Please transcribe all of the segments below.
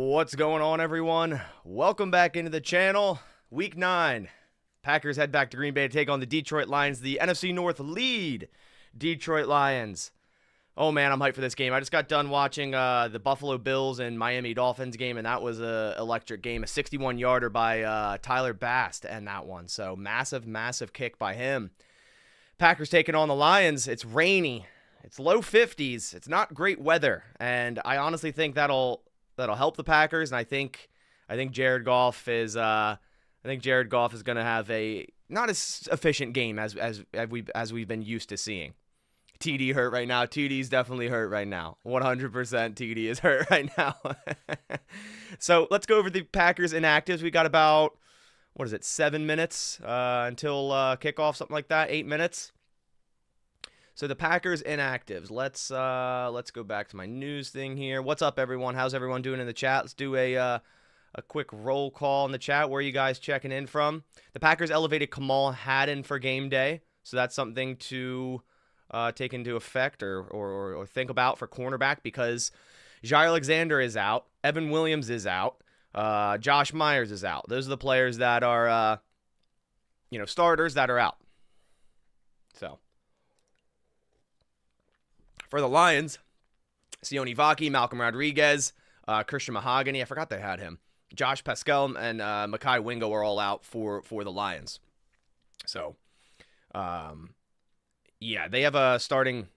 What's going on, everyone? Welcome back into the channel. Week 9. Packers head back to Green Bay to take on the Detroit Lions. The NFC North lead Detroit Lions. Oh, man, I'm hyped for this game. I just got done watching the Buffalo Bills and Miami Dolphins game, and that was an electric game. A 61-yarder by Tyler Bass to end that one. So massive, massive kick by him. Packers taking on the Lions. It's rainy. It's low 50s. It's not great weather, and I honestly think that'll help the Packers. And I think Jared Goff is going to have a not as efficient game as we've been used to seeing. TD hurt right now. TD's definitely hurt right now. 100% TD is hurt right now. So let's go over the Packers inactives. We got about 7 minutes until kickoff, something like that. 8 minutes. So the Packers inactives. Let's go back to my news thing here. What's up, everyone? How's everyone doing in the chat? Let's do a quick roll call in the chat. Where are you guys checking in from? The Packers elevated Kamal Haddon for game day, so that's something to take into effect or think about for cornerback, because Jair Alexander is out, Evan Williams is out, Josh Myers is out. Those are the players that are starters that are out. So for the Lions, Sione Vaki, Malcolm Rodriguez, Christian Mahogany, I forgot they had him, Josh Pascal, and Mekhi Wingo are all out for the Lions. So, yeah, they have a starting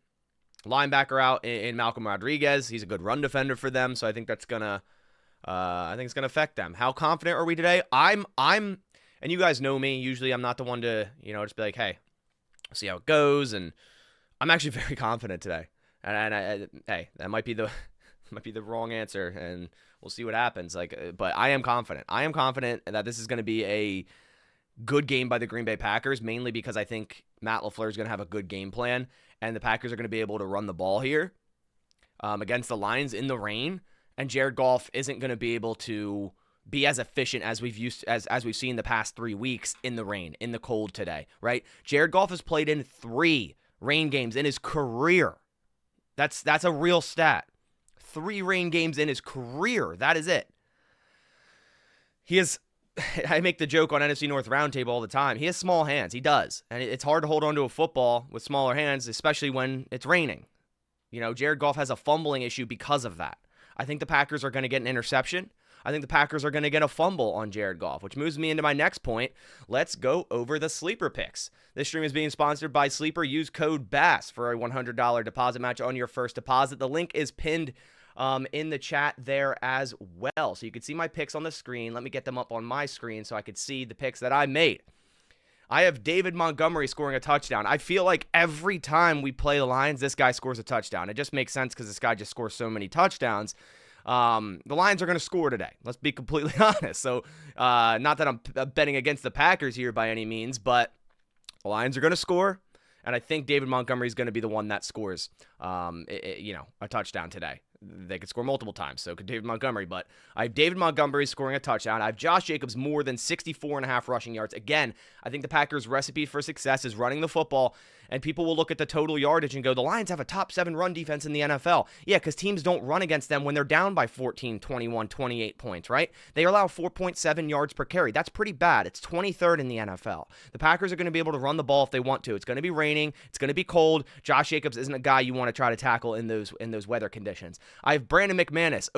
linebacker out in Malcolm Rodriguez. He's a good run defender for them, so I think that's gonna, it's gonna affect them. How confident are we today? I'm, and you guys know me. Usually, I'm not the one to just be like, hey, see how it goes, and I'm actually very confident today. And hey, that might be the wrong answer, and we'll see what happens. But I am confident. I am confident that this is going to be a good game by the Green Bay Packers, mainly because I think Matt LaFleur is going to have a good game plan, and the Packers are going to be able to run the ball here against the Lions in the rain, and Jared Goff isn't going to be able to be as efficient as we've seen the past 3 weeks in the rain, in the cold today, right? Jared Goff has played in 3 rain games in his career. That's a real stat. 3 rain games in his career. That is it. He has, I make the joke on NFC North Roundtable all the time. He has small hands. He does. And it's hard to hold on to a football with smaller hands, especially when it's raining. Jared Goff has a fumbling issue because of that. I think the Packers are going to get an interception. I think the Packers are going to get a fumble on Jared Goff, which moves me into my next point. Let's go over the sleeper picks. This stream is being sponsored by Sleeper. Use code BASS for a $100 deposit match on your first deposit. The link is pinned in the chat there as well. So you can see my picks on the screen. Let me get them up on my screen so I could see the picks that I made. I have David Montgomery scoring a touchdown. I feel like every time we play the Lions, this guy scores a touchdown. It just makes sense because this guy just scores so many touchdowns. The Lions are going to score today. Let's be completely honest. So, not that I'm betting against the Packers here by any means, but the Lions are going to score, and I think David Montgomery is going to be the one that scores, a touchdown today. They could score multiple times, so could David Montgomery, but I have David Montgomery scoring a touchdown. I have Josh Jacobs more than 64.5 rushing yards. Again, I think the Packers' recipe for success is running the football, and people will look at the total yardage and go, the Lions have a top 7 run defense in the NFL. Yeah, because teams don't run against them when they're down by 14, 21, 28 points, right? They allow 4.7 yards per carry. That's pretty bad. It's 23rd in the NFL. The Packers are going to be able to run the ball if they want to. It's going to be raining. It's going to be cold. Josh Jacobs isn't a guy you want to try to tackle in those weather conditions. I have Brandon McManus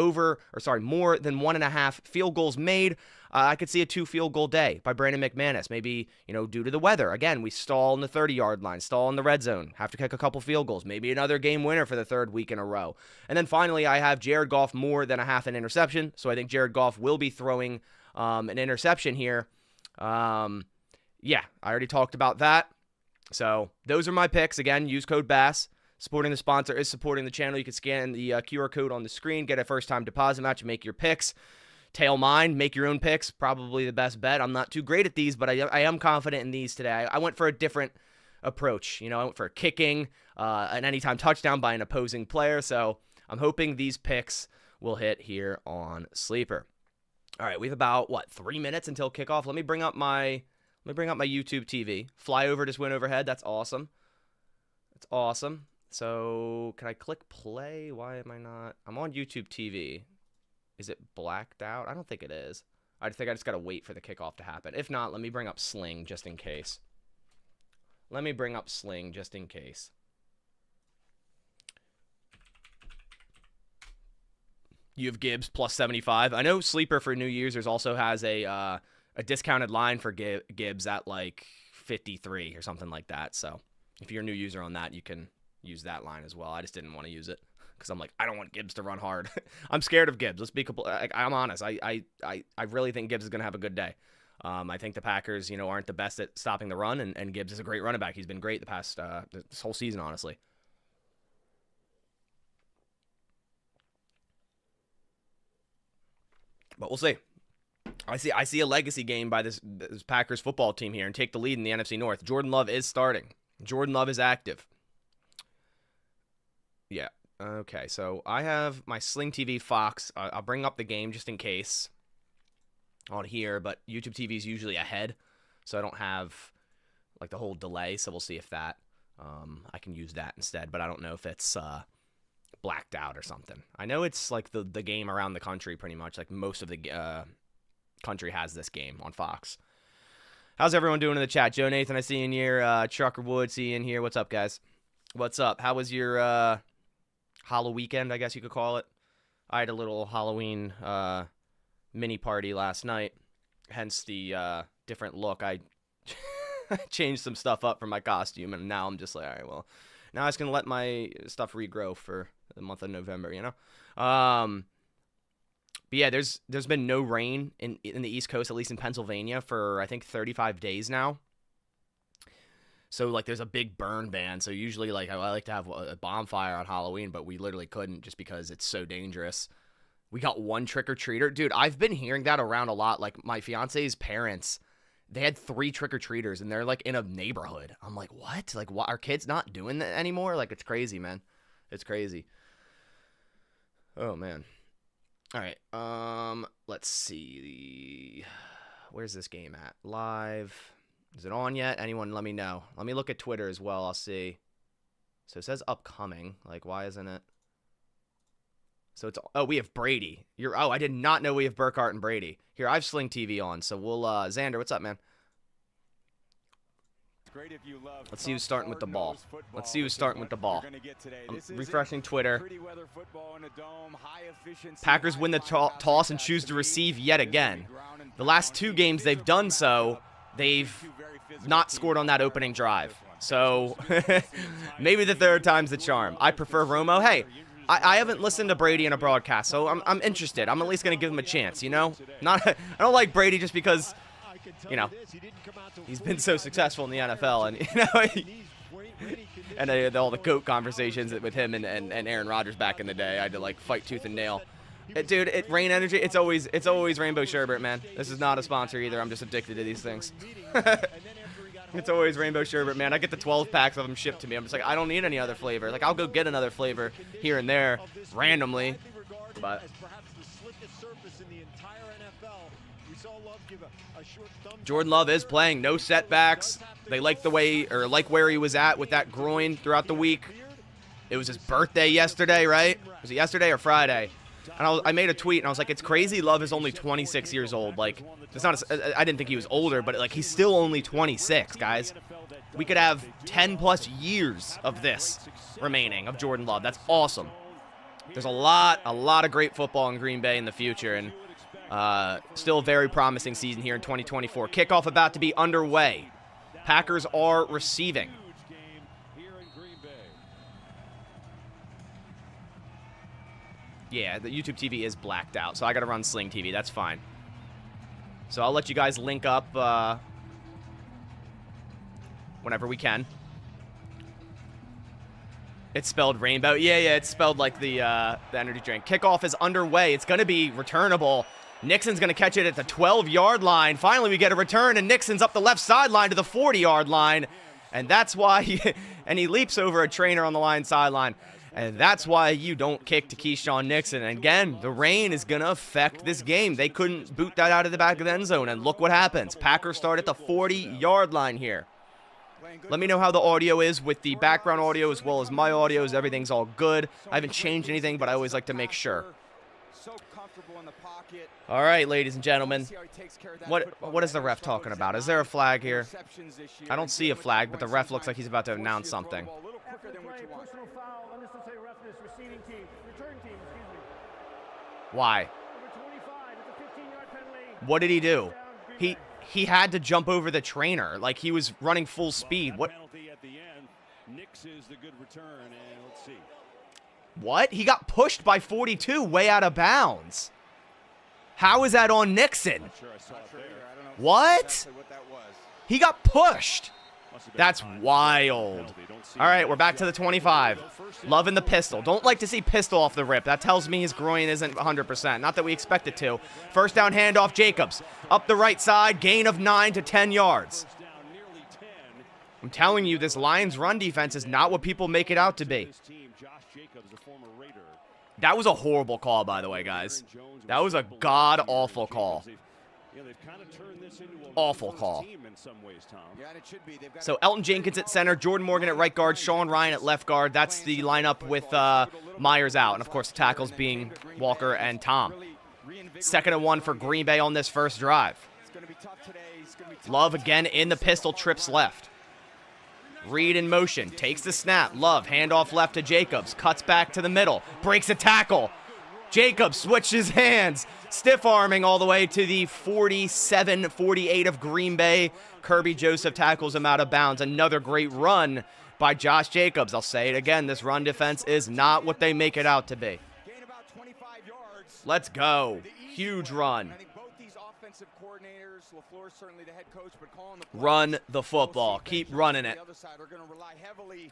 more than 1.5 field goals made. I could see a 2 field goal day by Brandon McManus, maybe, due to the weather. Again, we stall in the 30-yard line, stall in the red zone, have to kick a couple field goals, maybe another game winner for the 3rd week in a row. And then finally, I have Jared Goff more than a half an interception, so I think Jared Goff will be throwing an interception here. Yeah, I already talked about that. So those are my picks. Again, use code BASS. Supporting the sponsor is supporting the channel. You can scan the QR code on the screen, get a first-time deposit match, and make your picks. Tail mine, make your own picks, probably the best bet. I'm not too great at these, but I am confident in these today. I went for a different approach. I went for kicking, an anytime touchdown by an opposing player, so I'm hoping these picks will hit here on Sleeper. All right, we have about, 3 minutes until kickoff. Let me bring up my YouTube TV. Flyover just went overhead. That's awesome. That's awesome. So, can I click play? Why am I not? I'm on YouTube TV. Is it blacked out? I don't think it is. I think I just got to wait for the kickoff to happen. If not, let me bring up Sling just in case. Let me bring up Sling just in case. You have Gibbs plus 75. I know Sleeper for new users also has a discounted line for Gibbs at like 53 or something like that. So if you're a new user on that, you can use that line as well. I just didn't want to use it because I'm like, I don't want Gibbs to run hard. I'm scared of Gibbs. Let's be I'm honest. I really think Gibbs is going to have a good day. I think the Packers, aren't the best at stopping the run, and Gibbs is a great running back. He's been great the past this whole season, honestly. But we'll see. I see a legacy game by this Packers football team here and take the lead in the NFC North. Jordan Love is starting. Jordan Love is active. Yeah. Okay, so I have my Sling TV Fox. I'll bring up the game just in case on here, but YouTube TV is usually ahead, so I don't have like the whole delay, so we'll see if that I can use that instead, but I don't know if it's blacked out or something. I know it's like the game around the country pretty much. Like most of the country has this game on Fox. How's everyone doing in the chat? Joe Nathan, I see you in here. Trucker Wood, see you in here. What's up, guys? What's up? How was your Halloween weekend, I guess you could call it? I had a little Halloween mini party last night, hence the different look. I changed some stuff up for my costume, and now I'm just like, all right, well, now I was going to let my stuff regrow for the month of November, But yeah, there's been no rain in the East Coast, at least in Pennsylvania, for I think 35 days now. So like there's a big burn ban. So usually like I like to have a bonfire on Halloween, but we literally couldn't just because it's so dangerous. We got one trick-or-treater. Dude, I've been hearing that around a lot. Like my fiance's parents, they had 3 trick-or-treaters and they're like in a neighborhood. I'm like, what? Like, what? Are kids not doing that anymore? Like, it's crazy, man. It's crazy. Oh, man. All right. Let's see. Where's this game at? Live. Is it on yet? Anyone let me know. Let me look at Twitter as well. I'll see. So it says upcoming. Like, why isn't it? So it's, oh, we have Brady. I did not know we have Burkhardt and Brady. Here, I have Sling TV on, so we'll, Xander, what's up, man? Let's see who's starting with the ball. Let's see who's starting with the ball. I'm refreshing Twitter. Packers win the toss and choose to receive yet again. The last 2 games they've done so, they've not scored on that opening drive. So maybe the third time's the charm. I prefer Romo. Hey, I haven't listened to Brady in a broadcast, so I'm interested. I'm at least going to give him a chance, I don't like Brady just because, he's been so successful in the NFL, and all the GOAT conversations with him and Aaron Rodgers back in the day. I had to like fight tooth and nail. Dude, Rain Energy, it's always Rainbow Sherbet, man. This is not a sponsor either. I'm just addicted to these things. It's always Rainbow Sherbet, man. I get the 12 packs of them shipped to me. I'm just like, I don't need any other flavor. Like, I'll go get another flavor here and there randomly. But Jordan Love is playing. No setbacks. They like the way, or like where he was at with that groin throughout the week. It was his birthday yesterday, right? Was it yesterday or Friday? And I made a tweet, and I was like, it's crazy Love is only 26 years old. Like, it's not. I didn't think he was older, but, like, he's still only 26, guys. We could have 10-plus years of this remaining, of Jordan Love. That's awesome. There's a lot of great football in Green Bay in the future, and still a very promising season here in 2024. Kickoff about to be underway. Packers are receiving. Yeah, the YouTube TV is blacked out, so I got to run Sling TV. That's fine. So I'll let you guys link up whenever we can. It's spelled rainbow. Yeah, it's spelled like the energy drink. Kickoff is underway. It's going to be returnable. Nixon's going to catch it at the 12-yard line. Finally, we get a return, and Nixon's up the left sideline to the 40-yard line. And that's why he leaps over a trainer on the line sideline. And that's why you don't kick to Keyshawn Nixon. And again, the rain is going to affect this game. They couldn't boot that out of the back of the end zone. And look what happens. Packers start at the 40-yard line here. Let me know how the audio is with the background audio as well as my audio. Everything's all good. I haven't changed anything, but I always like to make sure. All right, ladies and gentlemen. What is the ref talking about? Is there a flag here? I don't see a flag, but the ref looks like he's about to announce something. Why? What did he do? He had to jump over the trainer like he was running full speed. What? He got pushed by 42 way out of bounds. How is that on Nixon? What? He got pushed. That's wild. All right, we're back to the 25. Loving the pistol. Don't like to see pistol off the rip. That tells me his groin isn't 100%. Not that we expect it to. First down handoff, Jacobs. Up the right side, gain of 9 to 10 yards. I'm telling you, this Lions run defense is not what people make it out to be. That was a horrible call, by the way, guys. That was a god-awful call. Awful call. So Elton Jenkins at center, Jordan Morgan at right guard, Sean Ryan at left guard. That's the lineup with Myers out. And, of course, the tackles being Walker and Tom. 2nd and 1 for Green Bay on this first drive. Love again in the pistol, trips left. Reed in motion, takes the snap. Love, handoff left to Jacobs, cuts back to the middle, breaks a tackle. Jacobs switches hands, stiff arming all the way to the 47-48 of Green Bay. Kirby Joseph tackles him out of bounds. Another great run by Josh Jacobs. I'll say it again, this run defense is not what they make it out to be. Let's go. Huge run. Run the football. Keep running it.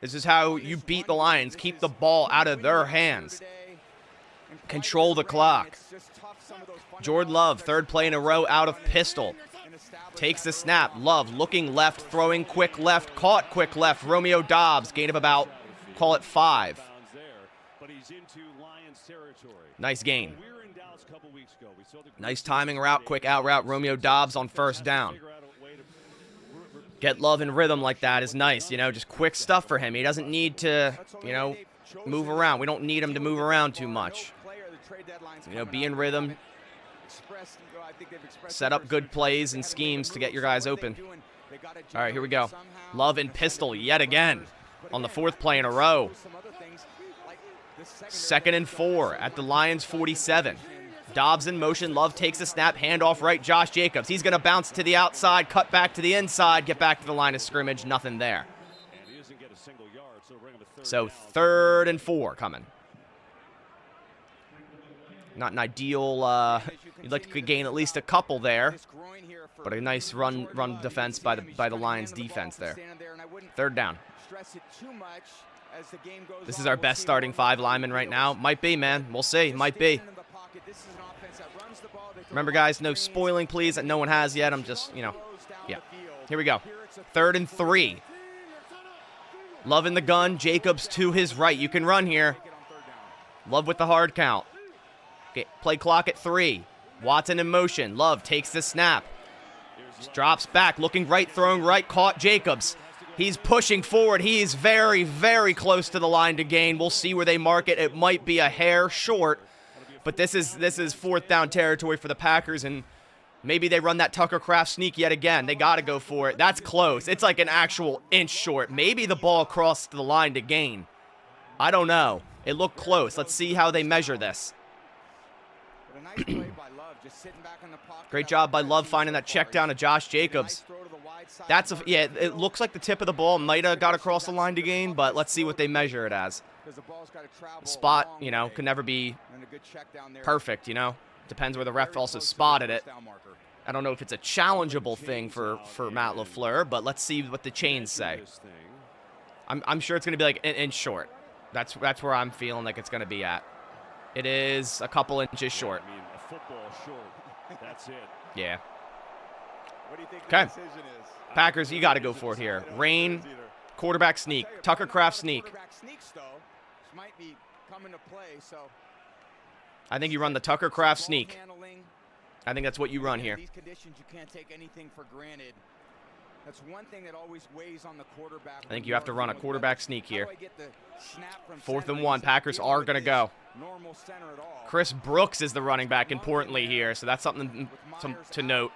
This is how you beat the Lions. Keep the ball out of their hands. Control the clock. Jordan Love, 3rd play in a row out of pistol. Takes the snap. Love looking left, throwing quick left, caught quick left. Romeo Doubs, gain of about, call it 5. Nice gain. Nice timing route, quick out route. Romeo Doubs on first down. Get Love in rhythm like that is nice, you know, just quick stuff for him. He doesn't need to, you know, move around. We don't need him to move around too much. You know, be in rhythm. Set up good plays and schemes to get your guys open. All right, here we go. Love and pistol yet again on the 4th play in a row. 2nd and 4 at the Lions 47. Doubs in motion. Love takes a snap. Handoff right. Josh Jacobs. He's going to bounce to the outside. Cut back to the inside. Get back to the line of scrimmage. Nothing there. So 3rd and 4 coming. Not an ideal. You'd like to gain at least a couple there. But a nice run defense by the Lions defense there. 3rd down. This is our best starting 5 linemen right now. Might be, man. We'll see. Might be. Remember, guys, no spoiling, please, that no one has yet. I'm just, you know, yeah. Here we go. 3rd and 3. Love in the gun. Jacobs to his right. You can run here. Love with the hard count. Okay, play clock at 3. Watson in motion. Love takes the snap. Just drops back, looking right, throwing right, caught Jacobs. He's pushing forward. He is very, very close to the line to gain. We'll see where they mark it. It might be a hair short. But this is 4th down territory for the Packers, and maybe they run that Tucker Kraft sneak yet again. They got to go for it. That's close. It's like an actual inch short. Maybe the ball crossed the line to gain. I don't know. It looked close. Let's see how they measure this. Great job by Love finding that check down to Josh Jacobs. Yeah, it looks like the tip of the ball might have got across the line to gain, but let's see what they measure it as. The spot, you know, could never be perfect, you know. Depends where the ref also spotted it. I don't know if it's a challengeable thing for Matt LaFleur, but let's see what the chains say. I'm sure it's going to be like an inch short. That's where I'm feeling like it's going to be at. It is a couple inches short. I mean, a football short. That's it. Yeah. What do you think Okay. the decision is? Packers, you got to go for it here. Rain, quarterback sneak. Tucker Kraft sneak. Quarterback sneaks, though, might be coming to play, so I think you run the Tucker Kraft sneak. I think that's what you run here. In these conditions, you can't take anything for granted. That's one thing that always weighs on the quarterback. I think you have to run a quarterback sneak here. 4th and 1. Packers Packers are going to go. Normal center at all. Chris Brooks is the running back, importantly, here, so that's something to note.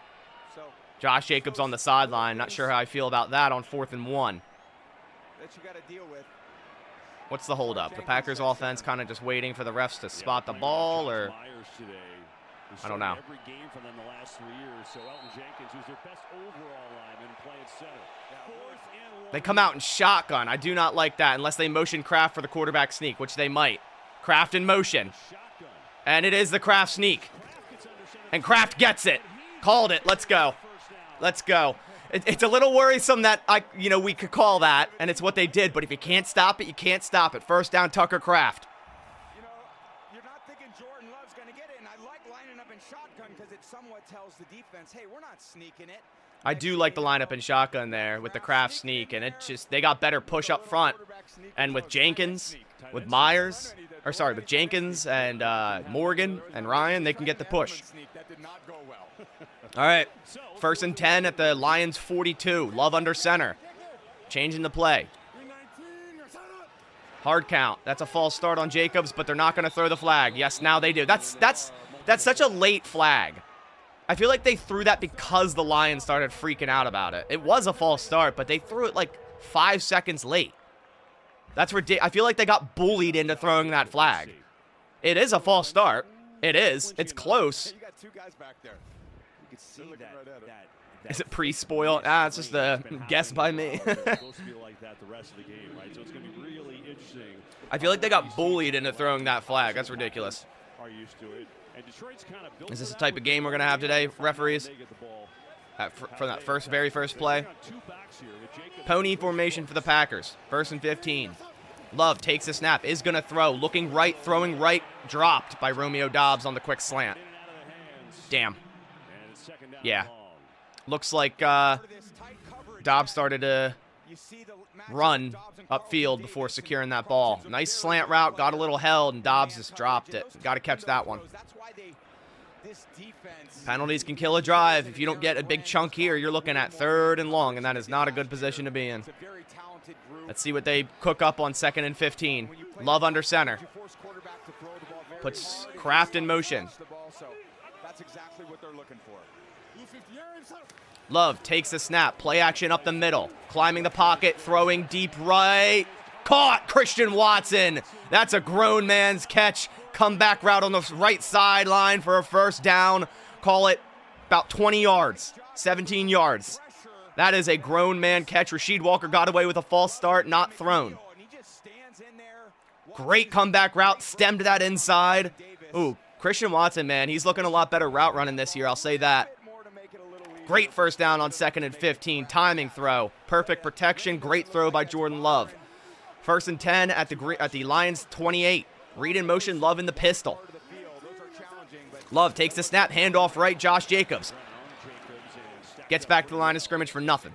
Josh Jacobs on the sideline. Not sure how I feel about that on 4th and 1. That you got to deal with. What's the holdup? The Packers offense kind of just waiting for the refs to spot the ball, or I don't know. Every game for them the last 3 years. So Elton Jenkins, who's their best overall lineman, playing center. They come out in shotgun. I do not like that unless they motion Kraft for the quarterback sneak, which they might. Kraft in motion. And it is the Kraft sneak. And Kraft gets it. Called it. Let's go. Let's go. It's a little worrisome that we could call that, and it's what they did. But if you can't stop it, you can't stop it. First down, Tucker Kraft. You're not thinking Jordan Love's going to get it, and I like lining up in shotgun because it somewhat tells the defense, hey, we're not sneaking it. I do like the lineup in shotgun there with the Kraft sneak, and they got better push up front. And with Jenkins, with Myers, with Jenkins and Morgan and Ryan, they can get the push. All right, 1st and 10 at the Lions 42. Love under center. Changing the play. Hard count. That's a false start on Jacobs, but they're not going to throw the flag. Yes, now they do. That's such a late flag. I feel like they threw that because the Lions started freaking out about it. It was a false start, but they threw it like 5 seconds late. That's ridiculous. I feel like they got bullied into throwing that flag. It is a false start. It is. It's close. You got 2 guys back there. You can see that. Is it pre-spoiled? It's just a guess by me. I feel like they got bullied into throwing that flag. That's ridiculous. Is this the type of game we're going to have today, referees? From that very first play? Pony formation for the Packers. 1st and 15. Love takes the snap, is going to throw. Looking right, throwing right, dropped by Romeo Doubs on the quick slant. Damn. Yeah. Looks like Doubs started to run upfield before securing that ball. Nice slant route, got a little held, and Doubs just dropped it. Got to catch that one. Penalties can kill a drive. If you don't get a big chunk here, you're looking at 3rd and long, and that is not a good position to be in. Let's see what they cook up on 2nd and 15. Love under center. Puts Kraft in motion. That's exactly what they're looking for. Love takes the snap. Play action up the middle. Climbing the pocket. Throwing deep right. Caught Christian Watson. That's a grown man's catch. Comeback route on the right sideline for a 1st down. Call it about 20 yards. 17 yards. That is a grown man catch. Rasheed Walker got away with a false start. Not thrown. Great comeback route. Stemmed that inside. Ooh, Christian Watson, man. He's looking a lot better route running this year. I'll say that. Great 1st down on 2nd and 15. Timing throw. Perfect protection. Great throw by Jordan Love. 1st and 10 at the Lions 28. Read in motion. Love in the pistol. Love takes the snap. Handoff right. Josh Jacobs. Gets back to the line of scrimmage for nothing.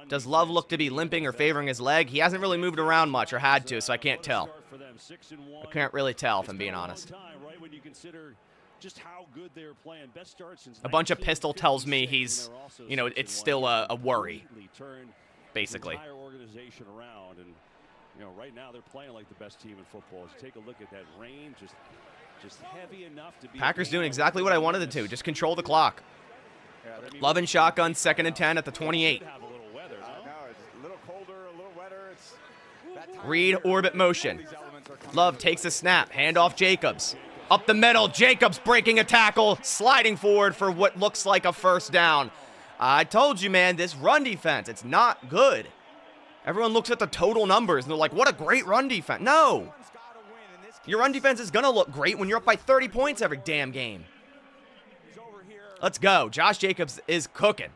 Does Love look to be limping or favoring his leg? He hasn't really moved around much or had to, so I can't tell. I can't really tell, if I'm being honest. A bunch of pistol tells me he's, it's still a worry, basically. Right now they're playing like the best team in football. Take a look at that range, just heavy enough to be. Packers doing exactly what I wanted them to. Just control the clock. Love and shotgun, 2nd and 10 at the 28. Read orbit motion. Love takes a snap. Handoff Jacobs. Up the middle. Jacobs breaking a tackle. Sliding forward for what looks like a 1st down. I told you, man, this run defense, it's not good. Everyone looks at the total numbers and they're like, what a great run defense. No. Your run defense is going to look great when you're up by 30 points every damn game. Let's go. Josh Jacobs is cooking.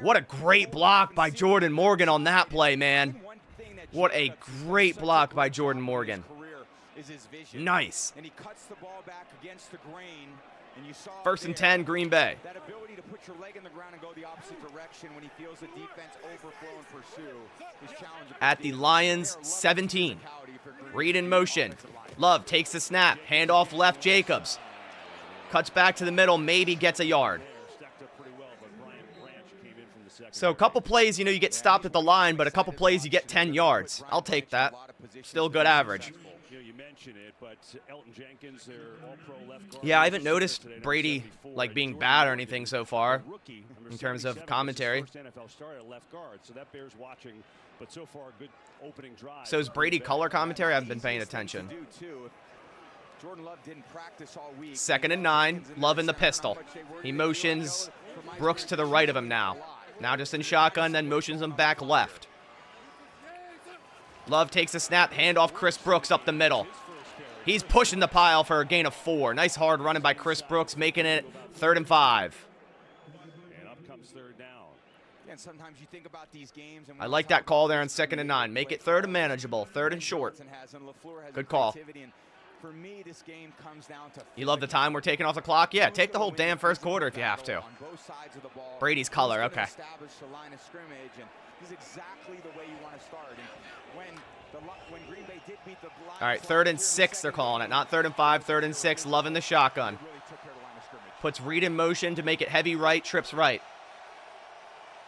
What a great block by Jordan Morgan on that play, man. What a great block by Jordan Morgan. Nice. 1st and 10, Green Bay. That ability to put your leg in the ground and go the opposite direction when he feels the defense overflow and pursue is challenging. At the Lions 17. Read in motion. Love takes the snap. Handoff left, Jacobs. Cuts back to the middle, maybe gets a yard. So a couple plays, you know, you get stopped at the line, but a couple plays you get 10 yards. I'll take that. Still good average. Yeah, I haven't noticed Brady like being bad or anything so far in terms of commentary. So is Brady color commentary? I haven't been paying attention. 2nd and 9. Love in the pistol. He motions Brooks to the right of him now. Now just in shotgun, then motions him back left. Love takes a snap, hand off Chris Brooks up the middle. He's pushing the pile for a gain of 4. Nice hard running by Chris Brooks, making it 3rd and 5. And up comes 3rd down. And sometimes you think about these games, and I like that call there on 2nd and 9. Make it 3rd and manageable, 3rd and short. Good call. For me, this game comes down to you love the time we're taking off the clock? Yeah, take the whole damn first quarter if you have to. Brady's color, okay. Establish the line of scrimmage, and this is exactly the way you want to start. And when Green Bay did beat the Lions, all right, 3rd and 6 they're calling it, not 3rd and 5, 3rd and 6. Loving the shotgun. Puts Reed in motion to make it heavy right, trips right.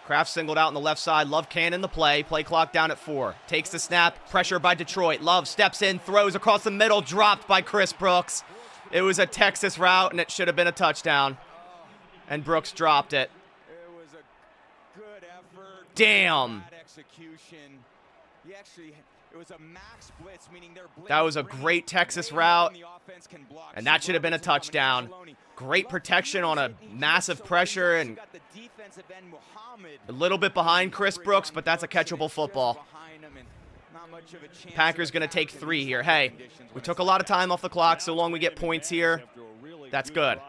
Kraft singled out on the left side. Love cannon the play. Play clock down at 4. Takes the snap. Pressure by Detroit. Love steps in, throws across the middle. Dropped by Chris Brooks. It was a Texas route, and it should have been a touchdown. And Brooks dropped it. It was a good effort. Damn. Execution. It was a max blitz, meaning they're blitzing. That was a great Texas route, and that should have been a touchdown. Great protection on a massive pressure, and a little bit behind Chris Brooks, but that's a catchable football. Packers going to take 3 here. Hey, we took a lot of time off the clock. So long we get points here, that's good.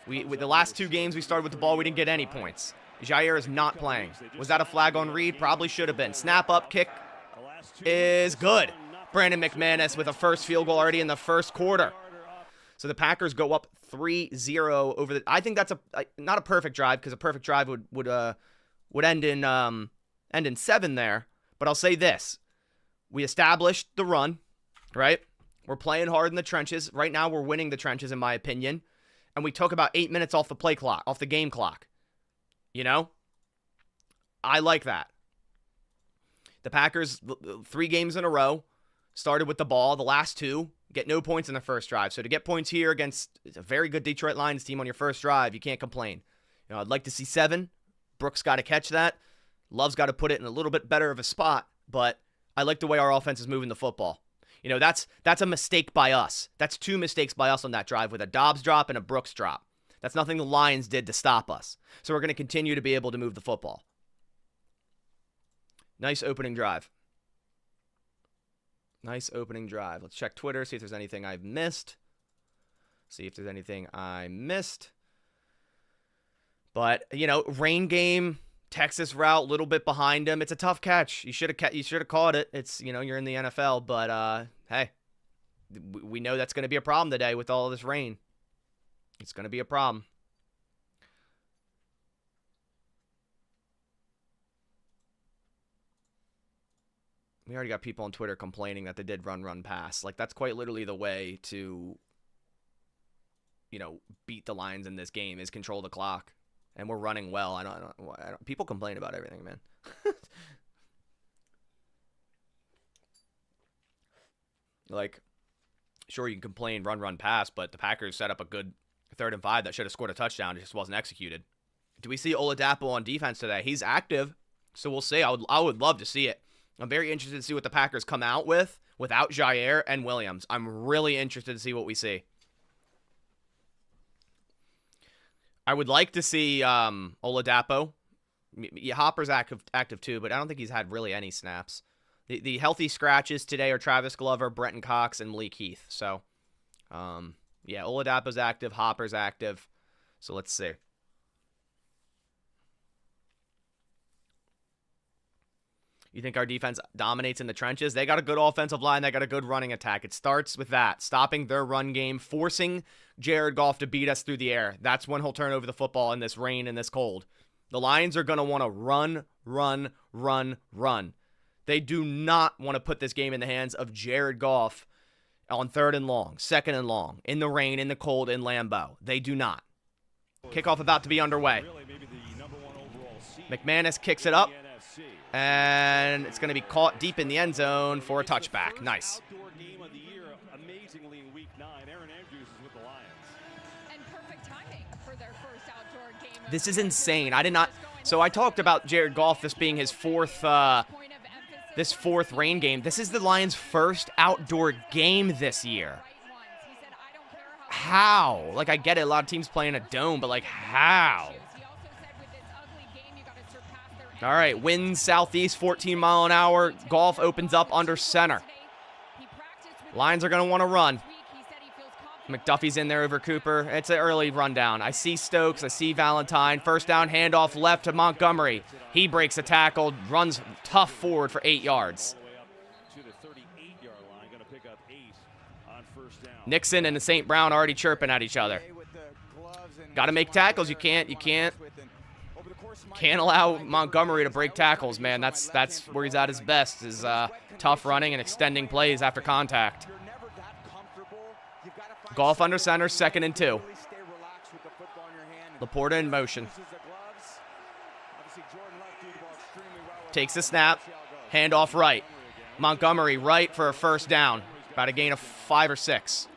With the last 2 games we started with the ball, we didn't get any points. Jair is not playing. Was that a flag on Reed? Probably should have been. Snap up, kick is good. Brandon McManus with a first field goal already in the first quarter. So the Packers go up 3-0 over the. I think that's not a perfect drive, because a perfect drive would end in 7 there. But I'll say this: we established the run, right? We're playing hard in the trenches right now. We're winning the trenches, in my opinion, and we took about 8 minutes off the play clock, off the game clock. You know, I like that. The Packers, 3 games in a row, started with the ball. The last 2 get no points in the first drive. So to get points here against a very good Detroit Lions team on your first drive, you can't complain. You know, I'd like to see 7. Brooks got to catch that. Love's got to put it in a little bit better of a spot. But I like the way our offense is moving the football. You know, that's a mistake by us. That's 2 mistakes by us on that drive, with a Dobbs drop and a Brooks drop. That's nothing the Lions did to stop us. So we're going to continue to be able to move the football. Nice opening drive. Nice opening drive. Let's check Twitter, see if there's anything I've missed. But, you know, rain game, Texas route, a little bit behind him. It's a tough catch. You should have caught it. It's, you know, you're in the NFL, but hey, we know that's going to be a problem today with all this rain. It's going to be a problem. We already got people on Twitter complaining that they did run, pass. Like, that's quite literally the way to, you know, beat the Lions in this game, is control the clock. And we're running well. I don't people complain about everything, man. Like, sure, you can complain run, pass, but the Packers set up a good 3rd and 5 that should have scored a touchdown. It just wasn't executed. Do we see Oladapo on defense today? He's active, so we'll see. I would love to see it. I'm very interested to see what the Packers come out with without Jair and Williams. I'm really interested to see what we see. I would like to see Oladapo. Yeah, Hopper's active too, but I don't think he's had really any snaps. The healthy scratches today are Travis Glover, Brenton Cox, and Malik Heath. So, yeah, Oladapo's active, Hopper's active. So let's see. You think our defense dominates in the trenches? They got a good offensive line. They got a good running attack. It starts with that, stopping their run game, forcing Jared Goff to beat us through the air. That's when he'll turn over the football in this rain and this cold. The Lions are going to want to run. They do not want to put this game in the hands of Jared Goff on 3rd and long, 2nd and long, in the rain, in the cold, in Lambeau. They do not. Kickoff about to be underway. McManus kicks it up, and it's going to be caught deep in the end zone for a touchback. Nice. Outdoor game of the year, amazingly in week 9. Aaron Andrews is with the Lions. And perfect timing for their first outdoor game. This is insane. I did not. So I talked about Jared Goff, this being his fourth rain game. This is the Lions' first outdoor game this year. How? Like, I get it. A lot of teams play in a dome, but, like, how? All right, winds southeast, 14 mile an hour. Goff opens up under center. Lions are going to want to run. McDuffie's in there over Cooper. It's an early rundown. I see Stokes. I see Valentine. First down, handoff left to Montgomery. He breaks a tackle, runs tough forward for 8 yards. Nixon and the St. Brown already chirping at each other. Got to make tackles. You can't allow Montgomery to break tackles, man. That's where he's at his best, is tough running and extending plays after contact. Goff under center, 2nd and 2. Laporta in motion. Takes the snap. Handoff right. Montgomery right for a first down. About a gain of 5 or 6.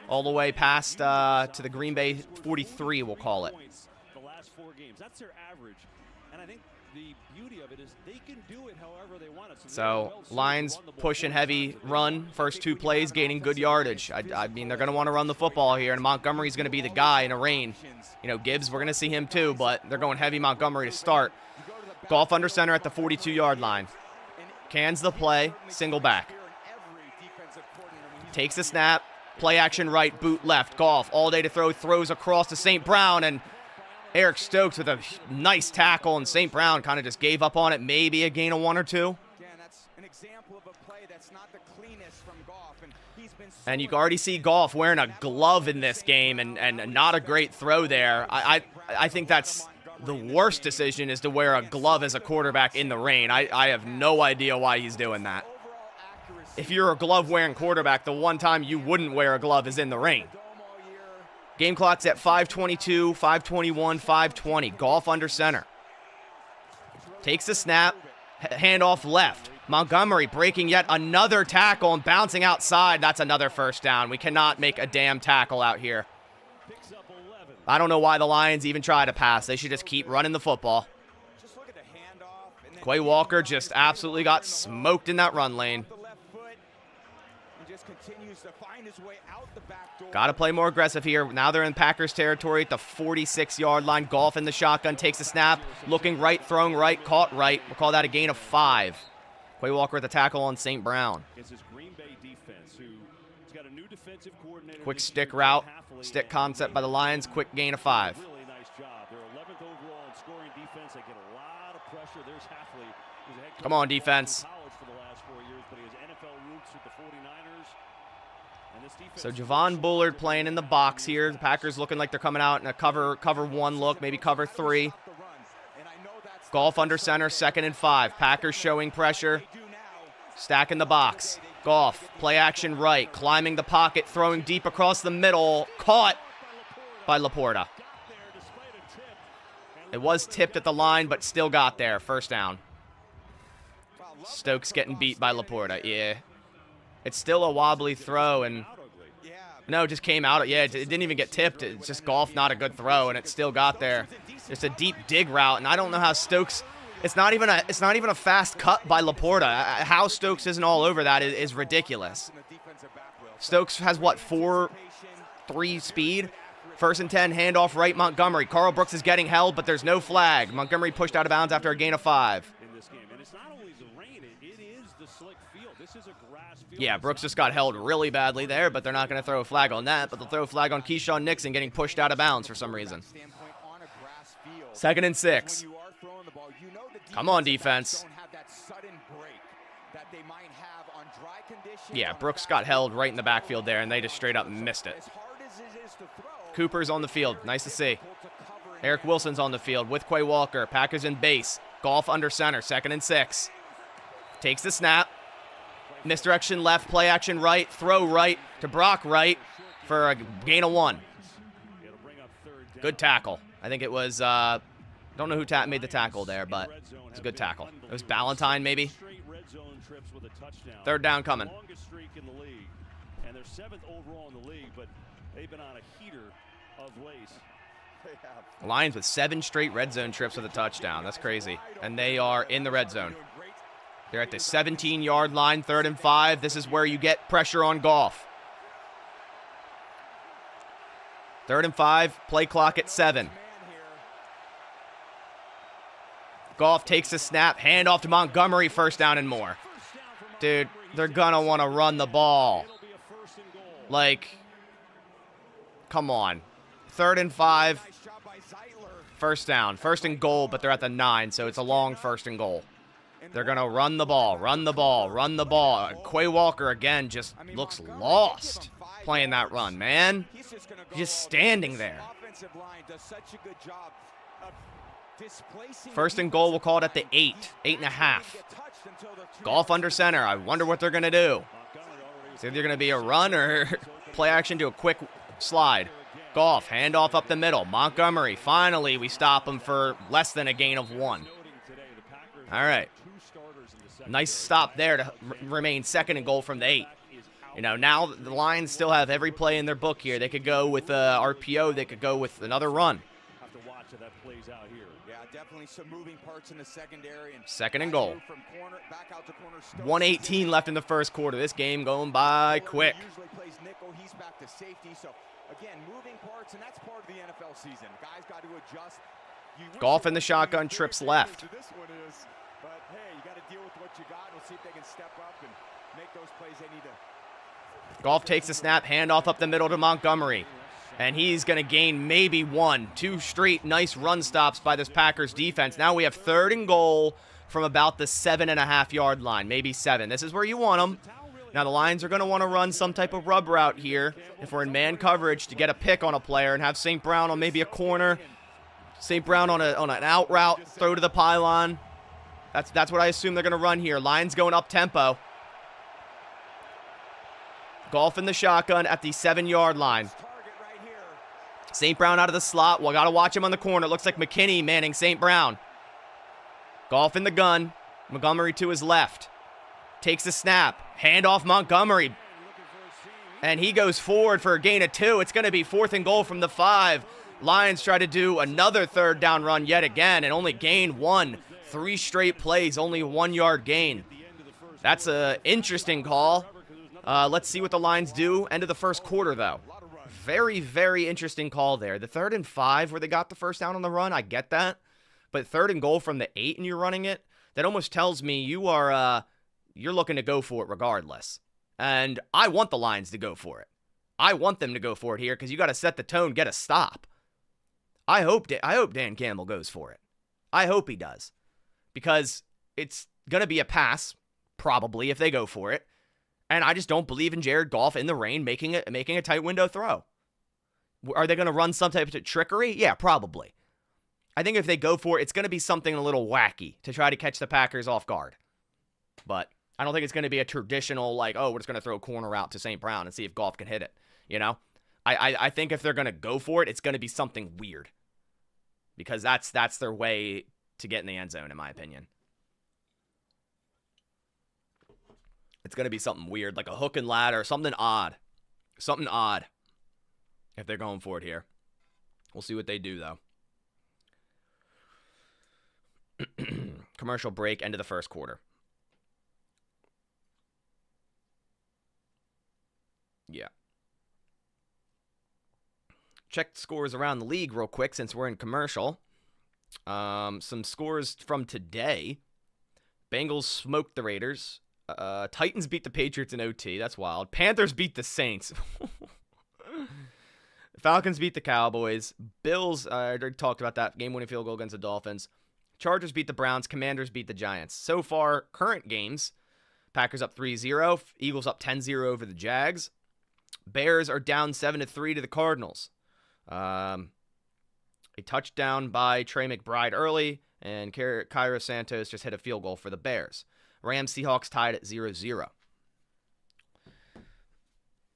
All the way past to the Green Bay 43, we'll call it. The last 4 games. That's their average. And I think the beauty of it is they can do it however they want it. So Lions pushing heavy run. First 2 plays, gaining good yardage. I mean, they're going to want to run the football here, and Montgomery's going to be the guy in a rain. You know, Gibbs, we're going to see him too, but they're going heavy Montgomery to start. Goff under center at the 42-yard line. Cans the play, single back. Takes the snap. Play action right, boot left. Goff all day to throw, throws across to St. Brown, and Eric Stokes with a nice tackle, and St. Brown kind of just gave up on it. Maybe a gain of 1 or 2. And you can already see Goff wearing a glove in this game, and not a great throw there. I think that's the worst decision, is to wear a glove as a quarterback in the rain. I have no idea why he's doing that. If you're a glove-wearing quarterback, the one time you wouldn't wear a glove is in the rain. Game clock's at 5:22, 5:21, 5:20. Goff under center. Takes the snap. Handoff left. Montgomery breaking yet another tackle and bouncing outside. That's another first down. We cannot make a damn tackle out here. I don't know why the Lions even try to pass. They should just keep running the football. Quay Walker just absolutely got smoked in that run lane. Got to play more aggressive here. Now they're in Packers territory at the 46-yard line. Goff in the shotgun, takes a snap, looking right, throwing right, caught right. We'll call that a gain of 5. Quay Walker with the tackle on St. Brown. Quick stick route, stick concept by the Lions, quick gain of 5. Really nice job. They're 11th overall in scoring defense. They get a lot of pressure. There's Hafley, who's a head coach Come on, defense. for the last 4 years, but he has NFL roots with the 49ers. And this defense, So Javon Bullard playing in the box here. The Packers looking like they're coming out in a cover 1 look, maybe cover 3. Goff under center, 2nd and 5. Packers showing pressure, stacking the box. Goff, play action right, climbing the pocket, throwing deep across the middle, caught by Laporta. It was tipped at the line, but still got there. First down. Stokes getting beat by Laporta. Yeah. It's still a wobbly throw, and no, it just came out. Yeah, it didn't even get tipped. It's just Goff, not a good throw, and it still got there. Just a deep dig route, and I don't know how Stokes. It's not even a fast cut by Laporta. How Stokes isn't all over that is ridiculous. Stokes has what, 4.3 speed. 1st and 10, handoff right, Montgomery. Carl Brooks is getting held, but there's no flag. Montgomery pushed out of bounds after a gain of 5. Yeah, Brooks just got held really badly there, but they're not going to throw a flag on that. But they'll throw a flag on Keyshawn Nixon getting pushed out of bounds for some reason. 2nd and 6. Come on, defense. Yeah, Brooks got held right in the backfield there, and they just straight up missed it. Cooper's on the field. Nice to see. Eric Wilson's on the field with Quay Walker. Packers in base. Goff under center. 2nd and 6. Takes the snap. Misdirection left. Play action right. Throw right to Brock right for a gain of 1. Good tackle. I think it was Don't know who made the tackle there, but it's a good tackle. It was Ballantyne, maybe. 3rd down coming. Longest streak in the league, and they're 7th overall in the league, but they've been on a heater of late. Lions with 7 straight red zone trips with a touchdown. That's crazy. And they are in the red zone. They're at the 17-yard line, 3rd and 5. This is where you get pressure on Goff. 3rd and 5, play clock at 7. Goff takes a snap, hand off to Montgomery, 1st down and more. Dude, they're going to want to run the ball. Like, come on. 3rd and 5, 1st down. 1st and goal, but they're at the 9, so it's a long 1st and goal. They're going to run the ball, run the ball, run the ball. Quay Walker, again, just looks lost playing that run, man. Just standing there. 1st and goal, we'll call it at the 8, 8.5. Goff under center. I wonder what they're going to do. It's either going to be a run or play action to a quick slide. Goff, handoff up the middle. Montgomery, finally we stop him for less than a gain of 1. All right. Nice stop there to remain 2nd and goal from the 8. You know, now the Lions still have every play in their book here. They could go with RPO. They could go with another run. Have to watch how that plays out here. Yeah, definitely some moving parts in the secondary. 2nd and goal. 1:18 left in the 1st quarter. This game going by quick. Usually plays nickel. He's back to safety. So again, moving parts, and that's part of the NFL season. Guys got to adjust. Goff in the shotgun, trips left. This one is, but hey, you got to deal with what you got. We'll see if they can step up and make those plays they need to. Goff takes a snap, handoff up the middle to Montgomery. And he's going to gain maybe 1. 2 straight nice run stops by this Packers defense. Now we have 3rd and goal from about the 7.5-yard line, maybe 7. This is where you want them. Now the Lions are going to want to run some type of rub route here if we're in man coverage to get a pick on a player and have St. Brown on maybe a corner. St. Brown on an out route, throw to the pylon. That's what I assume they're going to run here. Lions going up tempo. Goff in the shotgun at the 7-yard line. St. Brown out of the slot. Well, got to watch him on the corner. Looks like McKinney manning St. Brown. Goff in the gun. Montgomery to his left. Takes the snap. Hand off Montgomery. And he goes forward for a gain of 2. It's going to be 4th and goal from the 5. Lions try to do another 3rd down run yet again and only gain 1. 3 straight plays, only 1-yard gain. That's an interesting call. Let's see what the Lions do. End of the 1st quarter, though. Very, very interesting call there. The 3rd and 5 where they got the 1st down on the run, I get that. But 3rd and goal from the 8 and you're running it, that almost tells me you're looking to go for it regardless. And I want the Lions to go for it. I want them to go for it here because you got to set the tone, get a stop. I hope Dan Campbell goes for it. I hope he does. Because it's going to be a pass, probably, if they go for it. And I just don't believe in Jared Goff in the rain making a tight window throw. Are they going to run some type of trickery? Yeah, probably. I think if they go for it, it's going to be something a little wacky to try to catch the Packers off guard. But I don't think it's going to be a traditional, like, oh, we're just going to throw a corner out to St. Brown and see if Goff can hit it. You know? I think if they're going to go for it, it's going to be something weird. Because that's their way to get in the end zone, in my opinion. It's going to be something weird, like a hook and ladder, something odd. Something odd if they're going for it here. We'll see what they do, though. Commercial break, end of the 1st quarter. Yeah. Check scores around the league real quick since we're in commercial. Some scores from today. Bengals smoked the Raiders. Titans beat the Patriots in OT. That's wild. Panthers beat the Saints. Falcons beat the Cowboys. Bills, I already talked about that. Game-winning field goal against the Dolphins. Chargers beat the Browns. Commanders beat the Giants. So far, current games. Packers up 3-0. Eagles up 10-0 over the Jags. Bears are down 7-3 to the Cardinals. A touchdown by Trey McBride early. And Cairo Santos just hit a field goal for the Bears. Rams Seahawks tied at 0-0.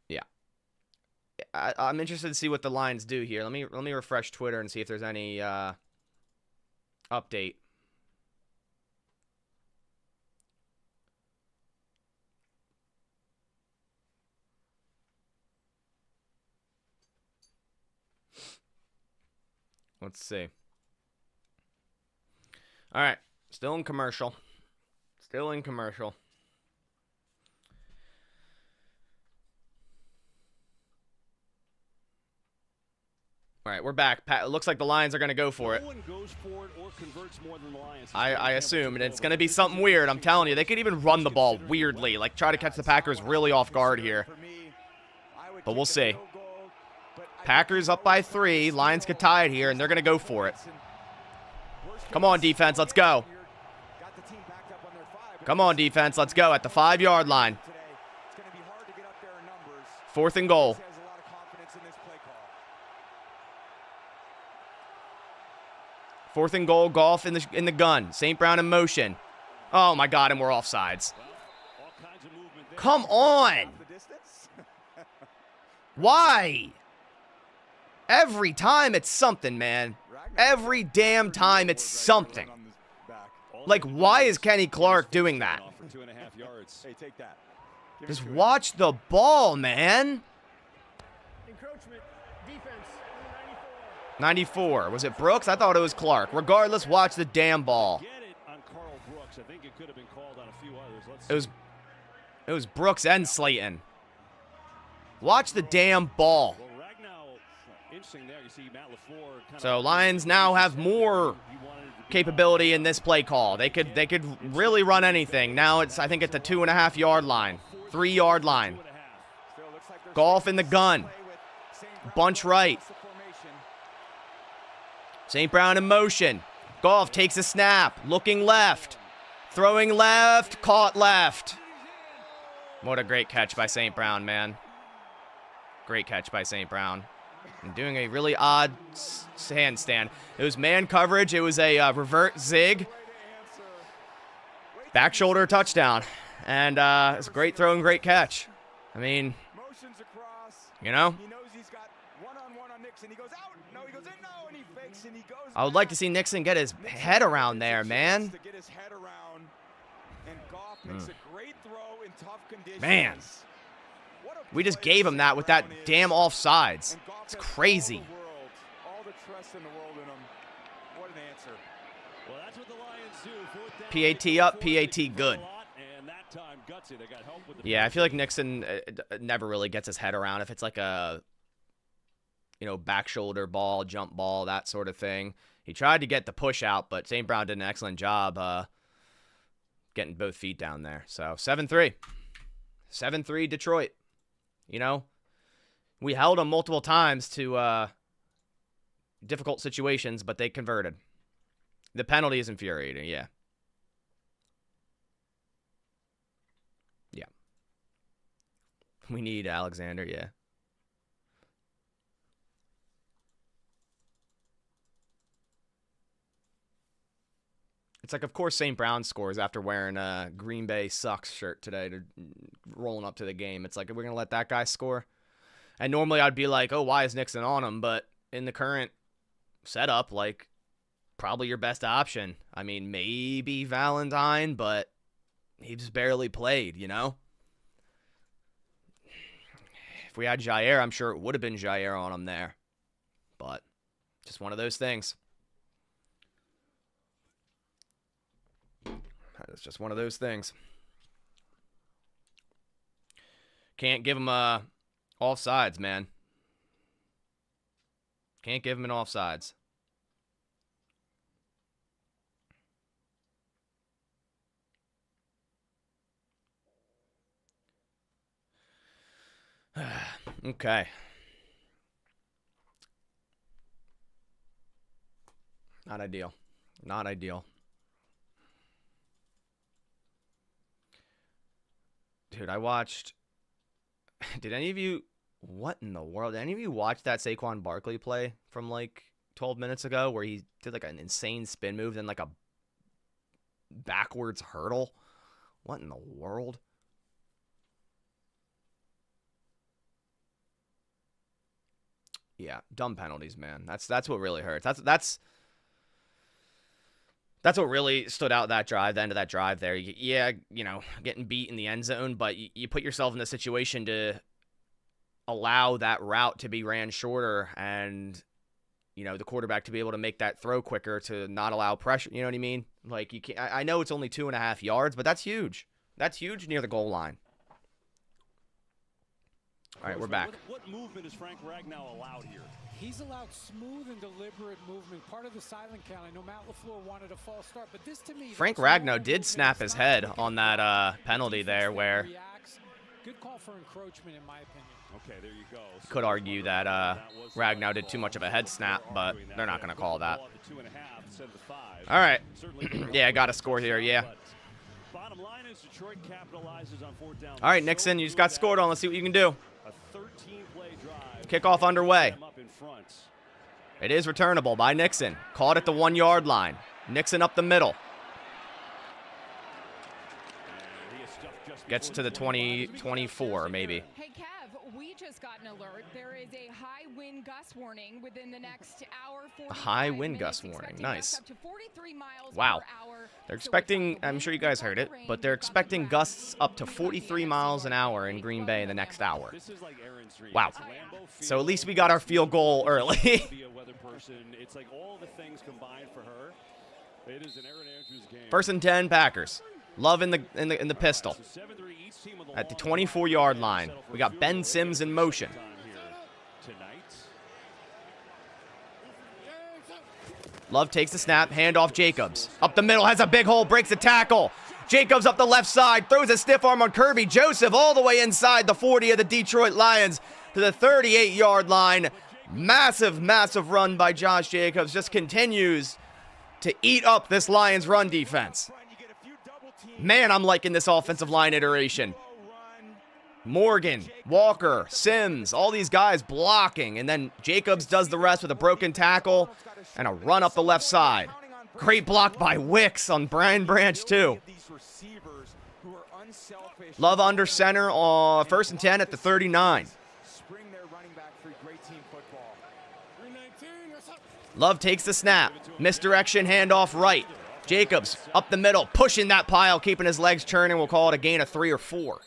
Yeah. I'm interested to see what the Lions do here. Let me refresh Twitter and see if there's any Update. Let's see. All right. Still in commercial. Still in commercial. All right, we're back. It looks like the Lions are going to go for it. No one goes for it or converts more than the Lions. I assume, and it's going to be something weird. I'm telling you, they could even run the ball weirdly, like try to catch the Packers really off guard here. But we'll see. Packers up by 3. Lions could tie it here, and they're going to go for it. Come on, defense. Let's go. Come on, defense. Let's go at the 5-yard line. 4th and goal. 4th and goal, Goff in the gun. St. Brown in motion. Oh, my God, and we're offsides. Come on. Why? Every time it's something, man. Every damn time it's something. Like, why is Kenny Clark doing that? Just watch the ball, man. 94. Was it Brooks? I thought it was Clark. Regardless, watch the damn ball. It was Brooks and Slayton. Watch the damn ball. So Lions now have more capability in this play call. They could really run anything. Now I think it's a 2.5-yard line, 3-yard line. Goff in the gun. Bunch right. St. Brown in motion. Goff takes a snap. Looking left. Throwing left. Caught left. What a great catch by St. Brown, man. Great catch by St. Brown. And doing a really odd handstand. It was man coverage. It was a revert zig. Back shoulder touchdown. And it's a great throw and great catch. I mean, you know. I would like to see Nixon get his head around there, man. Man. We just gave him that with that damn offsides. It's crazy. PAT up, PAT good. Yeah, I feel like Nixon never really gets his head around if it's like a, you know, back shoulder ball, jump ball, that sort of thing. He tried to get the push out, but St. Brown did an excellent job getting both feet down there. So 7-3. 7-3 Detroit. You know, we held them multiple times to difficult situations, but they converted. The penalty is infuriating, yeah. Yeah. We need Alexander, yeah. It's like, of course, St. Brown scores after wearing a Green Bay Sucks shirt today to rolling up to the game. It's like, we're going to let that guy score? And normally I'd be like, oh, why is Nixon on him? But in the current setup, like, probably your best option. I mean, maybe Valentine, but he just barely played, you know? If we had Jair, I'm sure it would have been Jair on him there. But just one of those things. It's just one of those things. Can't give him offsides, man. Can't give him an offsides. Okay. Not ideal. Not ideal. Dude, I watched... Did any of you... What in the world? Did any of you watch that Saquon Barkley play from like 12 minutes ago where he did like an insane spin move and like a backwards hurdle? What in the world? Yeah, dumb penalties, man. That's what really hurts. That's That's what really stood out that drive, the end of that drive there. Yeah, getting beat in the end zone, but you put yourself in the situation to allow that route to be ran shorter and, the quarterback to be able to make that throw quicker to not allow pressure. You know what I mean? Like, you can't, I know it's only 2.5 yards, but that's huge. That's huge near the goal line. All right, we're back. What movement is Frank Ragnow allowed here? He's allowed smooth and deliberate movement. Part of the silent count. I know Matt LaFleur wanted a false start, but this to me... Frank Ragnow did snap his head on that penalty there where... Good call for encroachment, in my opinion. Okay, there you go. Could argue that Ragnow did too much of a head snap, but they're not going to call that. All right. Yeah, I got a score here, yeah. All right, Nixon, you just got scored on. Let's see what you can do. Kickoff underway. It is returnable by Nixon. Caught at the 1-yard line. Nixon up the middle. Gets to the 24, maybe. Hey, Kev, we just got an alert. There is a high wind gust warning within the next hour. A high wind gust warning. Nice. Up to 43 miles wow. per hour. They're expecting, I'm sure you guys heard it, but they're expecting gusts up to 43 miles an hour in Green Bay in the next hour. Wow. So at least we got our field goal early. It's like all the things combined for her. It is an Aaron Andrews game. 1st and 10 Packers. Love in the pistol. At the 24-yard line. We got Ben Sims in motion. Love takes the snap, handoff Jacobs. Up the middle, has a big hole, breaks a tackle. Jacobs up the left side, throws a stiff arm on Kirby Joseph all the way inside the 40 of the Detroit Lions to the 38-yard line. Massive, massive run by Josh Jacobs. Just continues to eat up this Lions run defense. Man, I'm liking this offensive line iteration. Morgan, Walker, Sims, all these guys blocking. And then Jacobs does the rest with a broken tackle and a run up the left side. Great block by Wicks on Brian Branch, too. Love under center on 1st and 10 at the 39. Love takes the snap. Misdirection, handoff right. Jacobs up the middle, pushing that pile, keeping his legs churning. We'll call it a gain of 3 or 4.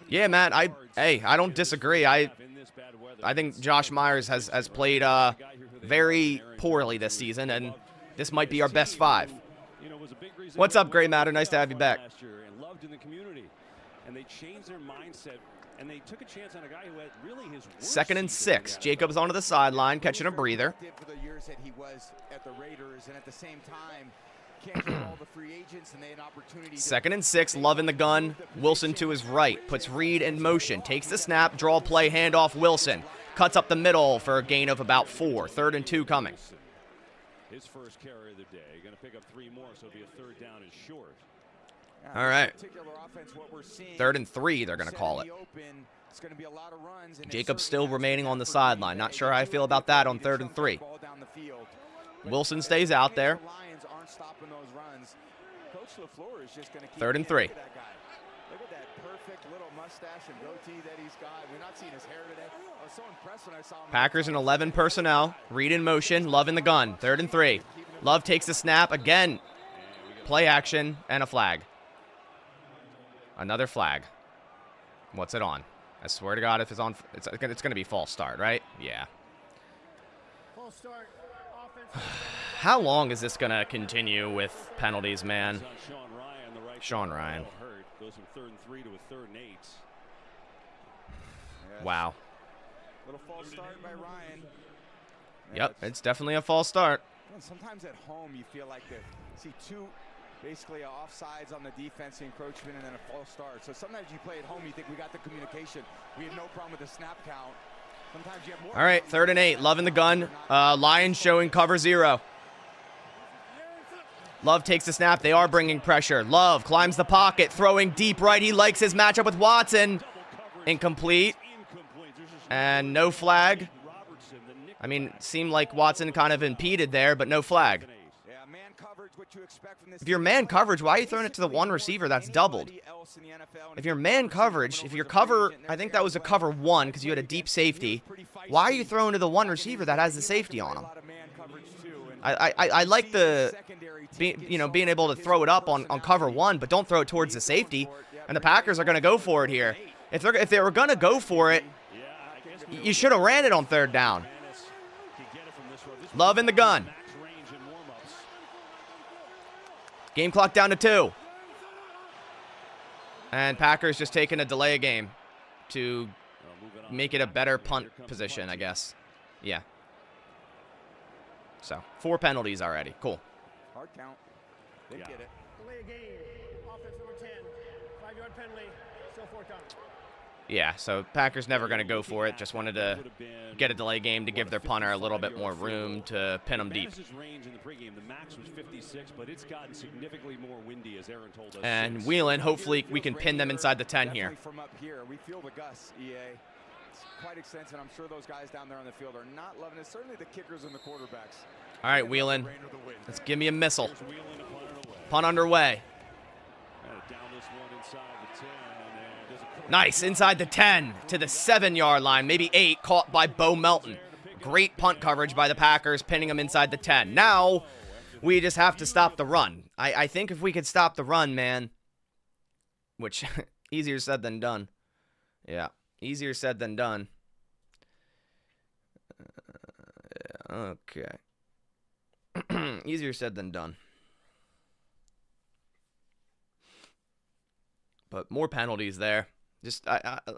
Yeah, Matt, I don't disagree. I think Josh Myers has played very poorly this season, and this might be our best 5. What's up, Gray Matter? Nice to have you back. And they took a chance on a guy who had really his 2nd and 6. Jacobs onto the sideline, catching a breather. 2nd and 6, Love in the gun. Wilson to his right, puts Reed in motion, takes the snap, draw play, handoff Wilson. Cuts up the middle for a gain of about 4. 3rd and 2 coming. His first carry of the day. Going to pick up 3 more, so it'll be a 3rd down and short. All right. 3rd and 3, they're going to call it. Jacobs still remaining on the sideline. Not sure how I feel about that on 3rd and 3. Wilson stays out there. 3rd and 3. Look at that perfect little mustache and goatee that he's got. We're not seeing his hair today. I was so impressed when I saw him. Packers in 11 personnel. Reed in motion. Love in the gun. 3rd and 3. Love takes the snap again. Play action and a flag. Another flag. What's it on? I swear to God, if it's on, it's going to be false start, right? Yeah. False start. How long is this going to continue with penalties, man? Sean Ryan. Goes from 3rd and 3 to a 3rd and 8. Wow. Little false start by Ryan. Yep, it's definitely a false start. Sometimes at home you feel like see 2 basically offsides on the defense, encroachment, and then a false start. So sometimes you play at home, you think we got the communication. We have no problem with the snap count. Sometimes you have more. All right, 3rd and 8. Love in the gun. Lions showing cover 0. Love takes the snap. They are bringing pressure. Love climbs the pocket, throwing deep right. He likes his matchup with Watson. Incomplete. And no flag. I mean, it seemed like Watson kind of impeded there, but no flag. If you're man coverage, why are you throwing it to the one receiver that's doubled? If you're man coverage, if you're cover, I think that was a cover 1 because you had a deep safety. Why are you throwing to the one receiver that has the safety on him? I like being able to throw it up on cover 1, but don't throw it towards the safety. And the Packers are going to go for it here. If they were going to go for it, you should have ran it on 3rd down. Love in the gun. Game clock down to 2. And Packers just taking a delay game to make it a better punt position, I guess. Yeah. So, 4 penalties already. Cool. Hard count. They get it. Delay a game. Offense number 10. 5-yard penalty. Still 4th down. Yeah, so Packers never going to go for it. Just wanted to get a delay game to give their punter a little bit more room to pin them deep. And Wheelan, hopefully we can pin them inside the 10 here. From up here, we feel the gusts, EA. It's quite extensive. I'm sure those guys down there on the field are not loving it. Certainly the kickers and the quarterbacks. All right, Wheelan, let's give me a missile. Punt underway. Nice, inside the 10 to the 7-yard line, maybe 8, caught by Bo Melton. Great punt coverage by the Packers, pinning him inside the 10. Now, we just have to stop the run. I think if we could stop the run, man, which, easier said than done. Yeah, easier said than done. Okay. Easier said than done. But more penalties there. Just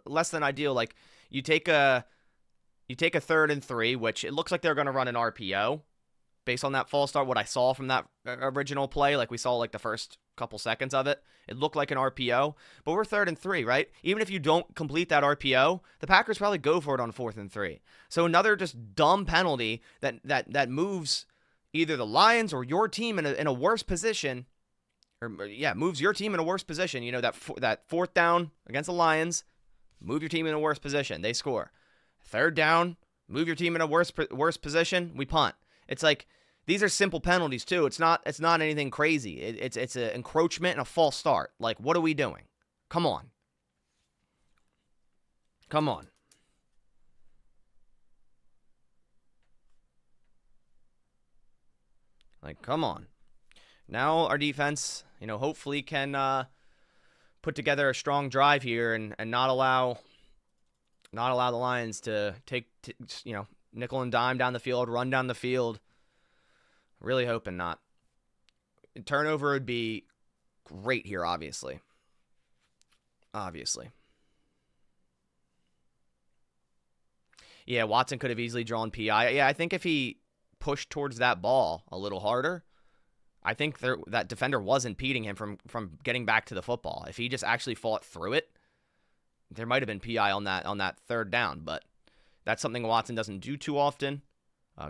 less than ideal. Like you take a 3rd and 3, which it looks like they're going to run an RPO based on that false start. What I saw from that original play, like we saw like the first couple seconds of it, it looked like an RPO. But we're 3rd and 3, right? Even if you don't complete that RPO, the Packers probably go for it on 4th and 3. So another just dumb penalty that moves either the Lions or your team in a worse position. Or, yeah, moves your team in a worse position. You know, that 4th down against the Lions, move your team in a worse position. They score. 3rd down, move your team in a worse position. We punt. It's like, these are simple penalties, too. It's not anything crazy. It's an encroachment and a false start. Like, what are we doing? Come on. Come on. Like, come on. Now our defense, you know, hopefully can put together a strong drive here and not allow the Lions to take, you know, nickel and dime down the field, run down the field. Really hoping not. Turnover would be great here, obviously. Obviously. Yeah, Watson could have easily drawn PI. Yeah, I think if he pushed towards that ball a little harder, I think that defender was impeding him from getting back to the football. If he just actually fought through it, there might have been PI on that 3rd down, but that's something Watson doesn't do too often.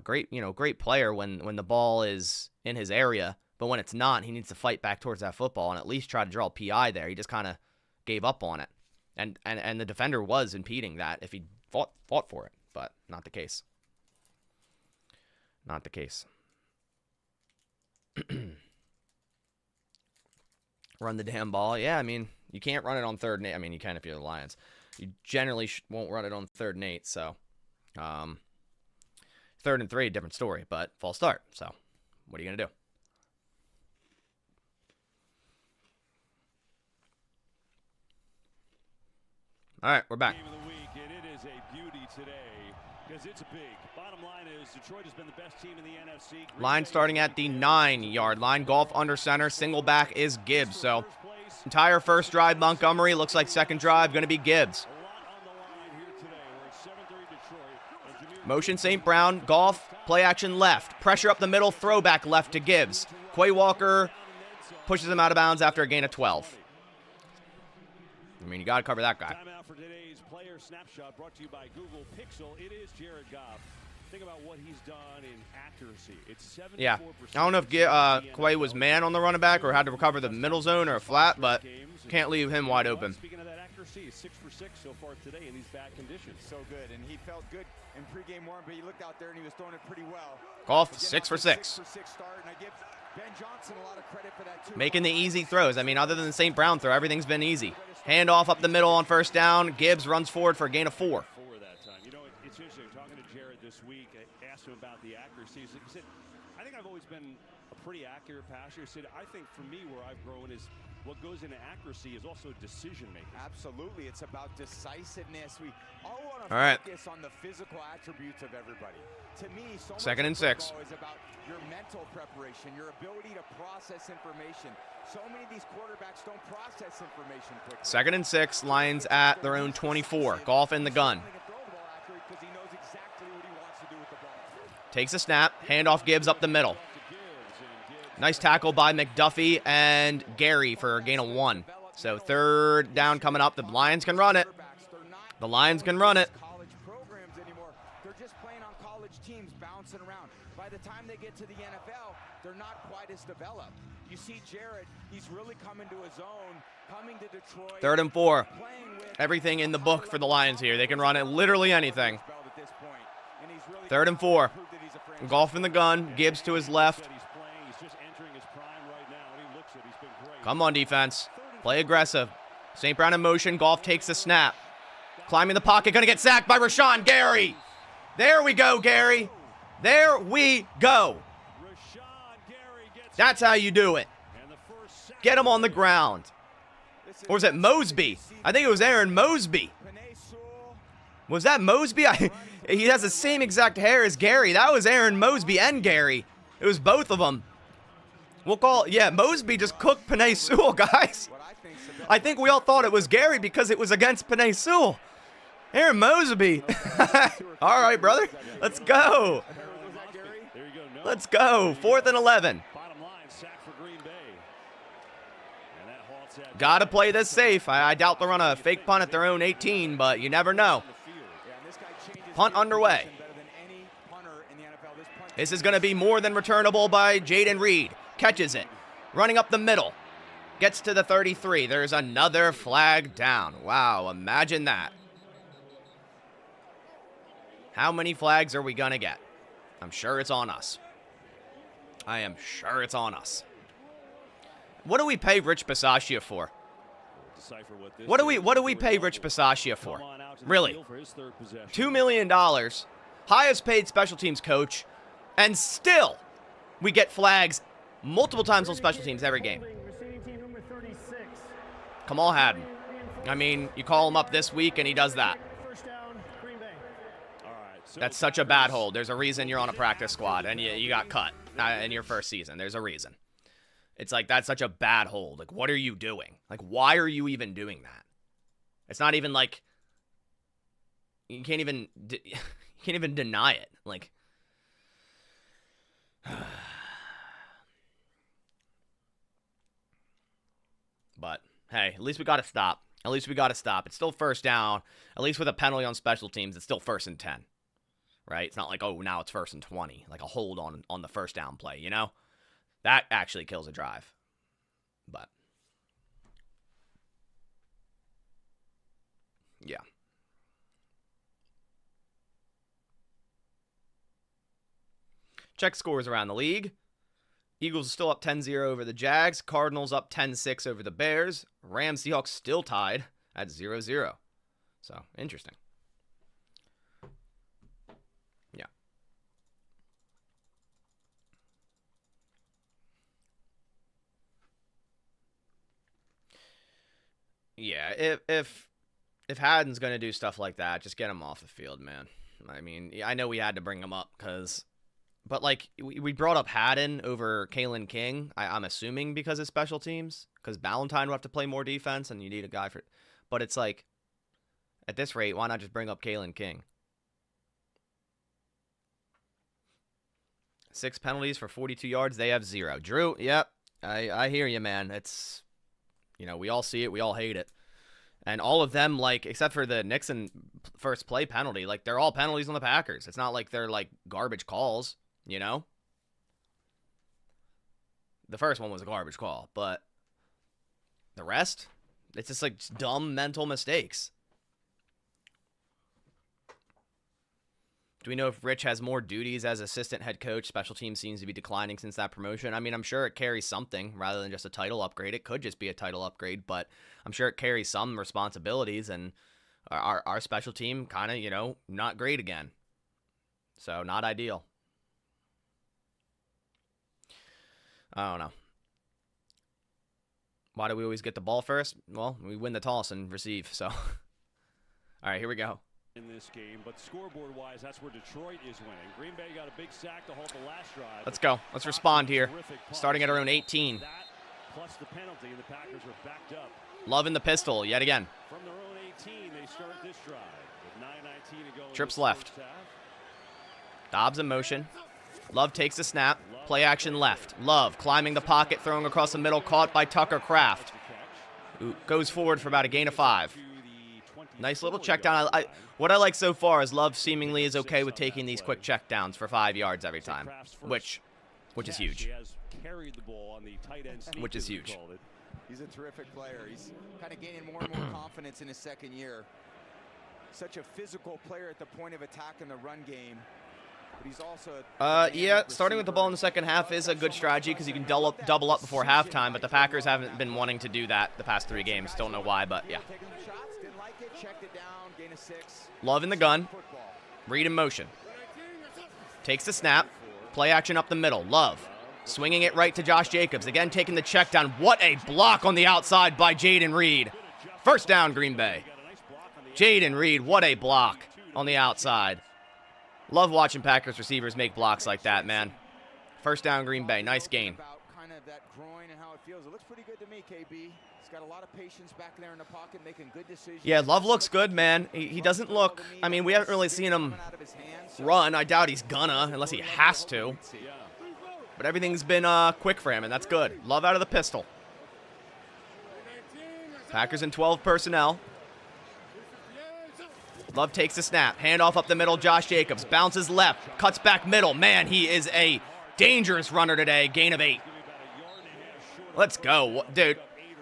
Great player when the ball is in his area, but when it's not, he needs to fight back towards that football and at least try to draw PI there. He just kind of gave up on it, and the defender was impeding that if he fought for it, but not the case. Not the case. Run the damn ball. Yeah, I mean, you can't run it on 3rd and 8. I mean, you can if you're the Lions. You generally won't run it on 3rd and 8, so 3rd and 3, different story, but false start. So what are you going to do? All right, we're back. Game of the week, and it is a beauty today because it's big. Bottom line is Detroit has been the best team in the NFC. Line starting at the 9-yard line. Golf under center. Single back is Gibbs. So entire first drive Montgomery. Looks like second drive going to be Gibbs. Motion St. Brown. Golf. Play action left. Pressure up the middle. Throwback left to Gibbs. Quay Walker pushes him out of bounds after a gain of 12. I mean, you got to cover that guy. Timeout for today's player snapshot brought to you by Google Pixel. It is Jared Goff. Think about what he's done in accuracy. It's 74%. Yeah. I don't know if Quay was man on the running back or had to recover the middle zone or a flat, but can't leave him wide open. Speaking of that accuracy, he's 6 for 6 so far today in these bad conditions. So good, and he felt good in pregame warm, but he looked out there and he was throwing it pretty well. Golf 6 for 6. 6 for 6 start, and I give Ben Johnson a lot of credit for that too. Making the easy throws. I mean, other than the St. Brown throw, everything's been easy. Handoff up the middle on first down. Gibbs runs forward for a gain of 4. That time. You know, it's interesting. Talking to Jared this week, I asked him about the accuracy. He said, I think I've always been a pretty accurate passer. Sid, I think for me where I've grown is what goes into accuracy is also decision making. Absolutely. It's about decisiveness. We all want to All right. focus on the physical attributes of everybody. To me, so much Second and of 6. football is about your mental preparation, your ability to process information. So many of these quarterbacks don't process information quickly. Second and 6. Lions at their own 24. Goff in the gun. Because he knows exactly what he wants to do with the ball. Takes a snap. Handoff Gibbs up the middle. Nice tackle by McDuffie and Gary for a gain of 1. So third down coming up. The Lions can run it. The Lions can run it. College programs anymore. They're just playing on college teams, bouncing around. By the time they get to the NFL, they're not quite as developed. You see Jared, he's really coming to his own, coming to Detroit. Third and 4. Playing with Everything in the book for the Lions here. They can run it literally anything. at this point. And he's really Third and 4. proved that he's a franchise. Golf in the gun. Gibbs to his left. He's playing. He's just entering his prime right now. When he looks at it, he's been great. Come on, defense. Play aggressive. St. Brown in motion. Golf takes the snap. Climbing the pocket. Going to get sacked by Rashawn Gary. There we go, Gary. There we go. Rashawn Gary gets That's how you do it. and the first sack. Get him on the ground. Or was it Mosby? I think it was Aaron Mosby. Panay Sewell, Was that Mosby? He has the same exact hair as Gary. That was Aaron Mosby and Gary. It was both of them. We'll call, yeah, Mosby just cooked Panay Sewell, guys. what I think's the best I think we all thought it was Gary because it was against Panay Sewell. Aaron Mosby. All right, brother. Let's go. was that Gary? There you go. No. Let's go. 4th and 11. Bottom line, sack for Green Bay. And that halts that Got to play this safe. I doubt they'll run a fake punt at their own 18, but you never know. Yeah, and this guy changes Punt field underway. position better than any punter in the NFL. This punt This is going to be more than returnable by Jaden Reed. Catches it. Running up the middle. Gets to the 33. There's another flag down. Wow, imagine that. How many flags are we going to get? I'm sure it's on us. I am sure it's on us. What do we pay Rich Bisaccia for? decipher what this What do is. we pay Rich Bisaccia for? Come on out to the Really? field for his third possession. $2 million, highest paid special teams coach, and still we get flags multiple times on special teams every game. Receiving team number 36. Kamal Haddon. I mean, you call him up this week and he does that. First down, Green Bay. All right, so That's such a bad hold. There's a reason you're on a practice squad and you got cut in your first season. There's a reason. It's like, that's such a bad hold. Like, what are you doing? Like, why are you even doing that? It's not even like, you can't even deny it. Like, but hey, at least we got to stop. At least we got to stop. It's still first down. At least with a penalty on special teams, it's still 1st and 10. Right? It's not like, oh, now it's 1st and 20. Like a hold on the first down play, you know? That actually kills a drive. But yeah. Check scores around the league. Eagles are still up 10-0 over the Jags. Cardinals up 10-6 over the Bears. Rams, Seahawks still tied at 0-0. So, interesting. Yeah. Yeah, if Haddon's going to do stuff like that, just get him off the field, man. I mean, I know we had to bring him up but like we brought up Haddon over Kalen King, I'm assuming because of special teams, because Ballantyne will have to play more defense and you need a guy for, but it's like, at this rate, why not just bring up Kalen King? 6 penalties for 42 yards, they have 0. Drew, yep, I hear you, man. It's, we all see it, we all hate it. And all of them, like, except for the Nixon first play penalty, like, they're all penalties on the Packers. It's not like they're, like, garbage calls, you know? The first one was a garbage call, but the rest, it's just, like, dumb mental mistakes. Do we know if Rich has more duties as assistant head coach? Special teams seems to be declining since that promotion. I mean, I'm sure it carries something rather than just a title upgrade. It could just be a title upgrade, but I'm sure it carries some responsibilities, and our special team kind of, not great again. So, not ideal. I don't know. Why do we always get the ball first? Well, we win the toss and receive, so. All right, here we go. In this game, but scoreboard-wise, that's where Detroit is winning. Green Bay got a big sack to halt the last drive. Let's go. Let's respond here. Starting at our own 18. That plus the penalty, and the Packers are backed up. Love in the pistol yet again. From their own 18, they start this drive with 9:19 to go. Trips left. Dobbs in motion. Love takes the snap. Play action left. Love climbing the pocket, throwing across the middle, caught by Tucker Kraft. Who goes forward for about a gain of 5. Nice little check down. What I like so far is Love seemingly is okay with taking these quick check downs for 5 yards every time, which is huge. Which is huge. He's a terrific player. He's kind of gaining more and more confidence in his second year. Such a physical player at the point of attack in the run game. But he's also yeah, starting with the ball in the second half is a good strategy because you can double up before halftime, but the Packers haven't been wanting to do that the past 3 games. Don't know why, but yeah. Love in the gun. Read in motion. Takes the snap. Play action up the middle. Love. Swinging it right to Josh Jacobs. Again, taking the check down. What a block on the outside by Jaden Reed. First down, Green Bay. Jaden Reed, what a block on the outside. Love watching Packers receivers make blocks like that, man. First down, Green Bay. Nice gain. Kind of that groin and how it feels. It looks pretty good to me, KB. He's got a lot of patience back there in the pocket, making good decisions. Yeah, Love looks good, man. He doesn't look, I mean, we haven't really seen him run. I doubt he's gonna, unless he has to. But everything's been quick for him, and that's good. Love out of the pistol. Packers in 12 personnel. Love takes the snap. Handoff up the middle. Josh Jacobs bounces left. Cuts back middle. Man, he is a dangerous runner today. Gain of 8. Let's go. Dude,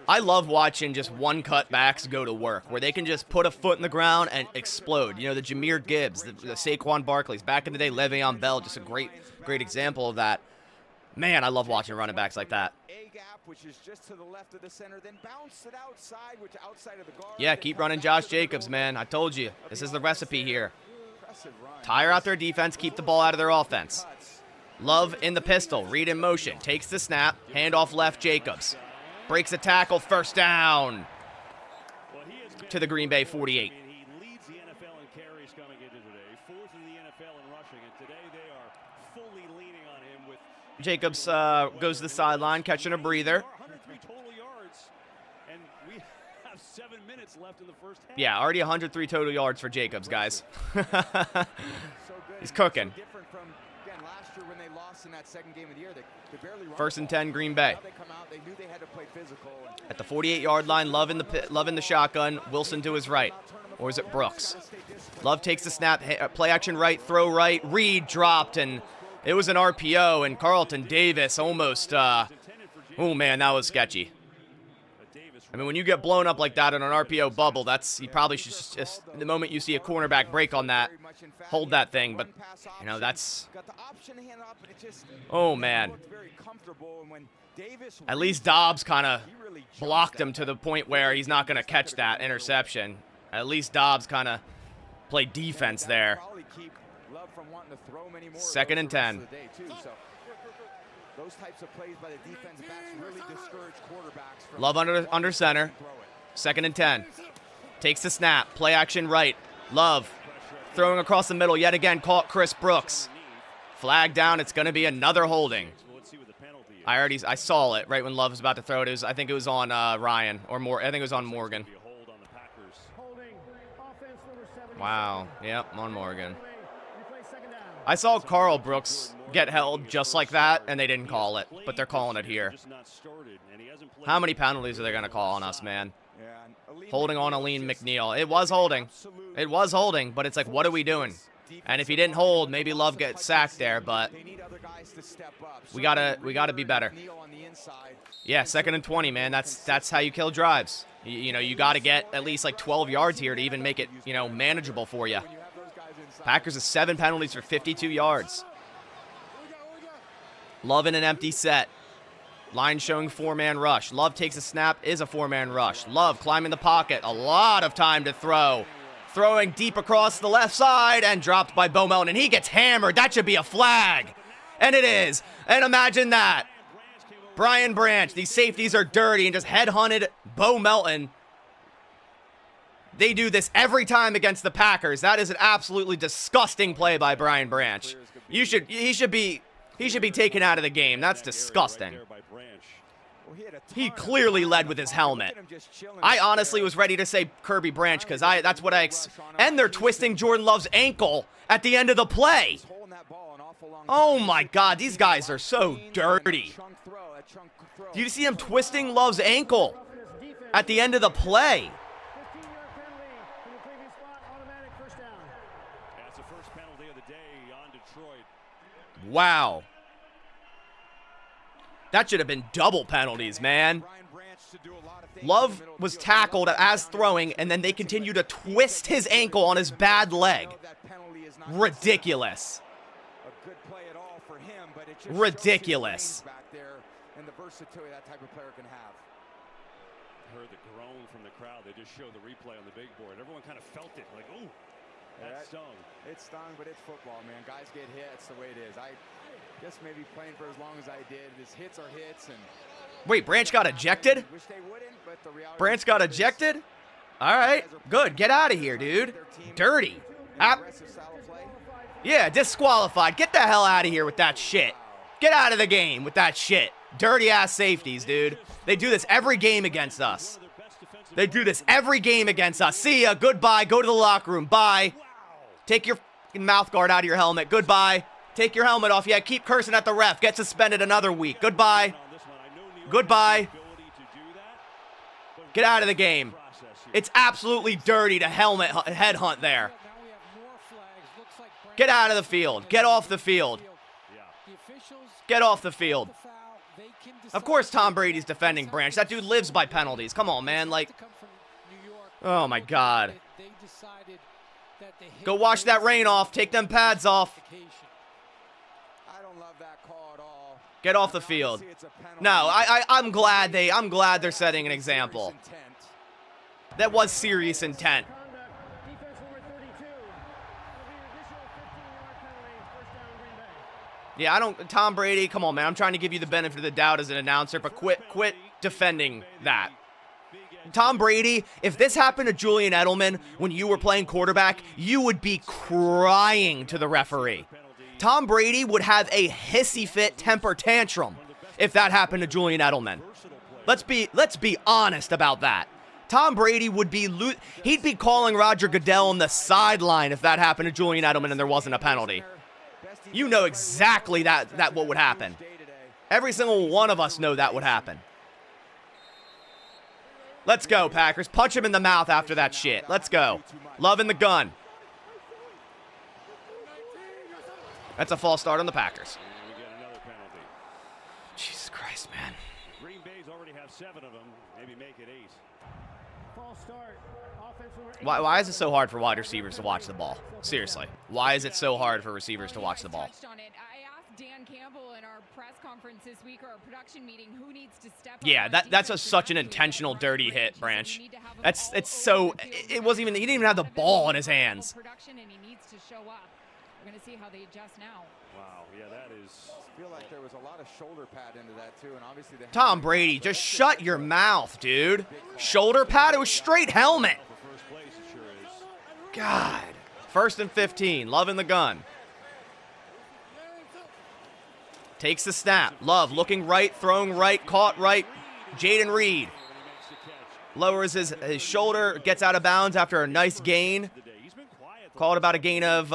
I love watching just one cutbacks go to work, where they can just put a foot in the ground and explode. You know, the Jahmyr Gibbs, the Saquon Barkleys. Back in the day, Le'Veon Bell, just a great example of that. Man, I love watching running backs like that. Which is just to the left of the center, then bounce it outside, which outside of the guard. Yeah, keep running Josh Jacobs, man. I told you. This is the recipe here. Tire out their defense, keep the ball out of their offense. Love in the pistol, Reed in motion. Takes the snap, handoff left, Jacobs. Breaks a tackle, first down to the Green Bay 48. He leads the NFL in carries coming into today. 4th in the NFL in rushing, and today they are fully leaning on him with Jacobs goes to the sideline, catching a breather. 103 total yards, and we have 7 minutes left in the first half. Yeah, already 103 total yards for Jacobs, guys. He's cooking. Different from last year when they lost in that second game of the year. They barely run 1st and 10, Green Bay. Now they come out, they knew they had to play physical. At the 48-yard line, Love in the shotgun. Wilson to his right. Or is it Brooks? Love takes the snap, play action right, throw right. Reed dropped, and it was an RPO, and Carlton Davis almost, oh man, that was sketchy. I mean, when you get blown up like that in an RPO bubble, you probably should just, the moment you see a cornerback break on that, hold that thing. But, you know, that's, oh man. At least Dobbs kind of blocked him to the point where he's not going to catch that interception. At least Dobbs kind of played defense there. 2nd and 10. Those types of plays by the defense backs really discourage quarterbacks from Love under center. 2nd and 10. Takes the snap. Play action right. Love throwing across the middle yet again. Caught Chris Brooks. Flag down. It's going to be another holding. I saw it right when Love was about to throw it. I think it was on Ryan or more. I think it was on Morgan. Wow. Yep, on Morgan. I saw Carl Brooks get held just like that, and they didn't call it, but they're calling it here. How many penalties are they going to call on us, man? Holding on Aleen McNeil. It was holding. It was holding, but it's like, what are we doing? And if he didn't hold, maybe Love gets sacked there, but we gotta be better. Yeah, 2nd and 20, man. That's how you kill drives. You know, you got to get at least like 12 yards here to even make it, you know, manageable for you. Packers have 7 penalties for 52 yards. Love in an empty set. Line showing 4-man rush. Love takes a snap, is a 4-man rush. Love climbing the pocket. A lot of time to throw. Throwing deep across the left side and dropped by Bo Melton. And he gets hammered. That should be a flag. And it is. And imagine that. Brian Branch, these safeties are dirty, and just headhunted Bo Melton. They do this every time against the Packers. That is an absolutely disgusting play by Brian Branch. He should be taken out of the game. That's disgusting. He clearly led with his helmet. I honestly was ready to say Kirby Branch because that's what and they're twisting Jordan Love's ankle at the end of the play. Oh my God, these guys are so dirty. Do you see him twisting Love's ankle at the end of the play? 15-yard penalty from the previous spot, automatic first down. That's the first penalty of the day on Detroit. Wow. That should have been double penalties, man. Love was tackled as throwing, and then they continue to twist his ankle on his bad leg. Ridiculous. Ridiculous. And the versatility that type of player can have. Heard the groan from the crowd. They just showed the replay on the big board. Everyone kind of felt it, like, ooh, that stung. It stung, but it's football, man. Guys get hit. That's the way it is. I guess maybe playing for as long as I did, his hits are hits. And wait, Branch got ejected? wish they wouldn't, but the reality Branch got ejected? All right, good. Get out of here, dude. Dirty. aggressive style of play. Yeah, disqualified. Get the hell out of here with that shit. Get out of the game with that shit. Dirty-ass safeties, dude. They do this every game against us. They do this every game against us. See ya. Goodbye. Go to the locker room. Bye. Take your fucking mouth guard out of your helmet. Goodbye. Take your helmet off. Yeah, keep cursing at the ref. Get suspended another week. Goodbye. Goodbye. Get out of the game. It's absolutely dirty to headhunt there. Get out of the field. Get off the field. Get off the field. Of course Tom Brady's defending Branch. That dude lives by penalties. Come on, man. Like, oh my God. Go wash that rain off. Take them pads off. I don't love that call at all. Get off the field. No, I'm glad they're setting an example. That was serious intent. Conduct, defense number 32. That'll be an additional 15-yard penalty, first down Green Bay. Yeah, Tom Brady, come on, man. I'm trying to give you the benefit of the doubt as an announcer, but quit defending that. Tom Brady, if this happened to Julian Edelman when you were playing quarterback, you would be crying to the referee. Tom Brady would have a hissy fit temper tantrum if that happened to Julian Edelman. Let's be honest about that. Tom Brady would be he'd be calling Roger Goodell on the sideline if that happened to Julian Edelman and there wasn't a penalty. You know exactly that what would happen. Every single one of us know that would happen. Let's go, Packers. Punch him in the mouth after that shit. Let's go. Love in the gun. That's a false start on the Packers. And we get another penalty. Jesus Christ, man. Green Bay's already have 7 of them. Maybe make it 8. False start. Offense number 8. Why is it so hard for wide receivers to watch the ball? Seriously. Why is it so hard for receivers to watch the ball? Touched on it. I asked Dan Campbell in our press conference this week, or our production meeting, who needs to step up. Yeah, on that's defense such an defensively intentional for dirty Brian hit, Branch. Branch. He said we need to have him It's all so over the field. it wasn't even he didn't even have the ball in his hands. Production, and he needs to show up. We're going to see how they adjust now. Wow, yeah, that is. I feel like there was a lot of shoulder pad into that too, and obviously the Tom Brady, just shut your mouth, dude. Shoulder pad? It was straight helmet. For first place, it sure is. God. 1st and 15. Love in the gun. Takes the snap. Love looking right, throwing right, caught right. Jaden Reed lowers his shoulder, gets out of bounds after a nice gain. He's been quiet. Called about a gain of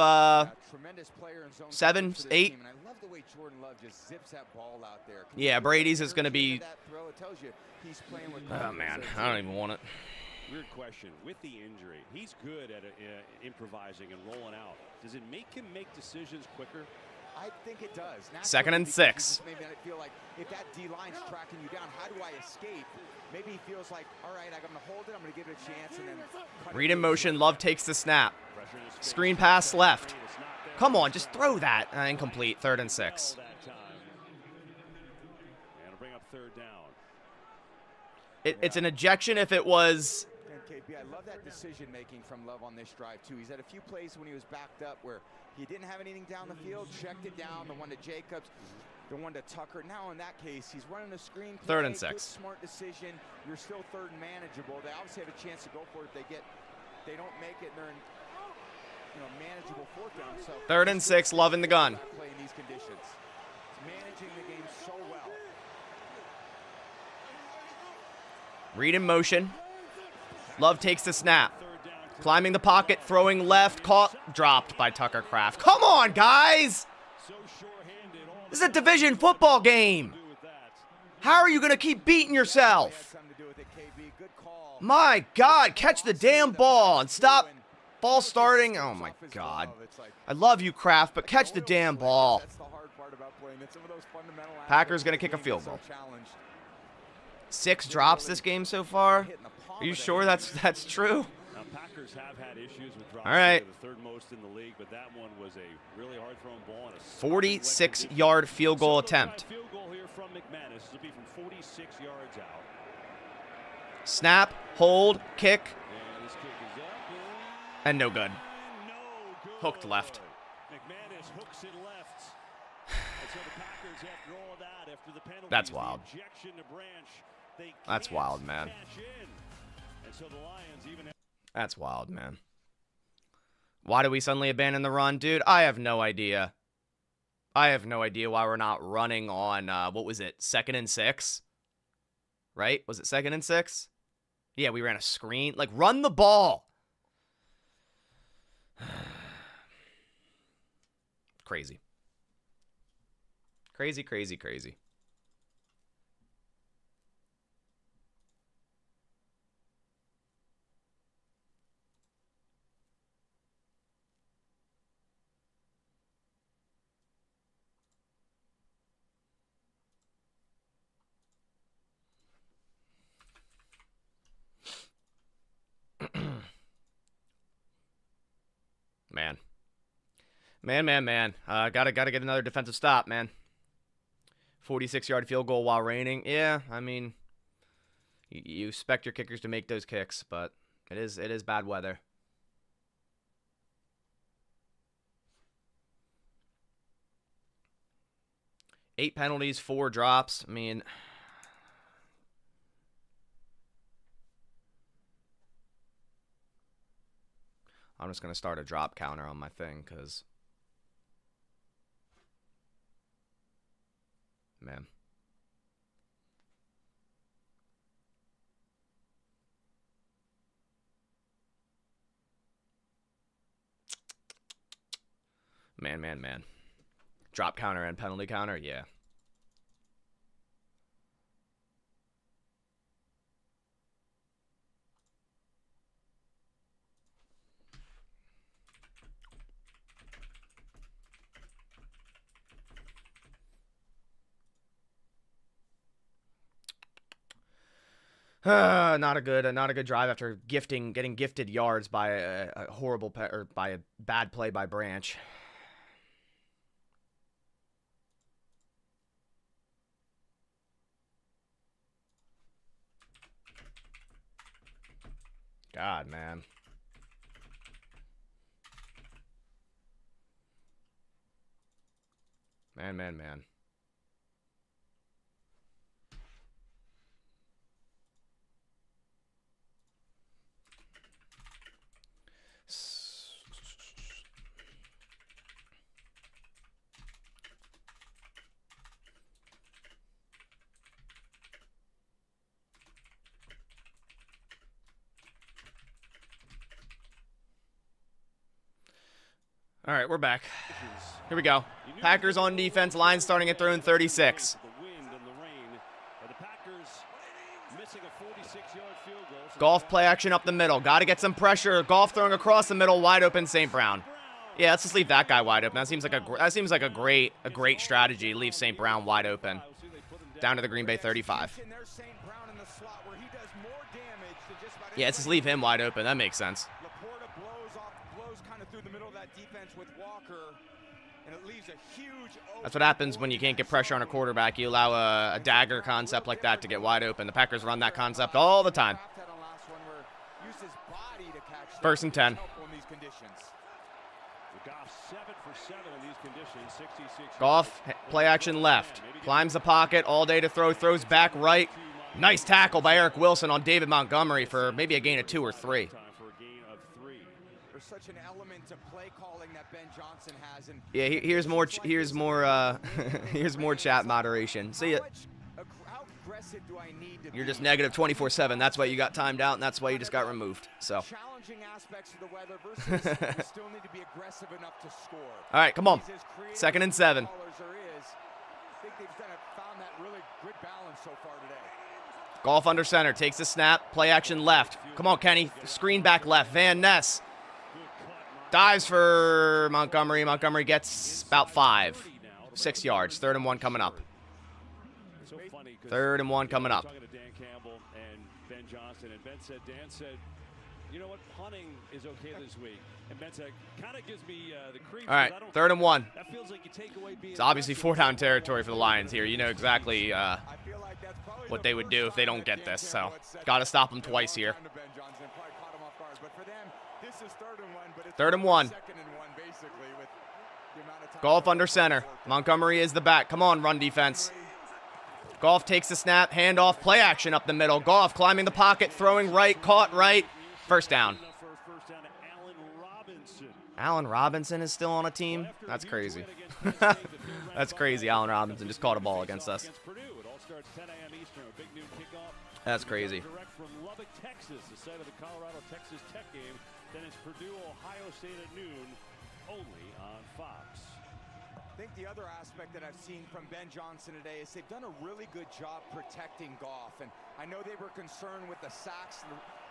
tremendous player in zone 7, coverage for the 8. team, and I love the way Jordan Love just zips that ball out there. Yeah, Brady's is going to be. That throw, it tells you he's playing with Oh confidence man, there, I don't too. even want it. Weird question. With the injury, he's good at improvising and rolling out. Does it make him make decisions quicker? I think it does. Naturally, 2nd and because 6. he just maybe feel like if that D line's tracking you down, how do I escape? Maybe he feels like, all right, I'm going to hold it, I'm going to give it a chance, and then cut Read it in motion. Love takes the snap. Pressure in his face. Screen pass left. It's not there. Come on, just throw that. Incomplete. 3rd and 6. That time. And it'll bring up 3rd down. It's an ejection if it was. And KB, I love that decision making from Love on this drive too. He's had a few plays when he was backed up where he didn't have anything down the field, checked it down, the one to Jacobs. The one to Tucker. Now in that case, he's running a screen. Third and play, 6. Good, smart decision. You're still third and manageable. They obviously have a chance to go for it. They don't make it. They're in, manageable fourth down. So Third and 6, loving the gun. Play in these conditions. He's managing the game so well. Read in motion. Love takes the snap. Climbing the pocket, throwing left, caught, dropped by Tucker Kraft. Come on, guys! This is a division football game. How are you going to keep beating yourself? My God, catch the damn ball and stop false starting. Oh, my God. I love you, Kraft, but catch the damn ball. Packers going to kick a field goal. 6 drops this game so far. Are you sure that's true? Packers have had issues with drops. All right. The third most in the league, but that one was a really hard thrown ball. 46-yard field goal attempt. Field goal here from McManus. This will be from 46 yards out. Snap, hold, kick, And this kick is up. and no good. No good. Hooked left. McManus hooks it left. And so the Packers, after all that, after the penalty, That's wild. Ejection to Branch, they That's can't wild, man. cash in. And so the Lions even have That's wild, man. Why do we suddenly abandon the run? Dude, I have no idea. I have no idea why we're not running on, what was it, 2nd and 6? Right? Was it 2nd and 6? Yeah, we ran a screen. Like, run the ball. Crazy. Crazy, crazy, crazy. Man. Gotta get another defensive stop, man. 46-yard field goal while raining. Yeah, I mean, you expect your kickers to make those kicks, but it is bad weather. Eight penalties, 4 drops. I mean, I'm just going to start a drop counter on my thing because, man. Man. Drop counter and penalty counter, yeah. Not a good drive after getting gifted yards by a horrible or by a bad play by Branch. God, man. Man. All right, we're back. Here we go. Packers on defense. Lions starting at their own 36. Golf play action up the middle. Got to get some pressure. Golf throwing across the middle, wide open. St. Brown. Yeah, let's just leave that guy wide open. That seems like a great strategy. Leave St. Brown wide open. Down to the Green Bay 35. Yeah, let's just leave him wide open. That makes sense. That's what happens when you can't get pressure on a quarterback. You allow a dagger concept like that to get wide open. The Packers run that concept all the time. 1st and 10. Goff 7 for 7 in these conditions, 66. Goff, play action left. Climbs the pocket, all day to throw, throws back right. Nice tackle by Eric Wilson on David Montgomery for maybe a gain of 2 or 3. There's such an element to play calling that Ben Johnson has. And Yeah, here's more here's more chat moderation. See ya. how aggressive do I need to You're be? just negative 24/7. That's why you got timed out, and that's why you just got removed. So, all Challenging aspects of the weather versus we still need to be aggressive enough to score. right, come on. He's as creative 2nd and 7. as there is. I think they've found that really good balance so far today. Goff under center, takes the snap, play action left. Come on, Kenny. Screen back left. Van Ness dives for Montgomery. Montgomery gets about 5. 6 yards. 3rd and 1 coming up. 3rd and 1 coming up. Talking to Dan Campbell and Ben Johnson, and Dan said, you know what, punting is okay this week. And Ben said, kind of gives me the creeps. All right, 3rd and 1. That feels like you take away being It's obviously 4-down territory for the Lions here. You know exactly I feel like that's probably what the they would first do if they time don't that get Dan this. So, Campbell had said got to that. stop them twice here. Down to Ben Johnson, probably caught him off guard. But for them, this is 3rd and 1, but it's 3rd and 1. 2nd and 1 basically with the amount of time. Goff under center. Montgomery is the back. Come on, run defense. Goff takes the snap, handoff, play action up the middle. Goff climbing the pocket, throwing right, caught right. 1st down. Allen Robinson is still on a team? That's crazy. That's crazy. Allen Robinson just caught a ball against us. That's crazy. Direct from Lubbock, Texas, the site of the Colorado-Texas Tech game. Then it's Purdue, Ohio State at noon, only on Fox. I think the other aspect that I've seen from Ben Johnson today is they've done a really good job protecting Goff. And I know they were concerned with the sacks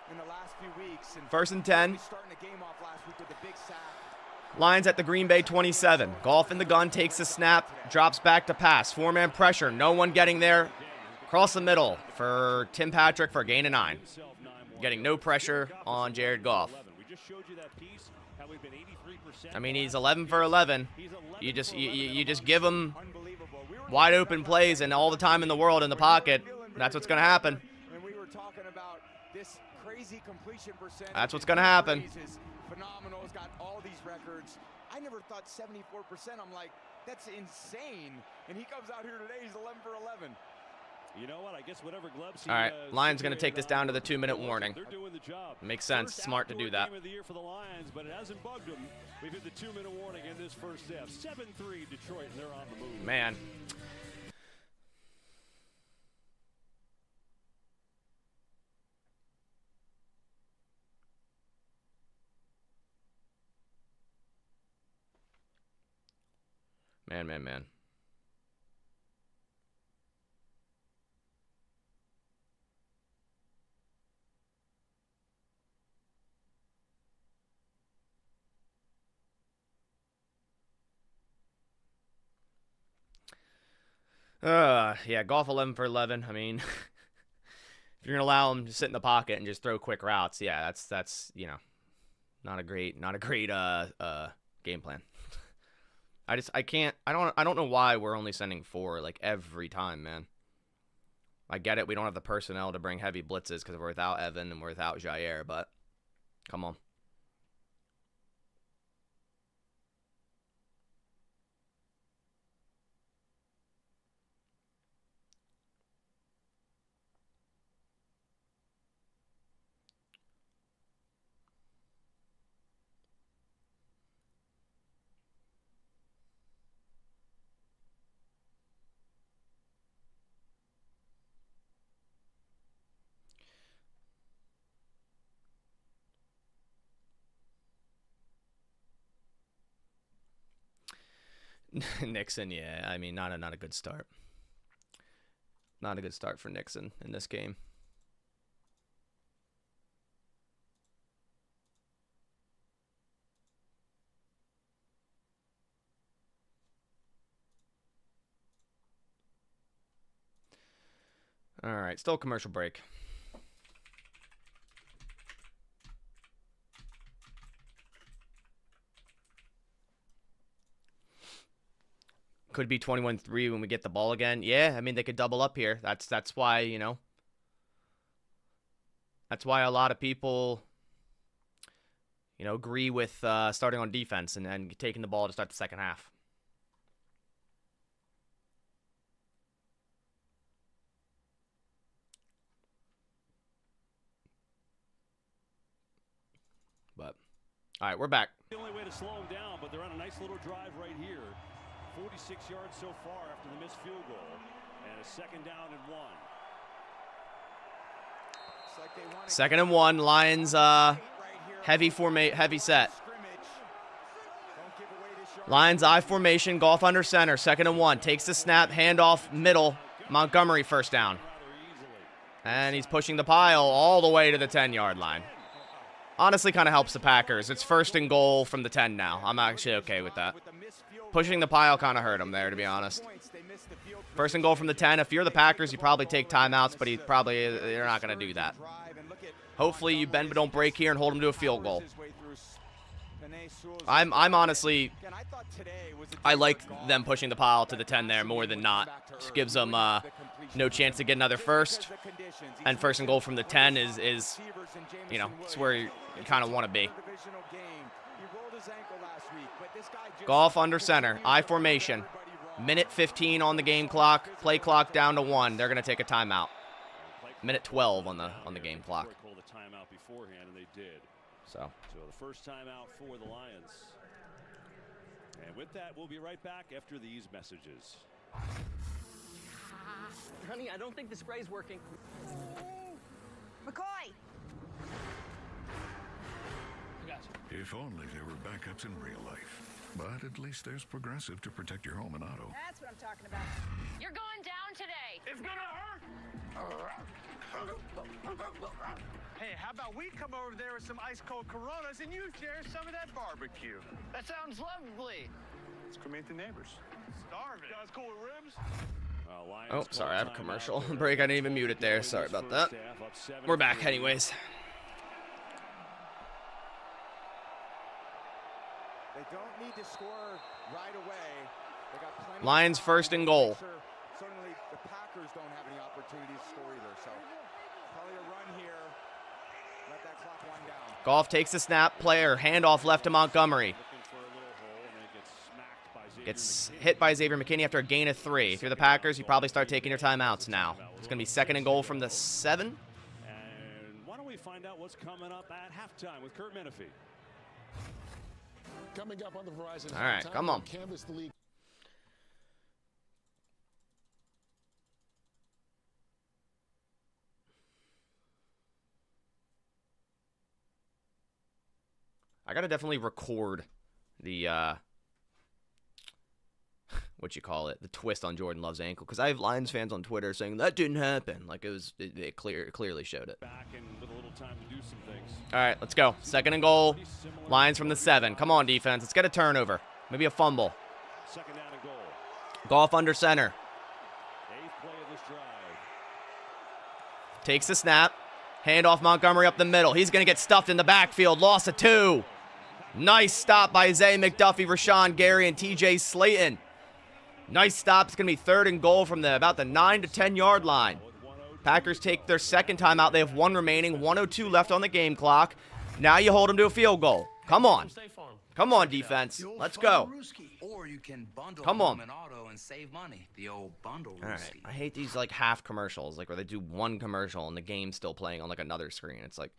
in the last few weeks. And 1st and 10. starting the game off last week with the big sack. Lions at the Green Bay 27. Goff in the gun, takes the snap, drops back to pass. 4-man pressure, no one getting there. Across the middle for Tim Patrick for a gain of 9. Getting no pressure on Jared Goff. I mean, he's 11 for 11. You just give him wide open plays and all the time in the world in the pocket. That's what's going to happen. And we were talking about this crazy completion percentage. That's what's going to happen. Is phenomenal. He's got all these records. I never thought 74%. I'm like, that's insane. And he comes out here today, he's 11 for 11. You know what? I guess whatever gloves. All right, Lions going to take this down to the 2-minute warning. They're doing the job. Makes sense. Smart to do that. Game of the year for the Lions, but it hasn't bugged them. We've hit the 2-minute warning in this first half. 7-3 Detroit, and they're on the move. Man. Man. Yeah, Goff 11 for 11. I mean, if you're gonna allow him to sit in the pocket and just throw quick routes, yeah, that's you know, not a great game plan. I don't know why we're only sending 4 like every time, man. I get it, we don't have the personnel to bring heavy blitzes because we're without Evan and we're without Jair, but come on. Nixon, yeah. I mean, not a good start. Not a good start for Nixon in this game. All right, still a commercial break. Could be 21-3 when we get the ball again. Yeah, I mean, they could double up here. That's why, you know. That's why a lot of people, you know, agree with starting on defense and taking the ball to start the second half. But, all right, we're back. The only way to slow them down, but they're on a nice little drive right here. 46 yards so far after the missed field goal. And a second down and 1. Second and 1. Lions heavy set. Lions I formation. Goff under center. Second and 1. Takes the snap. Handoff middle. Montgomery first down. And he's pushing the pile all the way to the 10-yard line. Honestly, kind of helps the Packers. It's first and goal from the 10 now. I'm actually okay with that. Pushing the pile kind of hurt him there, to be honest. First and goal from the 10. If you're the Packers, you probably take timeouts, but you're not going to do that. Hopefully, you bend but don't break here and hold him to a field goal. I'm honestly, I like them pushing the pile to the 10 there more than not. Just gives them no chance to get another first. And first and goal from the 10 is you know, it's where you kind of want to be. Goff under center. I formation. Minute 15 on the game clock. Play clock down to 1. They're going to take a timeout. Minute 12 on the game clock. Called a timeout beforehand, and they did. So the first timeout for the Lions. And with that, we'll be right back after these messages. Honey, I don't think the spray's working. McCoy! If only there were backups in real life. But at least there's Progressive to protect your home and auto. That's what I'm talking about. You're going down today. It's gonna hurt! Hey, how about we come over there with some ice-cold Coronas and you share some of that barbecue? That sounds lovely. Let's cremate the neighbors. Starving. You guys cool with ribs? oh, sorry, I have a commercial break. I didn't even mute it there. Sorry about that. We're back anyways. They don't need to score right away. They got plenty Lions first and goal. Certainly the Packers don't have any opportunities to score either. So probably a run here. Let that clock wind down. Goff takes the snap. Player handoff left to Montgomery. Gets hit by Xavier McKinney after a gain of 3. If you're the Packers, you probably start taking your timeouts now. It's going to be second and goal from the 7. And why don't we find out what's coming up at halftime with Kurt Menefee? Coming up on the Verizon. All right, come on. Canvas the league. I got to definitely record the what you call it, the twist on Jordan Love's ankle, because I have Lions fans on Twitter saying that didn't happen. Like it clearly showed it. Back and with a little time to do some things. All right, let's go. Second and goal. Lions from the 7. Come on, defense. Let's get a turnover. Maybe a fumble. Second down and goal. Goff under center. 8th play of this drive. Takes the snap. Handoff Montgomery up the middle. He's going to get stuffed in the backfield. Loss of 2. Nice stop by Zay McDuffie, Rashawn Gary, and TJ Slayton. Nice stop. It's going to be third and goal from about the 9 to 10 yard line. Packers take their second timeout. They have 1 remaining. 1:02 left on the game clock. Now you hold them to a field goal. Come on. Come on, defense. Let's go. Or you can bundle Come on. home and auto and save money. The old bundle. All right. I hate these like half commercials, like where they do one commercial and the game's still playing on like another screen. It's like,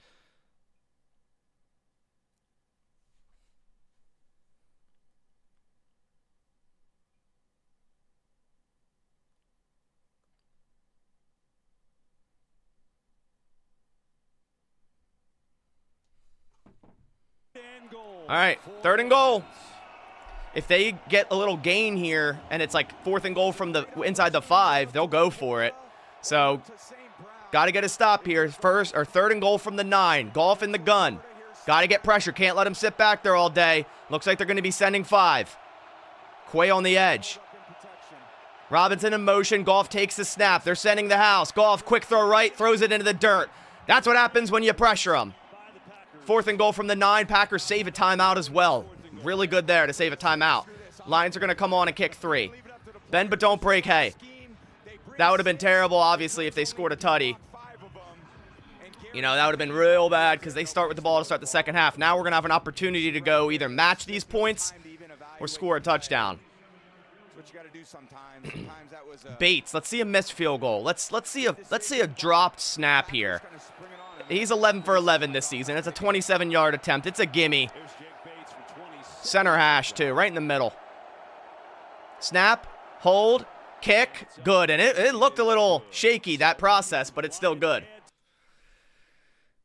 all right, third and goal. If they get a little gain here and it's like 4th and goal from the inside the 5, they'll go for it. So, got to get a stop here. First or third and goal from the 9. Goff in the gun. Got to get pressure. Can't let him sit back there all day. Looks like they're going to be sending 5. Quay on the edge. Robinson in motion. Goff takes the snap. They're sending the house. Goff, quick throw right, throws it into the dirt. That's what happens when you pressure them. 4th and goal from the 9. Packers save a timeout as well. Really good there to save a timeout. Lions are going to come on and kick 3. Bend but don't break, hey. That would have been terrible, obviously, if they scored a tutty. You know, that would have been real bad because they start with the ball to start the second half. Now we're going to have an opportunity to go either match these points or score a touchdown. What you got to do sometimes. Sometimes that was Bates, let's see a missed field goal. Let's see a dropped snap here. He's 11 for 11 this season. It's a 27-yard attempt. It's a gimme. Center hash too, right in the middle. Snap, hold, kick, good. And it looked a little shaky, that process, but it's still good.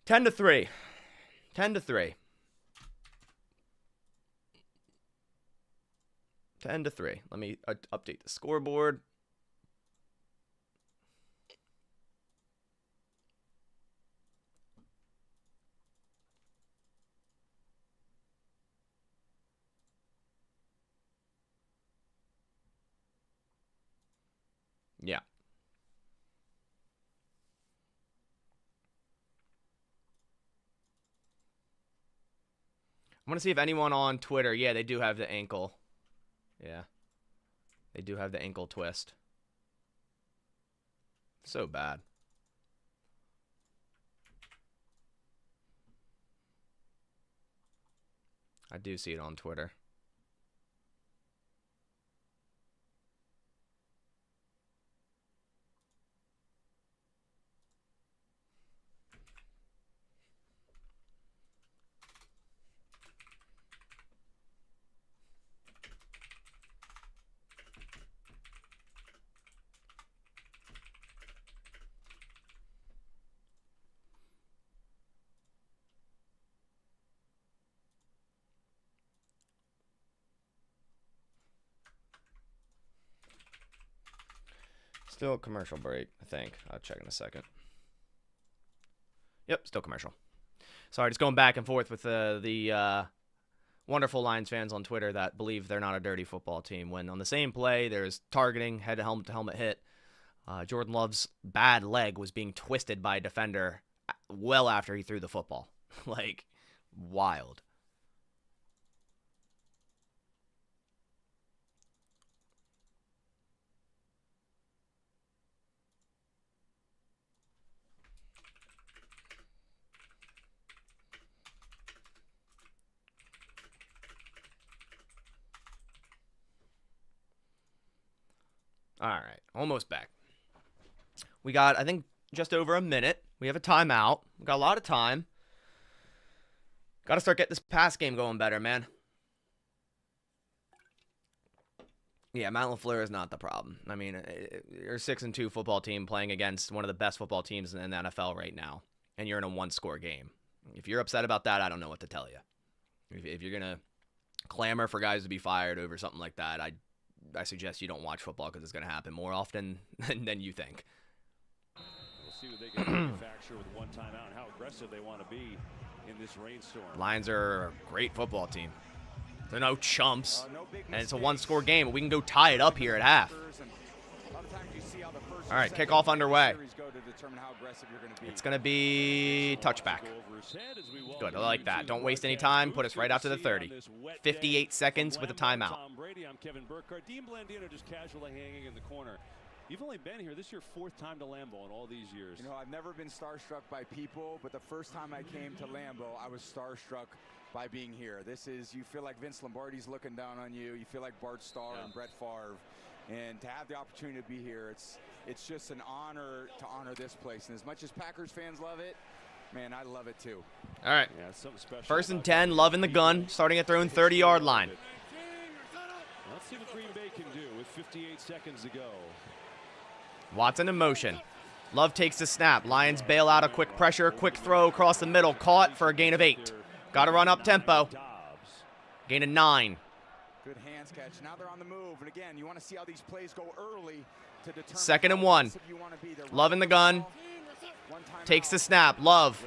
10-3. 10-3. 10-3. Let me update the scoreboard. Yeah. I want to see if anyone on Twitter, yeah, they do have the ankle. Yeah. They do have the ankle twist. So bad. I do see it on Twitter. Still a commercial break, I think. I'll check in a second. Yep, still commercial. Sorry, just going back and forth with the wonderful Lions fans on Twitter that believe they're not a dirty football team. When on the same play, there's targeting, head-to-helmet hit. Jordan Love's bad leg was being twisted by a defender well after he threw the football. Like, wild. All right, almost back. We got, I think, just over a minute. We have a timeout. We got a lot of time. Got to start getting this pass game going better, man. Yeah, Matt LaFleur is not the problem. I mean, you're a 6-2 football team playing against one of the best football teams in the NFL right now, and you're in a one-score game. If you're upset about that, I don't know what to tell you. If you're going to clamor for guys to be fired over something like that, I suggest you don't watch football because it's going to happen more often than you think. We'll see what they can manufacture with one timeout and how aggressive they want to be in this rainstorm. Lions are a great football team. They're no chumps, and it's a one-score game. We can go tie it up here at half. All right, kickoff underway. It's going to be touchback. Good, I like that. Don't waste any time. Put us right out to the 30. 58 seconds with a timeout. Tom Brady, I'm Kevin Burkhardt. Dean Blandino just casually hanging in the corner. You've only been here. This is your fourth time to Lambeau in all these years. You know, I've never been starstruck by people, but the first time I came to Lambeau, I was starstruck by being here. This is, you feel like Vince Lombardi's looking down on you. You feel like Bart Starr and Brett Favre. And to have the opportunity to be here, it's just an honor to honor this place. And as much as Packers fans love it, man, I love it too. All right. Yeah, something special. First and 10, Love in the gun, starting at their own 30-yard line. Let's see what Green Bay can do with 58 seconds to go. Watson in motion. Love takes the snap. Lions bail out a quick pressure, quick throw across the middle, caught for a gain of 8. Got to run up tempo. Gain of 9. Good hands catch. Now they're on the move. And again, you want to see how these plays go early to determine. Second and 1. Love in the gun. Takes the snap. Love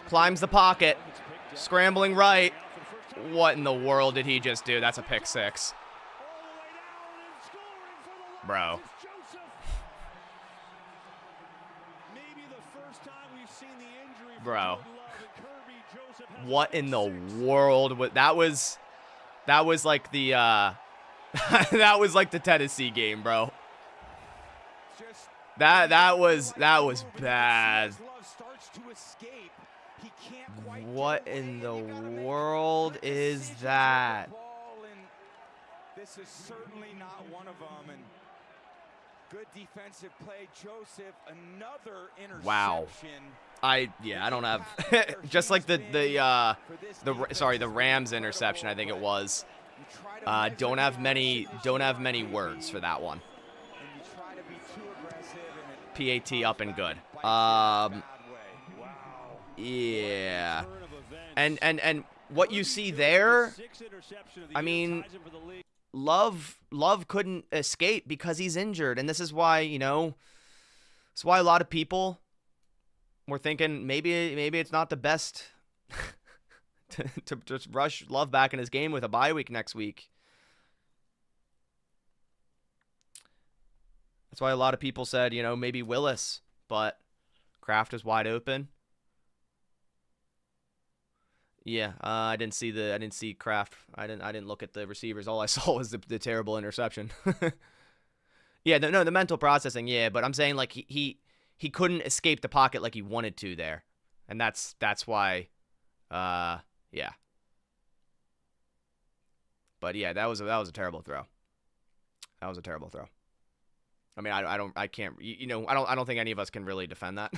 climbs the pocket. Scrambling right. What in the world did he just do? That's a pick 6. Bro. Bro. What in the world? That was like the that was like the Tennessee game, bro. That was bad. to escape. He can't quite What in the world is that? This is certainly not one of them. And good defensive play, Joseph. Another interception. Wow. I don't have just like the Rams interception, I think it was. Don't have many words for that one. PAT up and good. Yeah. And what you see there, I mean, Love couldn't escape because he's injured, and this is why, it's why a lot of people were thinking maybe it's not the best to just rush Love back in his game with a bye week next week. That's why a lot of people said, maybe Willis, but Kraft is wide open. Yeah, I didn't see Kraft. I didn't look at the receivers. All I saw was the terrible interception. Yeah, the mental processing. Yeah, but I'm saying like he couldn't escape the pocket like he wanted to there, and that's why. Yeah. But yeah, that was a terrible throw. That was a terrible throw. I mean, I don't think any of us can really defend that.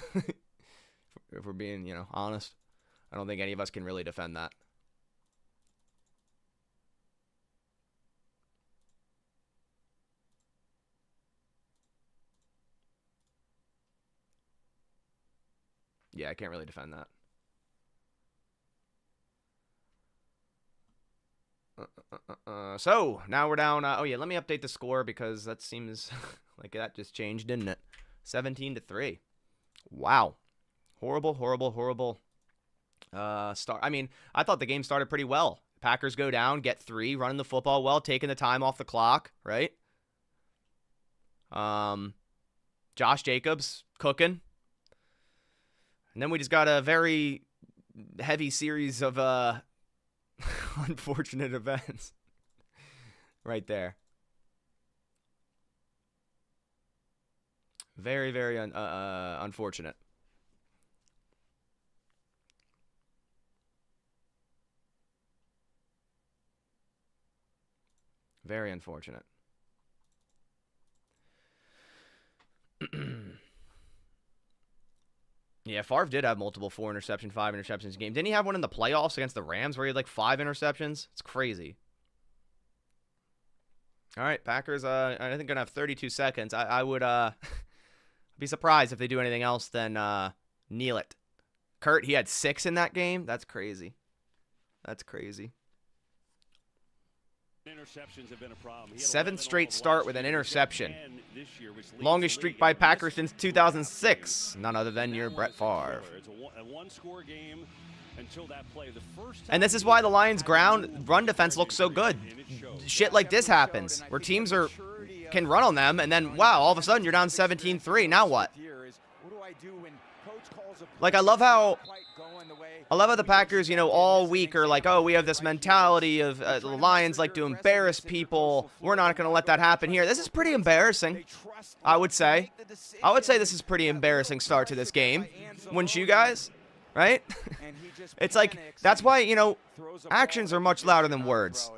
If we're being, honest. I don't think any of us can really defend that. Yeah, I can't really defend that. So, now we're down. Oh, yeah, let me update the score because that seems like that just changed, didn't it? 17-3. Wow. Horrible start. I mean, I thought the game started pretty well. Packers go down, get 3, running the football well, taking the time off the clock, right? Josh Jacobs cooking. And then we just got a very heavy series of unfortunate events right there. Very, very unfortunate. Very unfortunate. Yeah, Favre did have multiple 4 interception, 5 interceptions game. Didn't he have one in the playoffs against the Rams where he had like 5 interceptions? It's crazy. All right, Packers, I think going to have 32 seconds. I would be surprised if they do anything else than kneel it. Kurt, he had 6 in that game? That's crazy. That's crazy. Interceptions have been a problem. 7th straight start with an interception. Longest streak by Packers since 2006. None other than your Brett Favre. It's a one-score game until that play. And this is why the Lions' run defense looks so good. Shit like this happens, where teams can run on them, and then, wow, all of a sudden you're down 17-3. Now what? Like, I love how the Packers, all week are like, oh, we have this mentality of the Lions like to embarrass people. We're not going to let that happen here. This is pretty embarrassing, I would say. I would say this is a pretty embarrassing start to this game. Wouldn't you guys? Right? It's like, that's why, actions are much louder than words.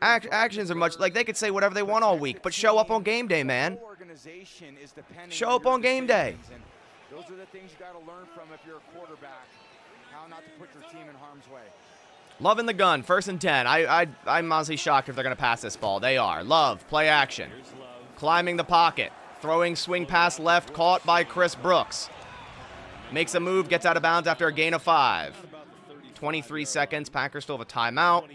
Actions are much, like, they could say whatever they want all week, but show up on game day, man. Show up on game day. Those are the things you got to learn from if you're a quarterback. How not to put your team in harm's way. Love in the gun, 1st and 10. I'm honestly shocked if they're going to pass this ball. They are. Love, play action. Climbing the pocket. Throwing swing pass left, caught by Chris Brooks. Makes a move, gets out of bounds after a gain of 5. 23 seconds. Packers still have a timeout.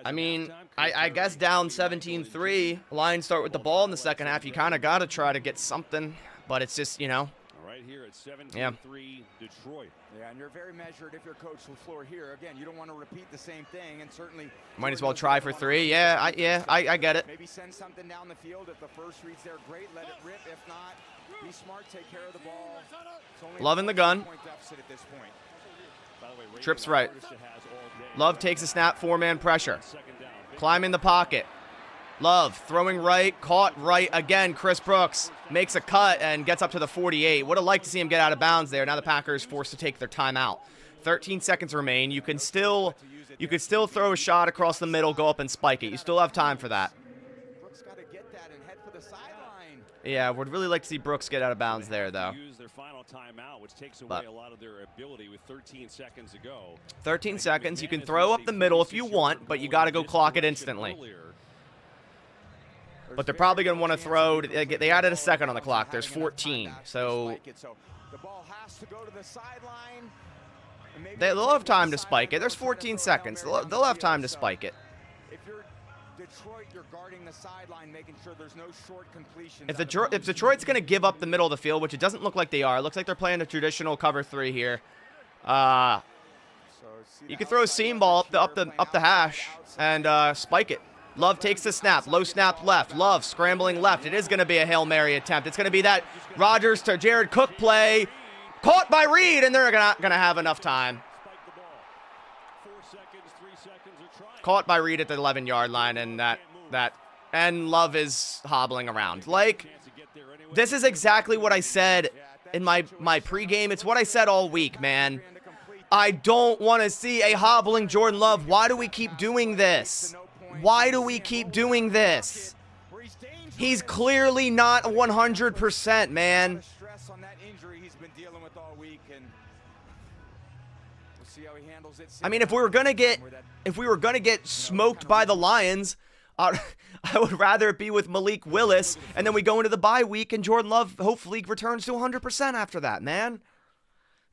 I mean, I guess down 17-3. Lions start with the ball in the second half. You kind of got to try to get something. But it's just, Right here at 17-3, Detroit. Yeah, and you're very measured if you're Coach LaFleur here. Again, you don't want to repeat the same thing, and certainly might as well try for 3. Yeah, I get it. Maybe send something down the field. If the first read's there, great. Let it rip. If not, be smart. Take care of the ball. Love in the gun. Point deficit at this point. By the way, Trips right. Love takes a snap, 4-man pressure. Climbing the pocket. Love throwing right, caught right again. Chris Brooks makes a cut and gets up to the 48. Would have liked to see him get out of bounds there. Now the Packers forced to take their timeout. 13 seconds remain. You could still throw a shot across the middle, go up and spike it. You still have time for that. Brooks got to get that and head for the sideline. Yeah, would really like to see Brooks get out of bounds there, though. Use their final timeout, which takes away a lot of their ability with 13 seconds to go. 13 seconds. You can throw up the middle if you want, but you got to go clock it instantly. But they're probably going to want to throw. They added a second on the clock. There's 14. So the ball has to go to the sideline. they'll have time to spike it. There's 14 seconds. They'll have time to spike it. If you're Detroit, you're guarding the sideline, making sure there's no short completions. If Detroit's going to give up the middle of the field, which it doesn't look like they are, it looks like they're playing a traditional cover 3 here. You can throw a seam ball up the hash and spike it. Love takes the snap. Low snap left. Love scrambling left. It is going to be a Hail Mary attempt. It's going to be that Rodgers to Jared Cook play. Caught by Reed, and they're not going to have enough time. Caught by Reed at the 11-yard line, and and Love is hobbling around. Like, this is exactly what I said in my pregame. It's what I said all week, man. I don't want to see a hobbling Jordan Love. Why do we keep doing this? Why do we keep doing this? He's clearly not 100%, man. I mean, if we were gonna get smoked by the Lions, I would rather it be with Malik Willis, and then we go into the bye week, and Jordan Love hopefully returns to 100% after that, man.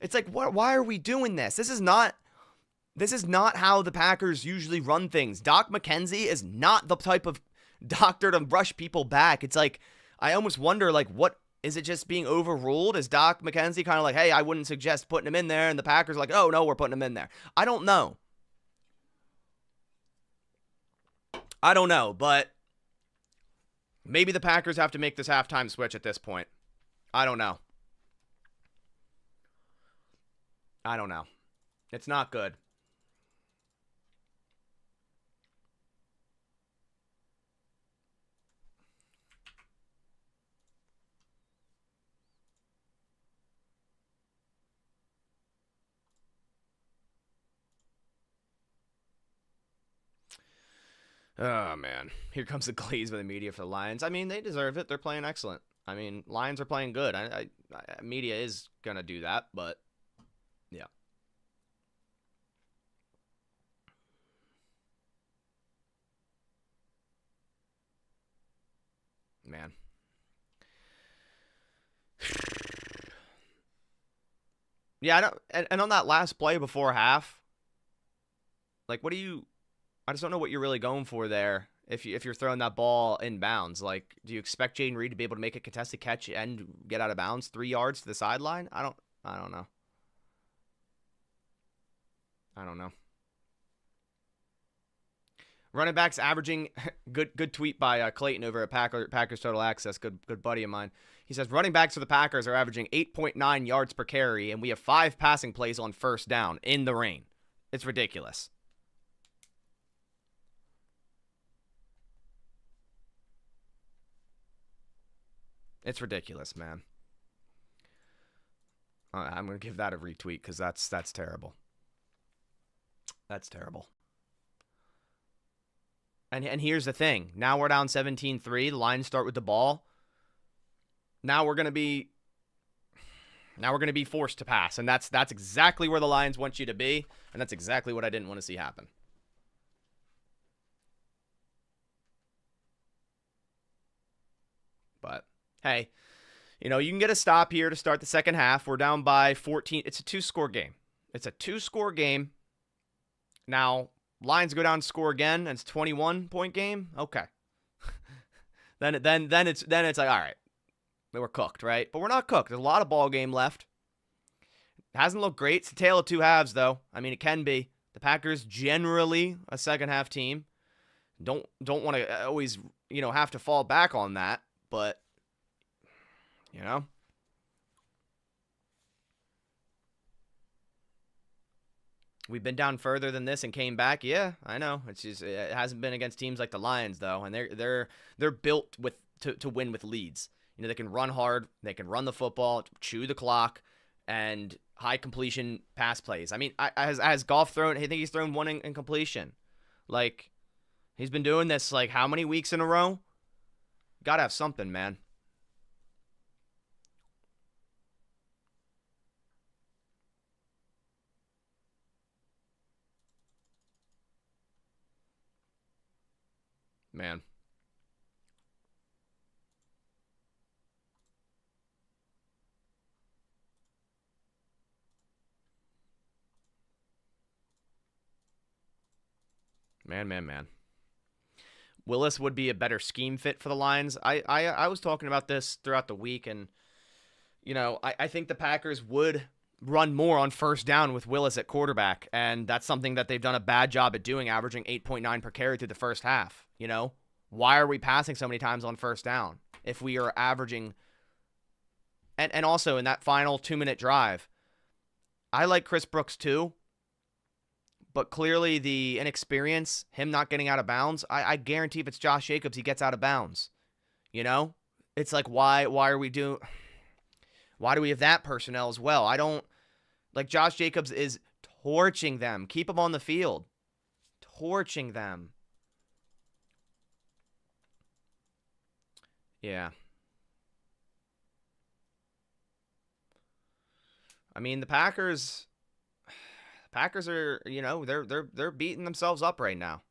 It's like, why are we doing this? This is not how the Packers usually run things. Doc McKenzie is not the type of doctor to rush people back. It's like, I almost wonder, like, what is it just being overruled? Is Doc McKenzie kind of like, hey, I wouldn't suggest putting him in there, and the Packers are like, oh, no, we're putting him in there. I don't know, but maybe the Packers have to make this halftime switch at this point. I don't know. It's not good. Oh, man. Here comes the glaze by the media for the Lions. I mean, they deserve it. They're playing excellent. I mean, Lions are playing good. Media is going to do that, but yeah. Man. Yeah, I don't, and on that last play before half, like, I just don't know what you're really going for there. If you're throwing that ball inbounds, like, do you expect Jaden Reed to be able to make a contested catch and get out of bounds 3 yards to the sideline? I don't know. Running backs averaging good tweet by Clayton over at Packers Total Access. Good buddy of mine. He says running backs for the Packers are averaging 8.9 yards per carry, and we have 5 passing plays on first down in the rain. It's ridiculous. It's ridiculous, man. I'm going to give that a retweet because that's terrible. That's terrible. And here's the thing. Now we're down 17-3. The Lions start with the ball. Now we're going to be forced to pass, and that's exactly where the Lions want you to be, and that's exactly what I didn't want to see happen. But hey, you can get a stop here to start the second half. We're down by 14. It's a 2-score game. Now, Lions go down and score again, and it's a 21-point game. Okay. then it's like, all right, they were cooked, right? But we're not cooked. There's a lot of ball game left. It hasn't looked great. It's a tale of two halves, though. I mean, it can be. The Packers generally a second half team. Don't want to always have to fall back on that, but We've been down further than this and came back. Yeah, I know. It's just it hasn't been against teams like the Lions though, and they're built to win with leads. You know, they can run hard, they can run the football, chew the clock, and high completion pass plays. I mean, has Goff thrown? I think he's thrown one in completion. Like, he's been doing this like how many weeks in a row? Gotta have something, man. Man. Man. Willis would be a better scheme fit for the Lions. I was talking about this throughout the week, and, you know, I think the Packers would run more on first down with Willis at quarterback, and that's something that they've done a bad job at doing, averaging 8.9 per carry through the first half. You know, why are we passing so many times on first down if we are averaging? And also in that final 2-minute drive, I like Chris Brooks too, but clearly the inexperience, him not getting out of bounds, I guarantee if it's Josh Jacobs, he gets out of bounds. You know, it's like why do we have that personnel as well? I don't like Josh Jacobs is torching them. Keep him on the field. Torching them. Yeah. I mean, the Packers are, you know, they're beating themselves up right now.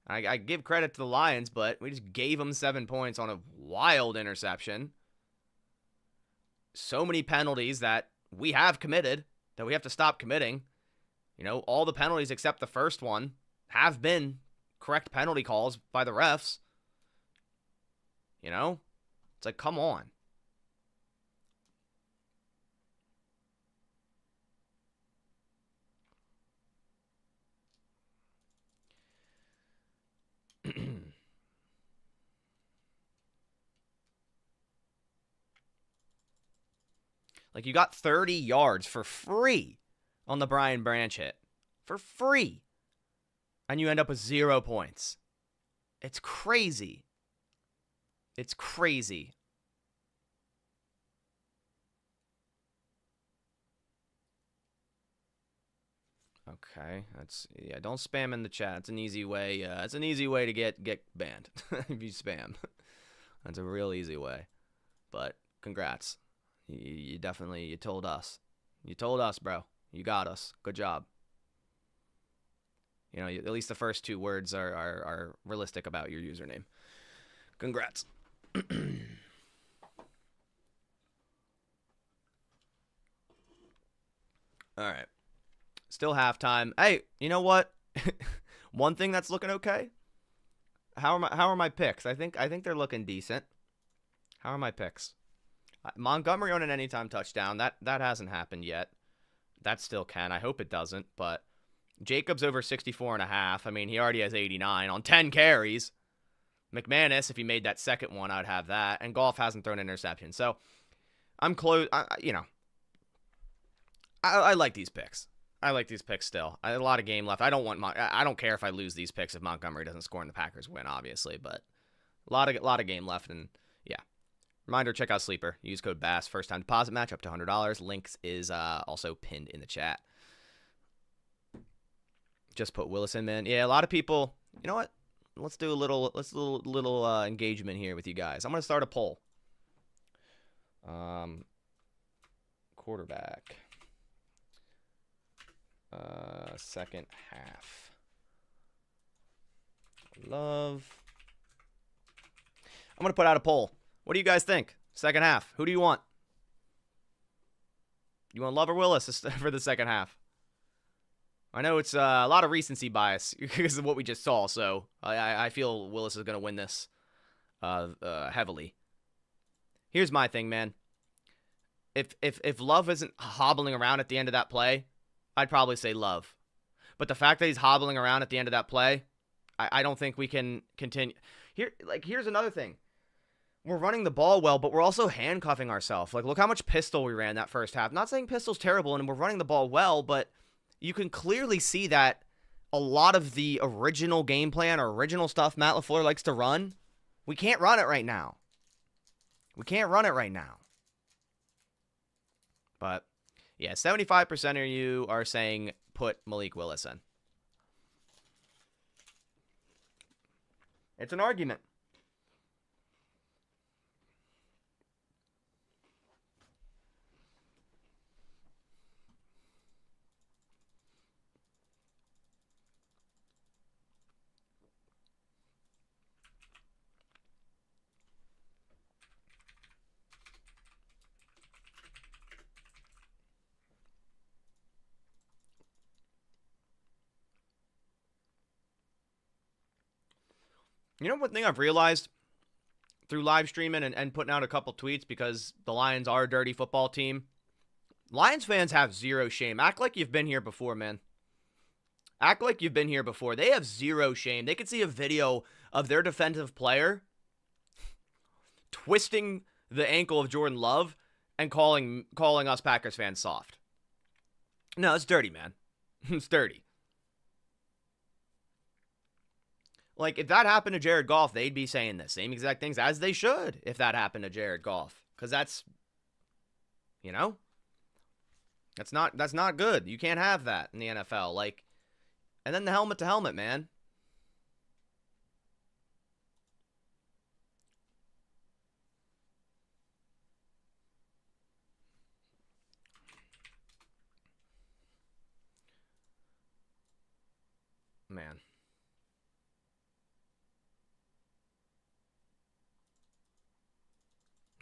I give credit to the Lions, but we just gave them 7 points on a wild interception. So many penalties that we have committed that we have to stop committing. You know, all the penalties except the first one have been correct penalty calls by the refs. You know, it's like, come on. Like, you got 30 yards for free on the Brian Branch hit. For free. And you end up with 0 points. It's crazy. It's crazy. Okay, don't spam in the chat. It's an easy way. It's an easy way to get banned if you spam. That's a real easy way. But congrats. You definitely, you told us. You told us, bro. You got us. Good job. You know, at least the first 2 words are realistic about your username. Congrats. All right. Still halftime. Hey, you know what? One thing that's looking okay. How are my picks? I think they're looking decent. How are my picks? Montgomery on an anytime touchdown. That hasn't happened yet. That still can. I hope it doesn't. But Jacobs over 64.5. I mean, he already has 89 on 10 carries. McManus, if he made that second one, I'd have that. And Goff hasn't thrown an interception. So I'm close. You know, I like these picks. I like these picks still. I have a lot of game left. I don't care if I lose these picks if Montgomery doesn't score and the Packers win, obviously. But a lot of game left, and yeah. Reminder: check out Sleeper. Use code BASS. First time deposit match up to $100. Links is also pinned in the chat. Just put Willis in, man. Yeah, a lot of people. You know what? Let's do a little engagement here with you guys. I'm gonna start a poll. Quarterback. Second half. Love. I'm gonna put out a poll. What do you guys think? Second half. Who do you want? You want Love or Willis for the second half? I know it's a lot of recency bias because of what we just saw, so I feel Willis is going to win this heavily. Here's my thing, man. If Love isn't hobbling around at the end of that play, I'd probably say Love. But the fact that he's hobbling around at the end of that play, I don't think we can continue. Here's another thing. We're running the ball well, but we're also handcuffing ourselves. Like, look how much pistol we ran that first half. Not saying pistol's terrible, and we're running the ball well, but you can clearly see that a lot of the original game plan or original stuff Matt LaFleur likes to run, we can't run it right now. We can't run it right now. But, yeah, 75% of you are saying put Malik Willis in. It's an argument. You know, one thing I've realized through live streaming and putting out a couple tweets, because the Lions are a dirty football team, Lions fans have zero shame. Act like you've been here before, man. Act like you've been here before. They have zero shame. They could see a video of their defensive player twisting the ankle of Jordan Love and calling us Packers fans soft. No, it's dirty, man. It's dirty. Like, if that happened to Jared Goff, they'd be saying the same exact things, as they should if that happened to Jared Goff. Because that's, you know, that's not good. You can't have that in the NFL. Like, and then the helmet to helmet, man. Man.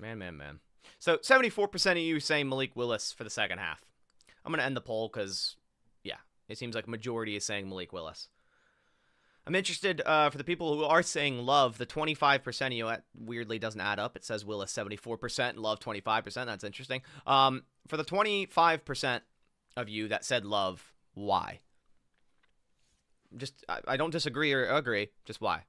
Man. So 74% of you saying Malik Willis for the second half. I'm going to end the poll because, yeah, it seems like majority is saying Malik Willis. I'm interested for the people who are saying Love, the 25% of you, that weirdly doesn't add up. It says Willis 74% and Love 25%. That's interesting. For the 25% of you that said Love, why? Just, I don't disagree or agree. Just why?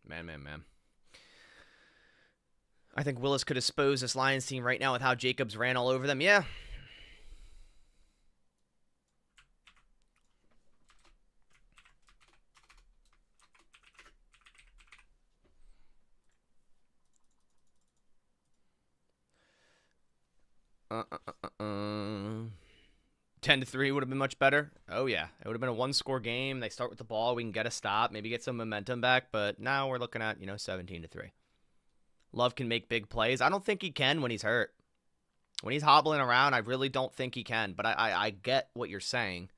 Man. I think Willis could expose this Lions team right now with how Jacobs ran all over them. Yeah. Uh. 10-3 would have been much better. Oh, yeah. It would have been a one-score game. They start with the ball. We can get a stop, maybe get some momentum back. But now we're looking at, 17-3. Love can make big plays. I don't think he can when he's hurt. When he's hobbling around, I really don't think he can. But I get what you're saying.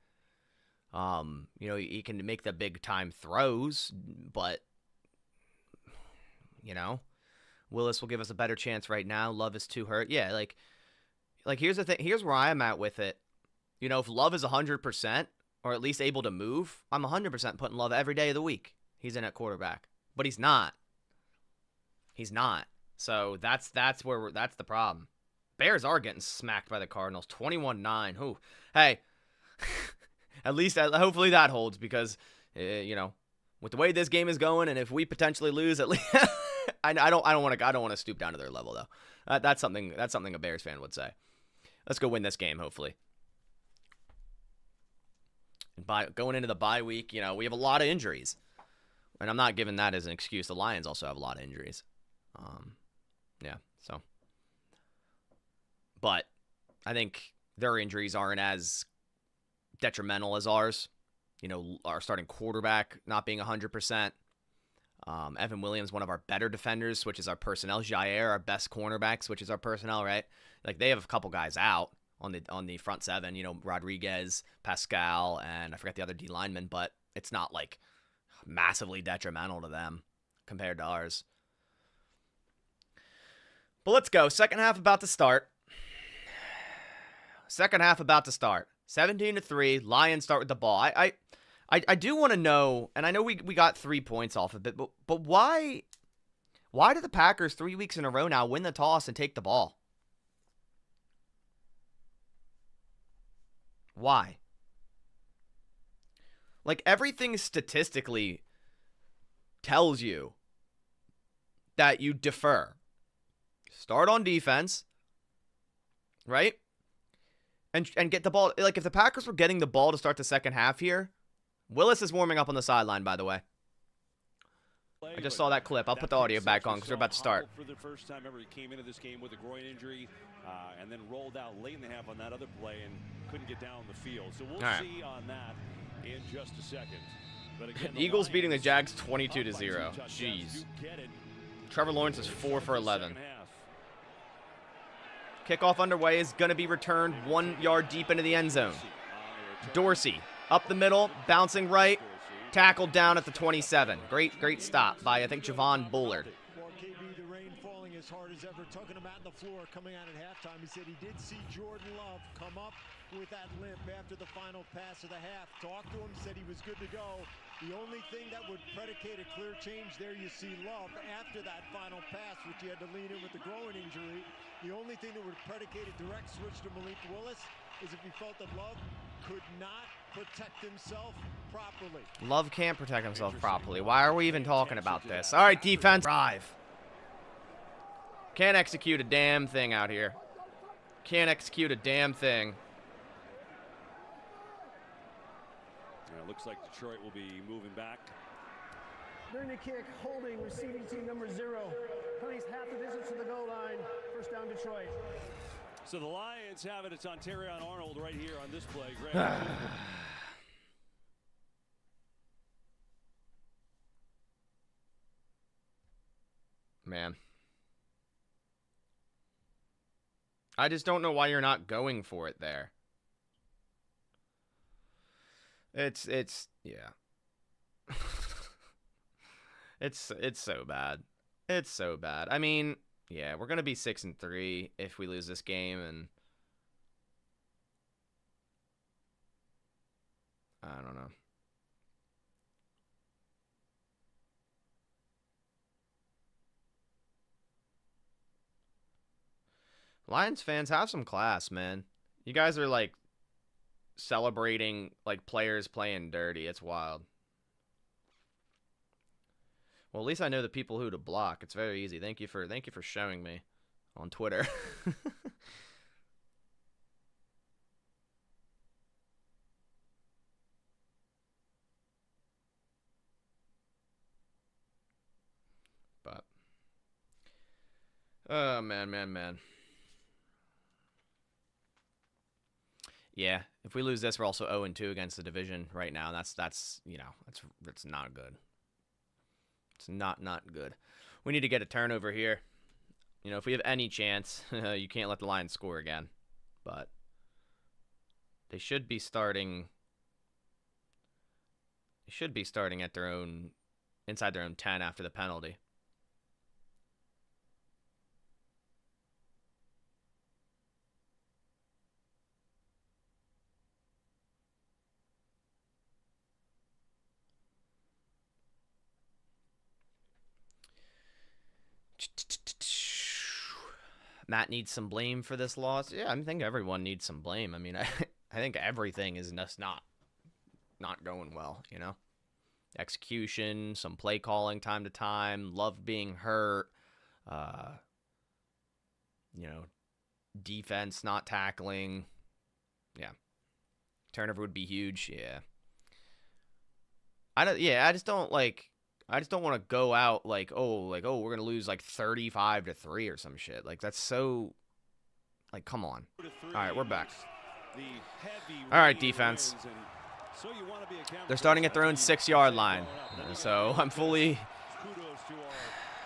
He can make the big-time throws. But, Willis will give us a better chance right now. Love is too hurt. Yeah, like here's the thing. Here's where I am at with it. If Love is 100% or at least able to move, I'm 100% putting Love every day of the week. He's in at quarterback, but he's not. He's not. So that's the problem. Bears are getting smacked by the Cardinals, 21-9. Ooh, hey, at least hopefully that holds because with the way this game is going, and if we potentially lose, at least I don't want to stoop down to their level though. That's something a Bears fan would say. Let's go win this game, hopefully. Going into the bye week, we have a lot of injuries. And I'm not giving that as an excuse. The Lions also have a lot of injuries. So. But I think their injuries aren't as detrimental as ours. Our starting quarterback not being 100%. Evan Williams, one of our better defenders, switches our personnel. Jair, our best cornerback, switches our personnel, right? Like, they have a couple guys out on the front seven, Rodriguez, Pascal, and I forgot the other D lineman, but it's not like massively detrimental to them compared to ours. But let's go. Second half about to start. 17-3. Lions start with the ball. I do want to know, and I know we got 3 points off of it, but why do the Packers 3 weeks in a row now win the toss and take the ball? Why? Like, everything statistically tells you that you defer. Start on defense, right? And get the ball. Like, if the Packers were getting the ball to start the second half here, Willis is warming up on the sideline, by the way. I just saw that clip. I'll put the audio back on because we're about to start. For the first time ever, he came into this game with a groin injury and then rolled out late in the half on that other play and couldn't get down the field. So we'll see on that in just a second. But again, Eagles beating the Jags 22-0. Jeez. Trevor Lawrence is 4 for 11. Kickoff underway is going to be returned 1 yard deep into the end zone. Dorsey up the middle, bouncing right, tackled down at the 27. Great stop by, I think, Javon Bullard. Well, KB, the rain falling as hard as ever, tugging him out on the floor, coming out at halftime. He said he did see Jordan Love come up with that limp after the final pass of the half. Talked to him, said he was good to go. The only thing that would predicate a clear change there, you see Love after that final pass, which he had to lean in with the groin injury. The only thing that would predicate a direct switch to Malik Willis is if he felt that Love could not protect himself properly. Love can't protect himself properly. Why are we even talking about this? All right, defense. Drive. Can't execute a damn thing out here. Can't execute a damn thing. Looks like Detroit will be moving back. During the kick, holding receiving team number 0. Penny's half the distance to the goal line. First down, Detroit. So the Lions have it. It's on Terrion Arnold right here on this play. Man. I just don't know why you're not going for it there. It's yeah. It's so bad. It's so bad. I mean, yeah, we're going to be 6-3 if we lose this game, and I don't know. Lions fans, have some class, man. You guys are like celebrating like players playing dirty. It's wild. Well, at least I know the people who to block. It's very easy. Thank you for showing me on Twitter. But oh man. Yeah, if we lose this, we're also 0-2 against the division right now. That's you know, it's not good. It's not good. We need to get a turnover here. You know, if we have any chance, you can't let the Lions score again. But they should be starting. They should be starting at their own, inside their own 10 after the penalty. Matt needs some blame for this loss. Yeah, I think everyone needs some blame. I mean, I think everything is just not going well, you know? Execution, some play calling time to time, Love being hurt, you know, defense not tackling. Yeah. Turnover would be huge. Yeah. I just don't want to go out like, oh, we're going to lose like 35-3 or some shit. Like, that's so, like, come on. All right, we're back. All right, defense. They're starting at their own 6-yard line. So I'm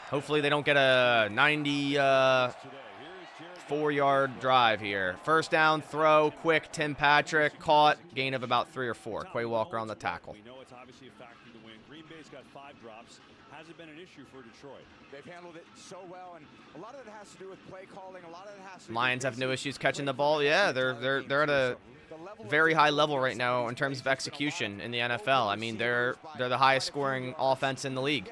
hopefully they don't get a 94-yard drive here. First down, throw, quick, Tim Patrick, caught, gain of about 3 or 4. Quay Walker on the tackle. We know it's obviously a factor to win. Green Bay's got 5 drops. Hasn't been an issue for Detroit. They've handled it so well, and a lot of it has to do with play calling. A lot of it has to do Lions have no issues catching the ball. Yeah, they're at a very high level right now in terms of execution in the NFL. I mean, they're the highest scoring offense in the league.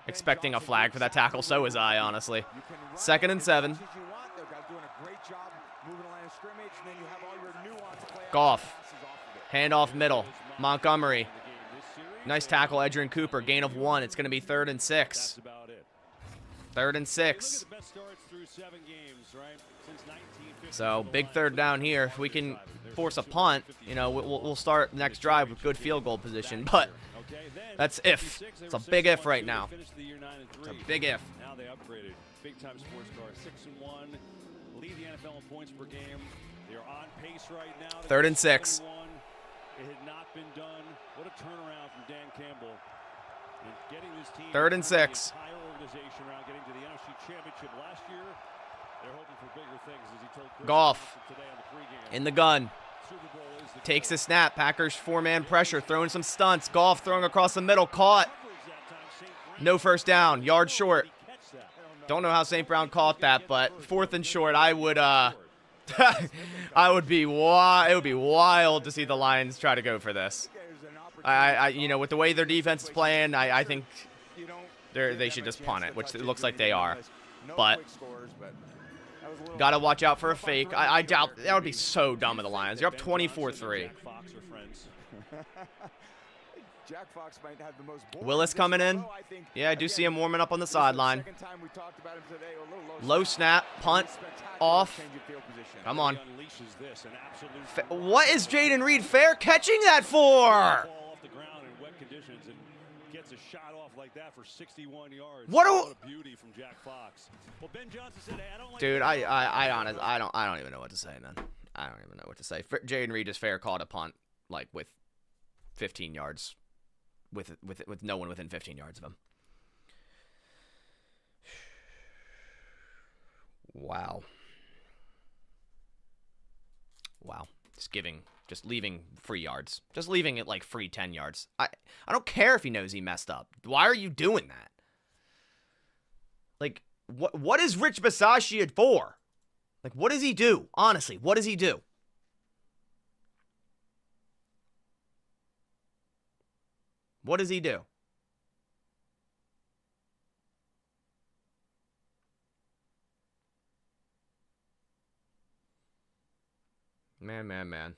Expecting a flag for that tackle, so is I, honestly. 2nd and 7. They're doing a great job moving the line of scrimmage, and then you have all your nuance play. Goff. Handoff middle. Montgomery. Nice tackle, Edgerrin Cooper. Gain of 1. It's going to be 3rd and 6. 3rd and 6. So, big 3rd down here. If we can force a punt, you know, we'll start next drive with good field goal position. But that's if. It's a big if right now. It's a big if. Now they upgraded. Big-time sports car. 6-1. Lead the NFL in points per game. They're on pace right now. 3rd and 6. It had not been done. What a turnaround from Dan Campbell. And getting this team 3rd and 6. The entire organization around getting to the NFC Championship last year. They're hoping for bigger things, as he told Chris Goff today on the pregame. in the gun. Super Bowl is the Takes goal. a snap. Packers 4-man pressure. Throwing some stunts. Goff throwing across the middle. Caught. No first down. Yard short. Don't know how St. Brown caught that, but 4th and short. I would I would be it would be wild to see the Lions try to go for this. You know, with the way their defense is playing, I think they should just punt it, which it looks like they are. But gotta watch out for a fake. I doubt that would be so dumb of the Lions. You're up 24-3. Jack Fox might have the most Willis coming in. Yeah, I do see him warming up on the sideline. Low snap, punt, off. Come on. What is Jaden Reed fair catching that for? What a beauty from Jack Fox. Well, Ben Johnson said, hey, I don't like dude, I don't even know what to say, man. I don't even know what to say. Jaden Reed is fair caught a punt like with 15 yards. With no one within 15 yards of him. Wow. Just leaving free yards. Just leaving it like free 10 yards. I don't care if he knows he messed up. Why are you doing that? Like, what is Rich Basaraski for? Like, what does he do? Honestly, what does he do? What does he do? Man.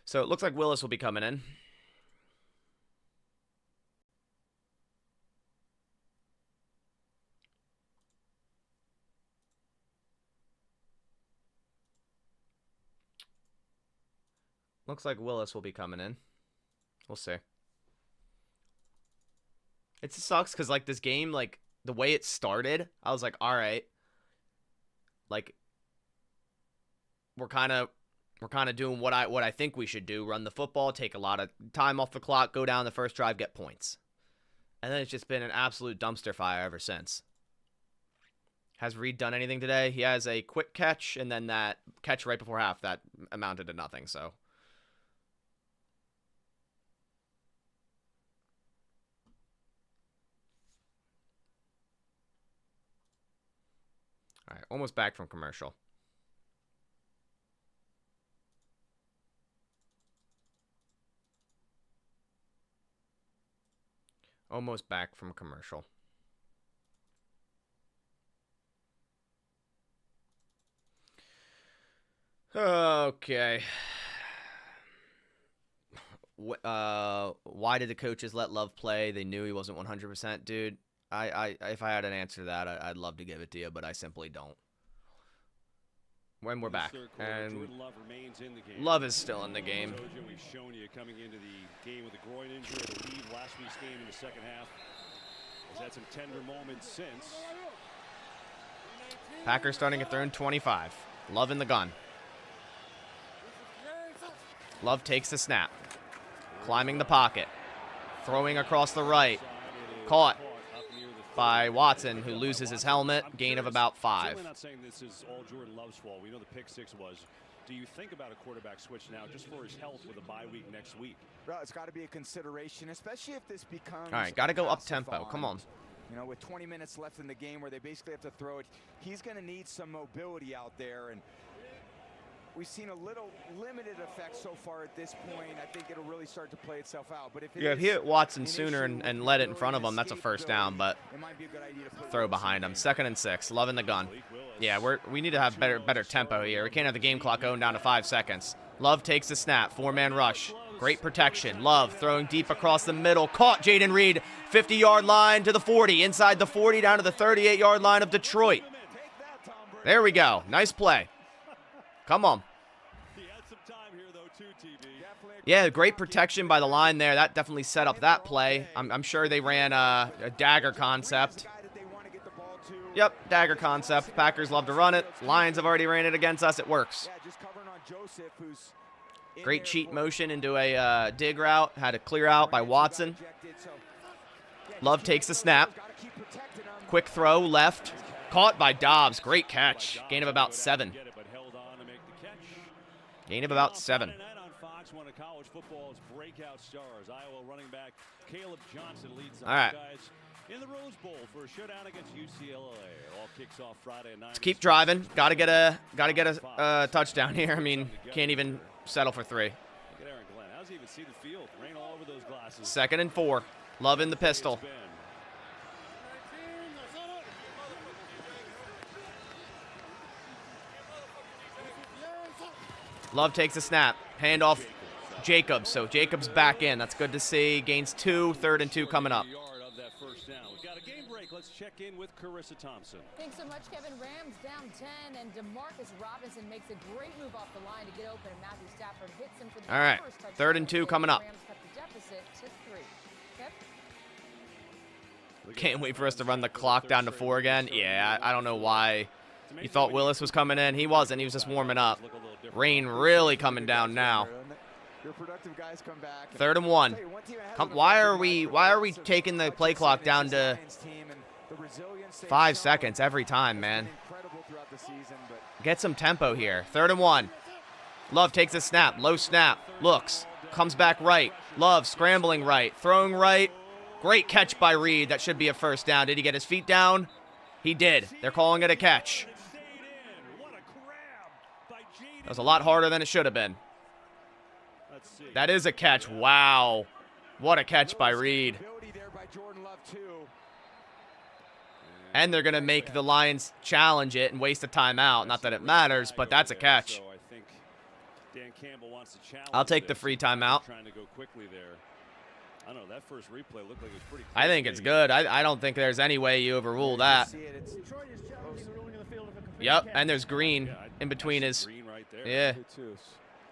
So it looks like Willis will be coming in. Looks like Willis will be coming in. We'll see. It sucks because, like, this game, like, the way it started, I was like, all right. Like, we're kind of doing what I think we should do. Run the football, take a lot of time off the clock, go down the first drive, get points. And then it's just been an absolute dumpster fire ever since. Has Reed done anything today? He has a quick catch, and then that catch right before half that amounted to nothing, so... All right, almost back from commercial. Almost back from commercial. Okay. Why did the coaches let Love play? They knew he wasn't 100%, dude. If I had an answer to that, I'd love to give it to you, but I simply don't. When we're back, and Love is still in the game. We've shown you coming into the game with a groin injury, I believe, last week's game in the second half. He's had some tender moments since. Packers starting at 3rd and 25. Love in the gun. Love takes the snap. Climbing the pocket. Throwing across the right. Caught by Watson, who loses his helmet. Gain of about 5. Certainly not saying this is all Jordan Love's fault. We know the pick 6 was. Do you think about a quarterback switch now just for his health with a bye week next week? Well, it's got to be a consideration, especially if this becomes... All right, got to go up-tempo. Come on. You know, with 20 minutes left in the game where they basically have to throw it, he's going to need some mobility out there. And we've seen a little limited effect so far at this point. I think it'll really start to play itself out. But if If he hit Watson sooner and let it in front of him, that's a first down. But throw behind him. 2nd and 6. Loving the gun. Yeah, we need to have better tempo here. We can't have the game clock going down to 5 seconds. Love takes the snap. 4-man rush. Great protection. Love throwing deep across the middle. Caught Jaden Reed. 50-yard line to the 40. Inside the 40 down to the 38-yard line of Detroit. There we go. Nice play. Come on. Yeah, great protection by the line there. That definitely set up that play. I'm sure they ran a dagger concept. Yep, dagger concept. Packers love to run it. Lions have already ran it against us. It works. Great cheat motion into a dig route. Had a clear out by Watson. Love takes the snap. Quick throw left. Caught by Dobbs. Great catch. Gain of about 7. Gain of about 7. One of college football's breakout stars, Iowa running back Caleb Johnson leads the All right. Buckeyes in the Rose Bowl for a showdown against UCLA. All kicks off Friday at 9. Let's keep driving. Gotta get a touchdown here. I mean, can't even settle for 3. Look at Aaron Glenn. How's he even see the field? Rain all over those glasses. 2nd and 4. Love in the pistol. Love takes a snap. Handoff Jacobs. So Jacobs back in. That's good to see. Gains 2. 3rd and 2 coming up. Of that first down. We've got a game break. Let's check in with Carissa Thompson. Thanks so much, Kevin. Rams down 10, and DeMarcus Robinson makes a great move off the line to get open, and Matthew Stafford hits him for the All right. first touchdown. 3rd and 2 coming up. Rams cut the deficit to 3. Kev? Can't wait for us to run the clock down to 4 again. Yeah, I don't know why you thought Willis was coming in. He wasn't. He was just warming up. Rain really coming down now. 3rd and 1. Why are we taking the play clock down to 5 seconds every time, man? Get some tempo here. 3rd and 1. Love takes a snap. Low snap. Looks. Comes back right. Love scrambling right. Throwing right. Great catch by Reed. That should be a first down. Did he get his feet down? He did. They're calling it a catch. That was a lot harder than it should have been. That is a catch. Wow. What a catch by Reed. And they're going to make the Lions challenge it and waste a timeout. Not that it matters, but that's a catch. I'll take the free timeout. I think it's good. I don't think there's any way you overrule that. Yep, and there's green in between his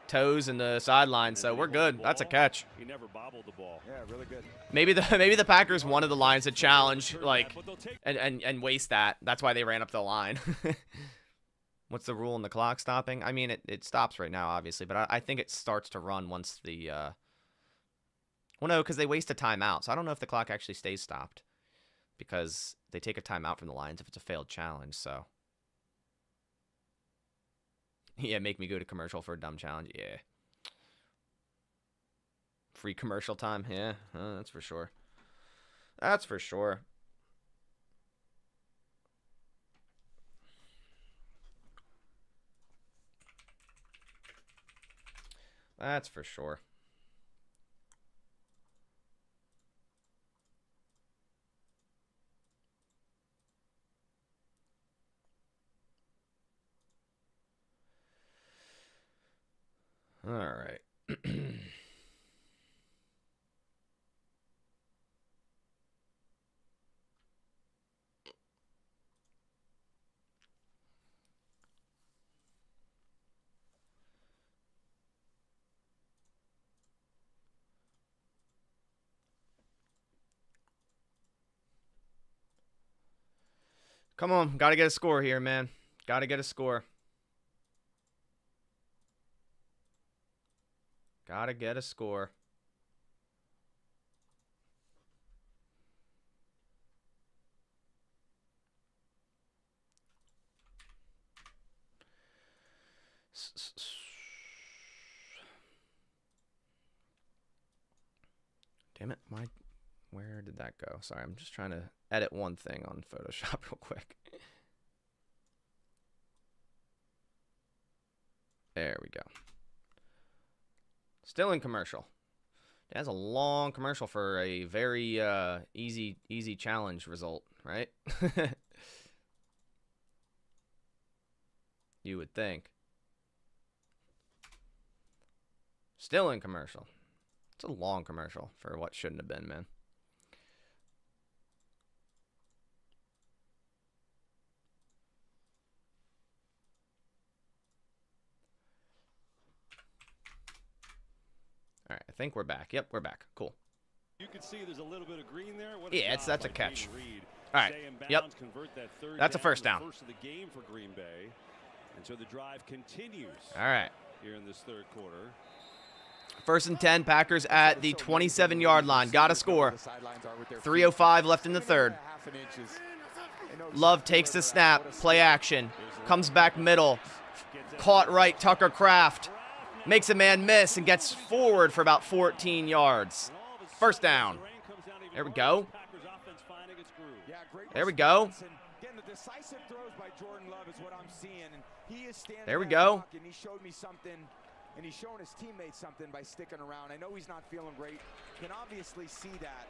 toes and the sideline, so we're good. That's a catch. He never bobbled the ball. Yeah, really good. Maybe the Packers wanted the Lions to challenge, like, and waste that. That's why they ran up the line. What's the rule in the clock stopping? I mean, it stops right now, obviously, but I think it starts to run once the well, no, because they waste a timeout, so I don't know if the clock actually stays stopped because they take a timeout from the Lions if it's a failed challenge, so. Yeah, make me go to commercial for a dumb challenge. Yeah. Free commercial time. Yeah, that's for sure. That's for sure. That's for sure. All right. Come on, gotta get a score here, man. Gotta get a score. Gotta get a score. Damn it, where did that go? Sorry, I'm just trying to edit one thing on Photoshop real quick. There we go. Still in commercial. That's a long commercial for a very easy challenge result, right? You would think. Still in commercial. It's a long commercial for what shouldn't have been, man. All right, I think we're back. Yep, we're back. Cool. You can see there's a little bit of green there. Yeah, that's a catch. All right. Yep. That's a first down. First of the game for Green Bay. And so the drive continues. All right. Here in this third quarter. 1st and 10, Packers at the 27-yard line. Got to score. 3:05 left in the third. Love takes the snap. Play action. Comes back middle. Caught right, Tucker Kraft. Makes a man miss and gets forward for about 14 yards. First down. There we go. There we go. There we go. And he showed me something, and he's showing his teammates something by sticking around. I know he's not feeling great. Can obviously see that.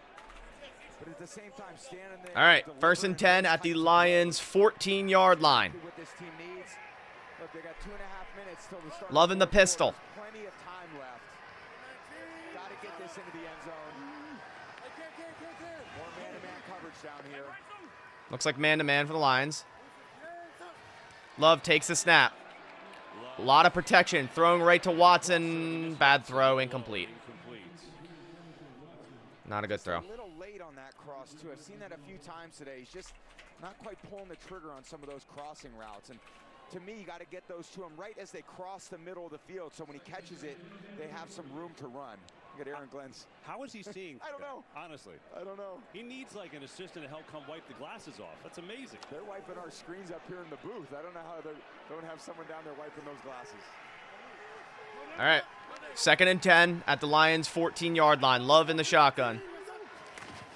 But at the same time, standing there. All right, 1st and 10 at the Lions' 14-yard line. What this team needs. Look, they got 2.5 minutes till the start. Loving the pistol. Plenty of time left. Got to get this into the end zone. More man-to-man coverage down here. Looks like man-to-man for the Lions. Love takes the snap. A lot of protection. Throwing right to Watson. Bad throw. Incomplete. Not a good throw. A little late on that cross, too. I've seen that a few times today. He's just not quite pulling the trigger on some of those crossing routes. And to me, you got to get those to him right as they cross the middle of the field. So when he catches it, they have some room to run. Look at Aaron Glenn's. How is he seeing? I don't know. Honestly. I don't know. He needs like an assistant to help come wipe the glasses off. That's amazing. They're wiping our screens up here in the booth. I don't know how they don't have someone down there wiping those glasses. All right. 2nd and 10 at the Lions' 14-yard line. Love in the shotgun.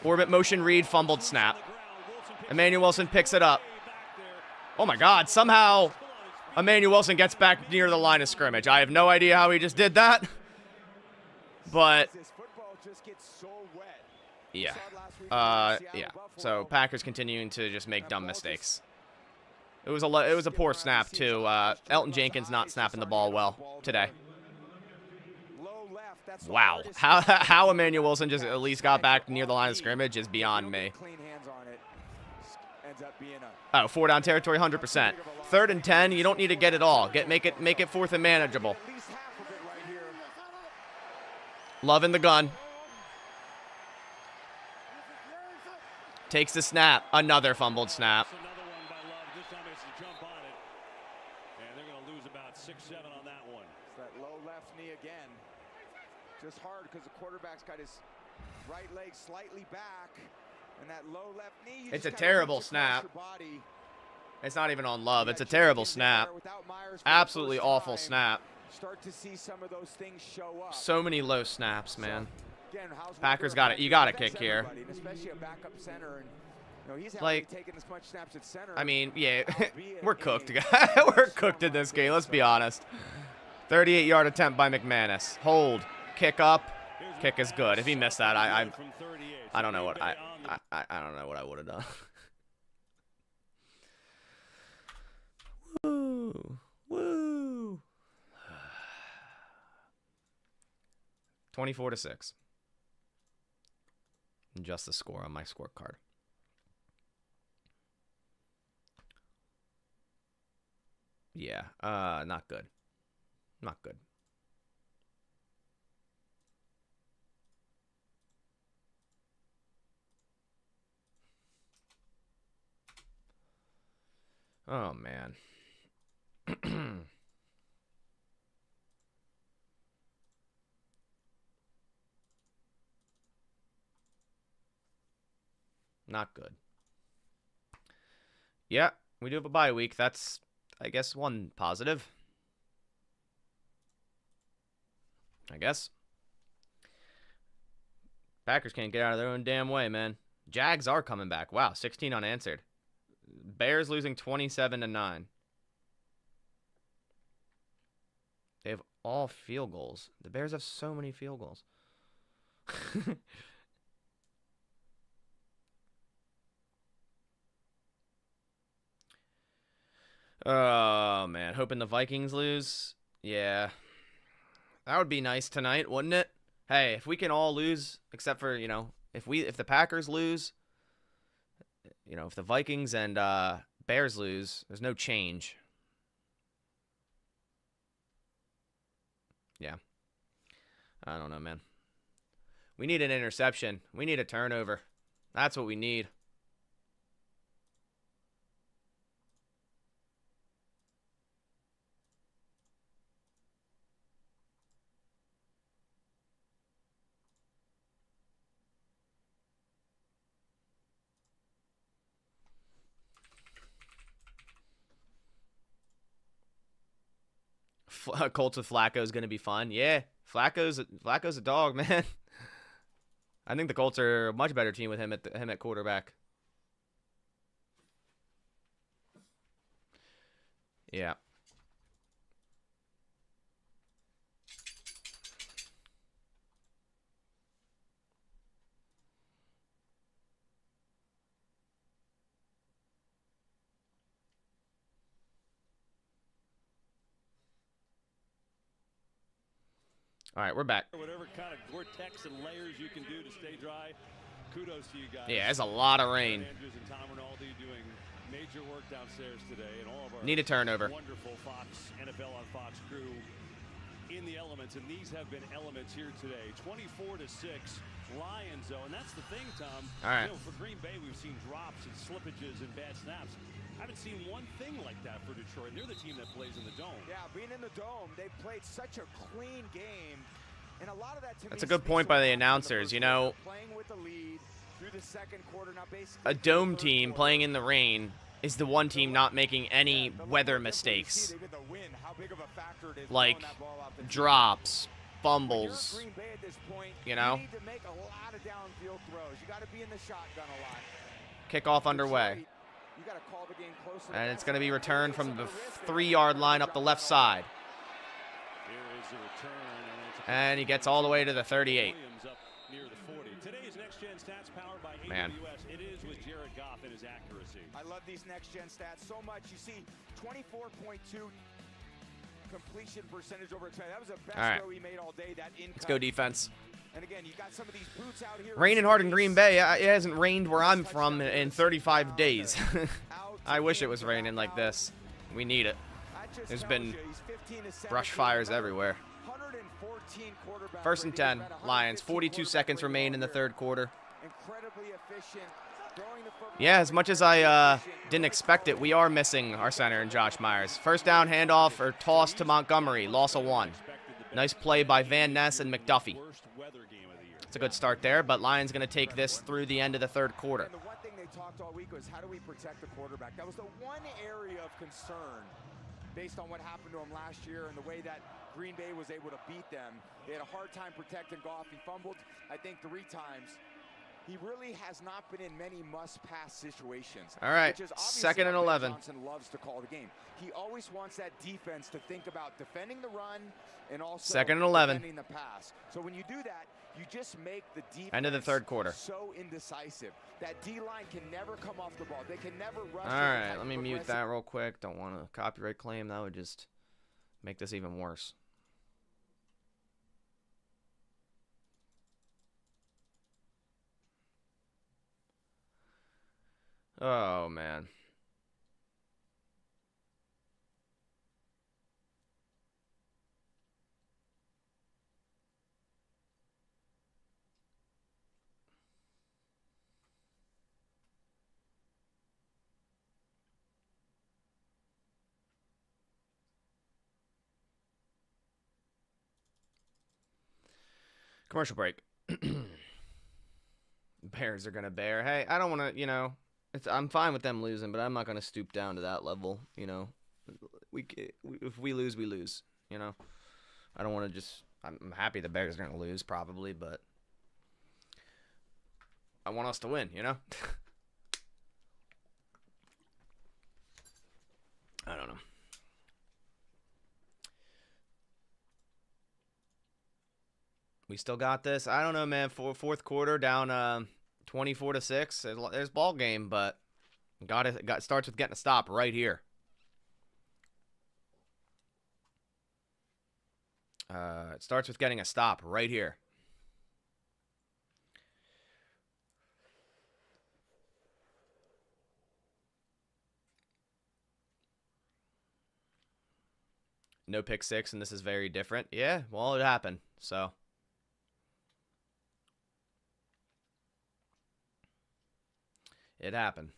Orbit motion read, fumbled snap. Emmanuel Wilson picks it up. Oh, my God. Somehow Emmanuel Wilson gets back near the line of scrimmage. I have no idea how he just did that. But, yeah. Yeah. So, Packers continuing to just make dumb mistakes. It was a poor snap, too. Elton Jenkins not snapping the ball well today. Wow. How Emmanuel Wilson just at least got back near the line of scrimmage is beyond me. Oh, 4-down territory, 100%. 3rd and 10, you don't need to get it all. Make it 4th and manageable. Love in the gun. Takes the snap. Another fumbled snap. Another one by Love. This time it's a jump on it. And they're going to lose about 6-7 on that one. It's that low left knee again. Just hard because the quarterback's got his right leg slightly back. And that low left knee. It's a terrible snap. It's not even on Love. It's a terrible snap. Absolutely awful snap. Start to see some of those things show up. So many low snaps, man. Packers got it. You got to kick here. Especially a backup center. And, you know, he's like, taking as much snaps at center. I mean, yeah, we're cooked. We're cooked in this game. Let's be honest. 38-yard attempt by McManus. Hold. Kick up. Kick is good. If he missed that, I don't know what I don't know what I would have done. Woo. Woo. 24-6. Just the score on my scorecard. Yeah, not good. Not good. Oh, man. Not good. Yeah, we do have a bye week. That's, I guess, one positive. I guess. Packers can't get out of their own damn way, man. Jags are coming back. Wow, 16 unanswered. Bears losing 27-9. They have all field goals. The Bears have so many field goals. Oh, man. Hoping the Vikings lose. Yeah. That would be nice tonight, wouldn't it? Hey, if we can all lose, except for, you know, if the Packers lose, you know, if the Vikings and Bears lose, there's no change. Yeah. I don't know, man. We need an interception. We need a turnover. That's what we need. Colts with Flacco is going to be fun. Yeah, Flacco's a dog, man. I think the Colts are a much better team with him at quarterback. Yeah. All right, we're back. Whatever kind of vortex and layers you can do to stay dry, kudos to you guys. Yeah, there's a lot of rain. Andrews and Tom Rinaldi doing major work downstairs today, and all of our Need a turnover. wonderful Fox NFL on Fox crew in the elements, and these have been elements here today. 24-6, Lions though, and that's the thing, Tom. All right. You know, for Green Bay, we've seen drops and slippages and bad snaps. I haven't seen one thing like that for Detroit. They're the team that plays in the dome. Yeah, being in the dome, they played such a clean game. And a lot of that to That's me a good point by the announcers. You know, playing with the lead through the second quarter, now basically a dome team playing in the rain is the one team not making any weather mistakes. Like drops, fumbles, you know? You need to make a lot of downfield throws. You got to be in the shotgun a lot. Kickoff underway. You got to call the game close. And it's going to be returned from the 3-yard line up the left side. Here is the return, And he gets all the way to the 38. up near the 40. Today's Next Gen Stats powered by Man. AWS. It is with Jared Goff and his accuracy. I love these Next Gen Stats so much. You see 24.2 completion percentage over expected. That was the best All right. throw he made all day. That Let's go defense. And again, you got some of these boots out here. Raining hard in Green Bay. It hasn't rained where I'm from in 35 days. I wish it was raining like this. We need it. There's been brush fires everywhere. 1st and 10, Lions. 42 seconds remain in the third quarter. Incredibly efficient. Yeah, as much as I didn't expect it, we are missing our center in Josh Myers. First down handoff or toss to Montgomery. Loss of 1. Nice play by Van Ness and McDuffie. It's a good start there, but Lions going to take this through the end of the third quarter. And the one thing they talked all week was how do we protect the quarterback? That was the one area of concern based on what happened to him last year and the way that Green Bay was able to beat them. They had a hard time protecting Goff. He fumbled, I think, 3 times. He really has not been in many must-pass situations. All right, which is obviously 2nd and how Ben 11. Johnson loves to call the game. He always wants that defense to think about defending the run and also 2nd and 11. defending the pass. So when you do that, you just make the defense End of the third quarter. so indecisive. That D-line can never come off the ball. They can never rush. All right, let me mute that real quick. Don't want a copyright claim. That would just make this even worse. Oh, man. Commercial break. Bears are going to bear. Hey, I don't want to, you know, I'm fine with them losing, but I'm not going to stoop down to that level, you know. If we lose, we lose, you know. I don't want to just I'm happy the Bears are going to lose probably, but I want us to win, you know. I don't know. We still got this. I don't know, man. Fourth quarter down 24-6. There's ball game, but starts with getting a stop right here. It starts with getting a stop right here. No pick six, and this is very different. Yeah, well, it happened, so. It happened.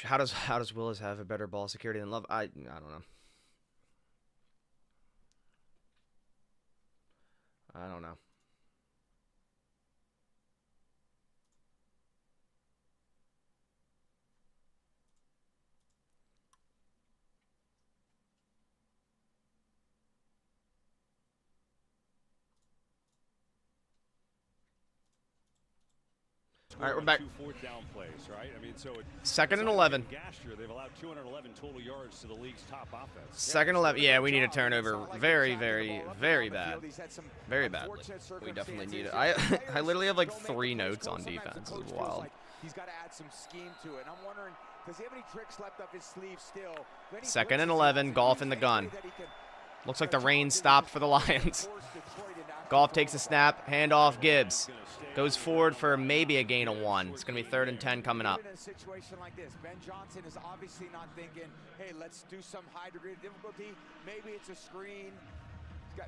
How does Willis have a better ball security than Love? I don't know. I don't know. All right, we're back. 2 fourth down plays, right? I mean, so Second and 11. They've allowed 211 total yards to the league's top offense. Second 11. Yeah, we need a turnover very, very, very bad. Very badly. We definitely need it. I literally have like 3 notes on defense. It's wild. He's got to add some scheme to it. And I'm wondering, does he have any tricks left up his sleeve still? Second and 11. Golf in the gun. Looks like the rain stopped for the Lions. Golf takes a snap. Handoff Gibbs. Goes forward for maybe a gain of 1. It's going to be 3rd and 10 coming up. In a situation like this, Ben Johnson is obviously not thinking, hey, let's do some high degree of difficulty. Maybe it's a screen.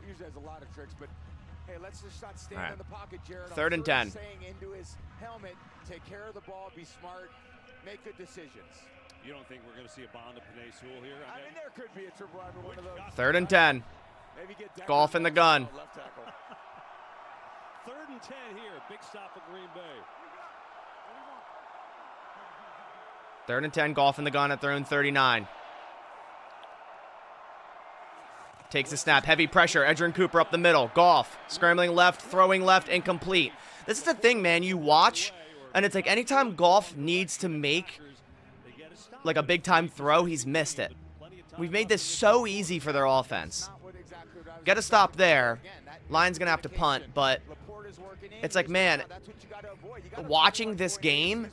Usually has a lot of tricks, but hey, let's just not stand in the pocket, Jared. 3rd and 10. Saying into his helmet, take care of the ball, be smart, make good decisions. You don't think we're going to see a Bond of Panay Sewell here? I mean, there could be a triple wide one of those. 3rd and 10. Golf in the gun. Left tackle. 3rd and 10 here. Big stop for Green Bay. 3rd and 10. Golf in the gun at their own 39. Takes the snap. Heavy pressure. Edgerrin Cooper up the middle. Golf. Scrambling left. Throwing left. Incomplete. This is the thing, man. You watch, and it's like anytime Golf needs to make like a big-time throw, he's missed it. We've made this so easy for their offense. Get a stop there. Lions going to have to punt, but it's like, man, watching this game,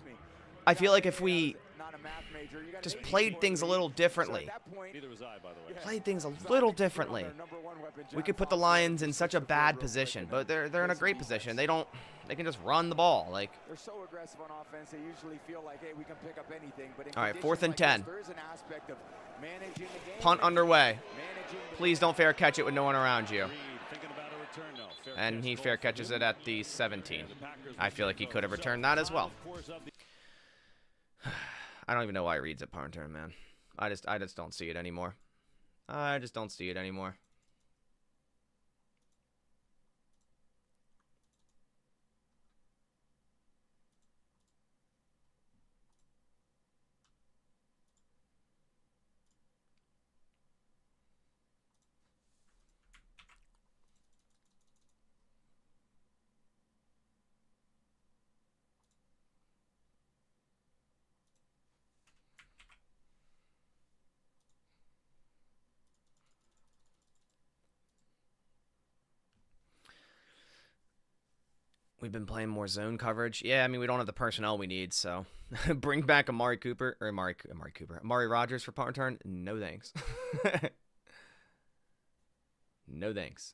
I feel like if we just played things a little differently, we could put the Lions in such a bad position, but they're in a great position. They can just run the ball. Like, they're so aggressive on offense, they usually feel like, hey, we can pick up anything. But all right, 4th and 10. There is an aspect of managing the game. Punt underway. Please don't fair catch it with no one around you. And he fair catches it at the 17. I feel like he could have returned that as well. I don't even know why he reads at punt return, man. I just don't see it anymore. I just don't see it anymore. We've been playing more zone coverage. Yeah, I mean, we don't have the personnel we need, so bring back Amari Rodgers for punt return. No thanks. No thanks.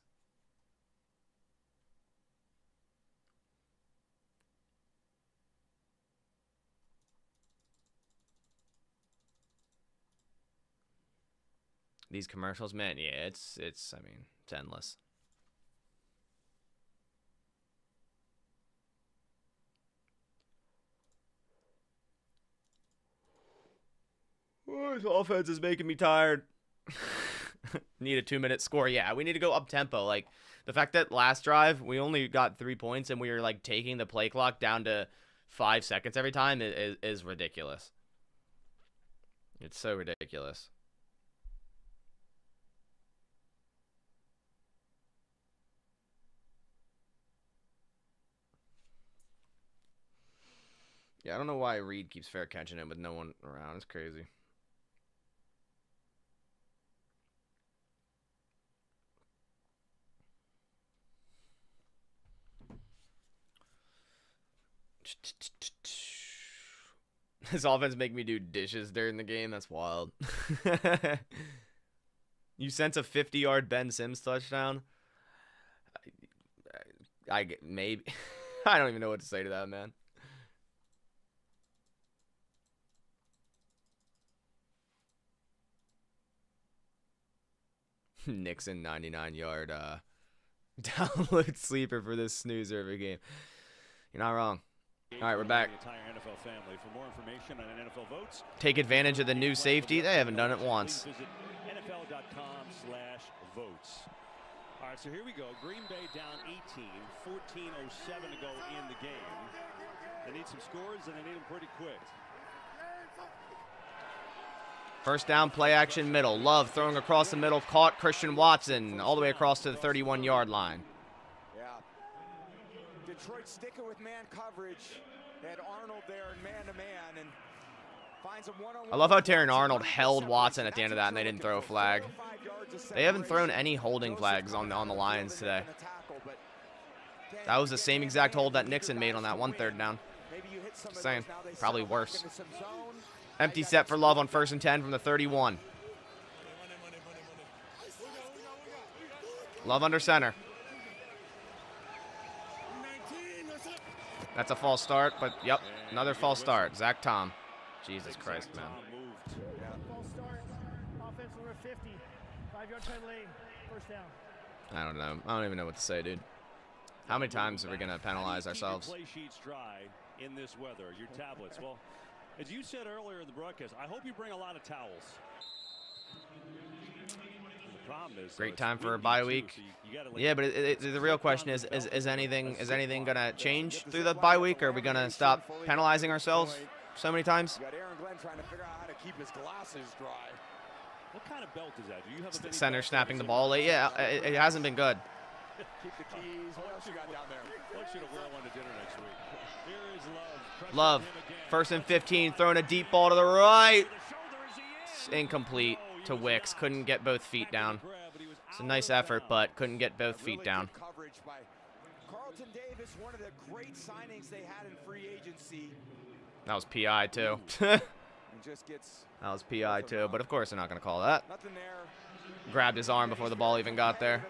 These commercials, man, yeah, it's I mean, it's endless. Oh, this offense is making me tired. Need a 2-minute score. Yeah, we need to go up tempo. Like, the fact that last drive we only got 3 points and we were like taking the play clock down to 5 seconds every time is ridiculous. It's so ridiculous. Yeah, I don't know why Reed keeps fair catching it with no one around. It's crazy. This offense make me do dishes during the game. That's wild. You sense a 50-yard Ben Sims touchdown? I get maybe. I don't even know what to say to that, man. Nixon 99-yard download sleeper for this snoozer every game. You're not wrong. All right, we're back. Take advantage of the new safety. They haven't done it once. NFL.com/votes. All right, so here we go. Green Bay down 18, 14:07 to go in the game. They need some scores, and they need them pretty quick. First down, play action, middle. Love throwing across the middle, caught Christian Watson all the way across to the 31-yard line. Yeah. Detroit sticking with man coverage. They had Arnold there and man-to-man, and finds him one-on-one. I love how Terran Arnold held Watson at the end of that, and they didn't throw a flag. They haven't thrown any holding flags on the Lions today. That was the same exact hold that Nixon made on that one third down. Just saying, probably worse. Empty set for Love on 1st and 10 from the 31. Love under center. That's a false start, but yep, another false start. Zach Tom. Jesus Christ, man. False start. Offense over 50. 5-yard penalty. First down. I don't know. I don't even know what to say, dude. How many times are we going to penalize ourselves? Play sheets dry in this weather. Your tablets. Well, as you said earlier in the broadcast, I hope you bring a lot of towels. The problem is, great time for a bye week. Yeah, but the real question is anything gonna change through the bye week, or are we gonna stop penalizing ourselves so many times? Got Aaron Glenn trying to figure out how to keep his glasses dry. What kind of belt is that? Do you have a Center snapping the ball late. Yeah, it hasn't been good. Keep the keys. What else you got down there? I want you to wear one to dinner next week. Here is Love. Love, 1st and 15, throwing a deep ball to the right. It's incomplete to Wicks. Couldn't get both feet down. It's a nice effort, but couldn't get both feet down. Coverage by Carlton Davis, one of the great signings they had in free agency. That was PI too. Just gets That was PI too, but of course they're not going to call that. nothing there. Grabbed his arm before the ball even got there.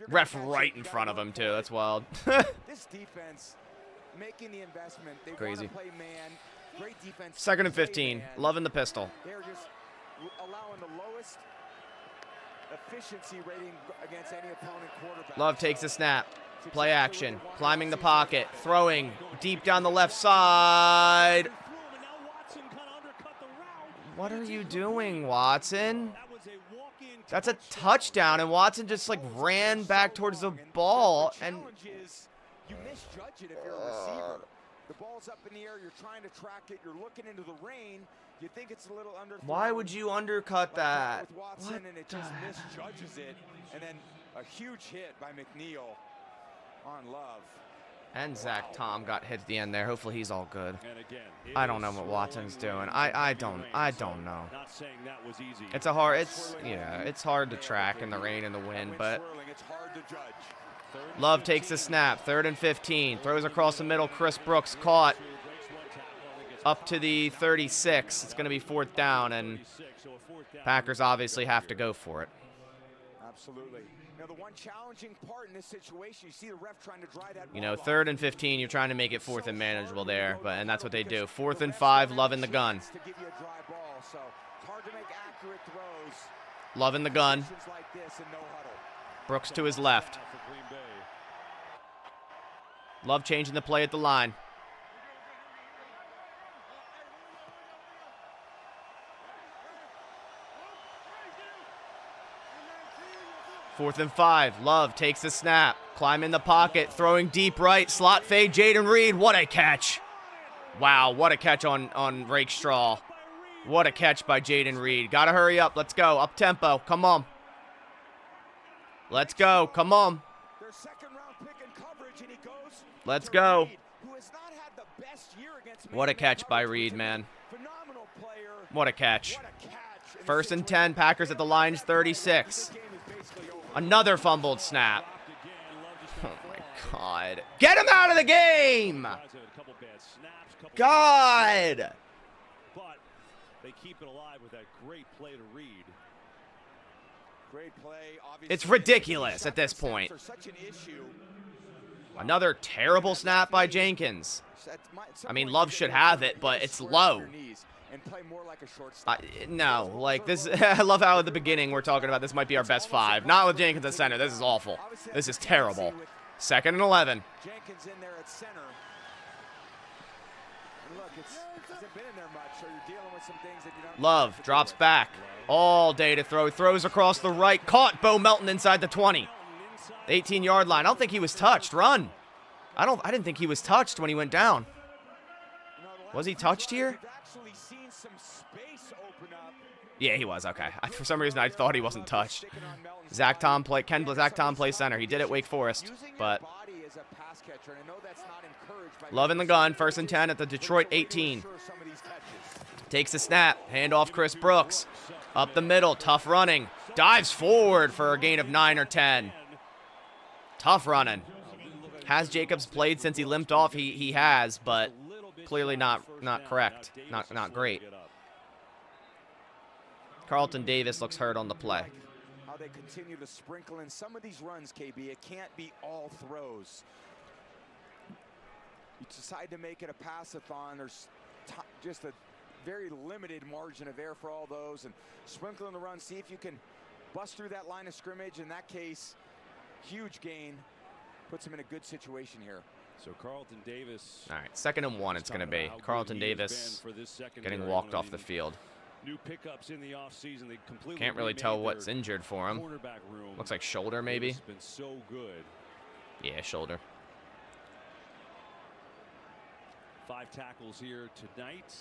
Ref right in front of him too. That's wild. This defense making the investment. They Crazy. want to play man. Great defense. 2nd and 15. Loving the pistol. They're just allowing the lowest efficiency rating against any opponent quarterback. Love takes the snap. Play action. Climbing the pocket. Throwing deep down the left side. What are you doing, Watson? That's a touchdown, and Watson just like ran back towards the ball, and you misjudge it if you're a receiver. The ball's up in the air, you're trying to track it, you're looking into the rain, you think it's a little under. Why would you undercut that? With Watson, and it just misjudges it, and then a huge hit by McNeil on Love. And Zach Tom got hit at the end there. Hopefully he's all good. I don't know what Watson's doing. I don't know. It's hard to track in the rain and the wind, but Love takes the snap. 3rd and 15. Throws across the middle. Chris Brooks caught up to the 36. It's going to be 4th down, and Packers obviously have to go for it. Absolutely. Now, the one challenging part in this situation, you see the ref trying to dry that. You know, 3rd and 15, you're trying to make it 4th and manageable there, and that's what they do. 4th and 5, Love in the gun. To give you a dry ball, so it's hard to make accurate throws. Love in the gun. Like this and no huddle. Brooks to his left. Love changing the play at the line. 4th and 5. Love takes the snap. Climb in the pocket. Throwing deep right. Slot fade. Jaden Reed. What a catch. Wow, what a catch on Rakestraw. What a catch by Jaden Reed. Gotta hurry up. Let's go. Up tempo. Come on. Let's go. Come on. Let's go. What a catch by Reed, man. What a catch. 1st and 10. Packers at the Lions 36. Another fumbled snap. Oh, my God. Get him out of the game! God! But they keep it alive with that great play to Reed. Great play. It's ridiculous at this point. Another terrible snap by Jenkins. I mean, Love should have it, but it's low. No, like this. I love how at the beginning we're talking about this might be our best 5. Not with Jenkins at center. This is awful. This is terrible. 2nd and 11. Jenkins in there at center. And look, it hasn't been in there much, so you're dealing with some things that you don't. Love drops back. All day to throw. Throws across the right. Caught Bo Melton inside the 20. 18-yard line. I don't think he was touched. Run. I didn't think he was touched when he went down. Was he touched here? Yeah, he was. Okay. For some reason, I thought he wasn't touched. Zach Tom play center. He did at Wake Forest, but Love in the gun. 1st and 10 at the Detroit 18. Takes the snap. Hand off Chris Brooks. Up the middle. Tough running. Dives forward for a gain of 9 or 10. Tough running. Has Jacobs played since he limped off? He has, but clearly not correct. Not great. Carlton Davis looks hurt on the play. How they continue to sprinkle in some of these runs, KB. It can't be all throws. You decide to make it a pass-a-thon. There's just a very limited margin of error for all those. And sprinkle in the run. See if you can bust through that line of scrimmage. In that case, huge gain. Puts him in a good situation here. So Carlton Davis. All right, 2nd and 1 it's going to be. Carlton Davis getting walked off the field. New pickups in the offseason. They completely can't really tell what's injured for him. Looks like shoulder, maybe. It's been so good. Yeah, shoulder. 5 tackles here tonight.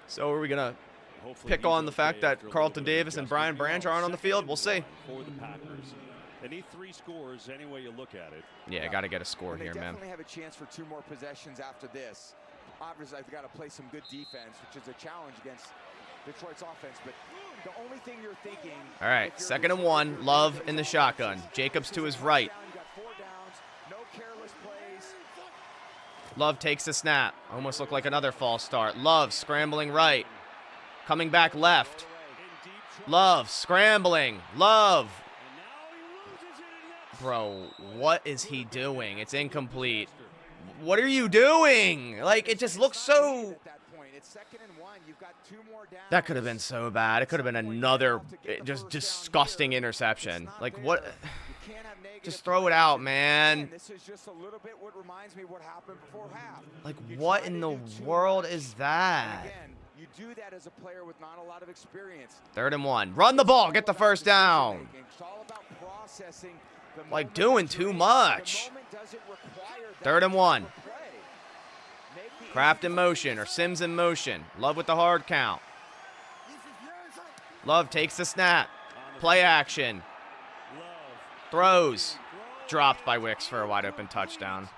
So are we going to pick on the fact that Carlton Davis and Brian Branch aren't on the field? We'll see. For the Packers. They need 3 scores any way you look at it. Yeah, got to get a score here, man. They definitely have a chance for 2 more possessions after this. Obviously, I've got to play some good defense, which is a challenge against Detroit's offense. But the only thing you're thinking. All right, 2nd and 1. Love in the shotgun. Jacobs to his right. Love takes the snap. Almost looked like another false start. Love scrambling right. Coming back left. Love scrambling. Love. Bro, what is he doing? It's incomplete. What are you doing? Like, it just looks so... That could have been so bad. It could have been another just disgusting interception. Like, what? Just throw it out, man. Like, what in the world is that? You do that as a player with not a lot of experience. 3rd and 1. Run the ball. Get the 1st down. Like, doing too much. 3rd and 1. Kraft in motion or Sims in motion. Love with the hard count. Love takes the snap. Play action. Throws. Dropped by Wicks for a wide open touchdown.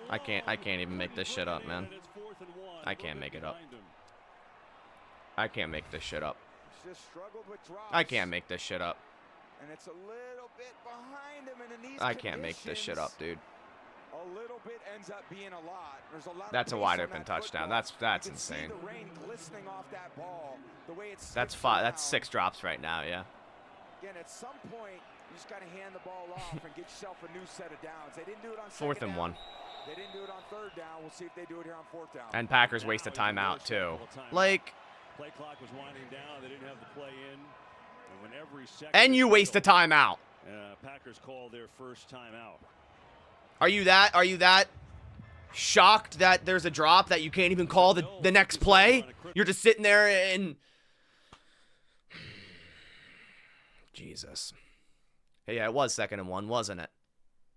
I can't even make this shit up, man. I can't make it up. I can't make this shit up. I can't make this shit up. And it's a little bit behind him, and in these I can't make this shit up, dude. A little bit ends up being a lot. There's a lot. That's a wide open touchdown. That's insane. The rain glistening off that ball, the way it's that's 5. That's 6 drops right now. Yeah. Again, at some point, you just got to hand the ball off and get yourself a new set of downs. They didn't do it on 4th and 1. They didn't do it on 3rd down. We'll see if they do it here on 4th down. And Packers waste a timeout too. Like. Play clock was winding down. They didn't have the play in. And when every second. And you waste a timeout. Packers call their first timeout. Are you that shocked that there's a drop that you can't even call the next play? You're just sitting there and Jesus. Hey, yeah, it was 2nd and 1, wasn't it?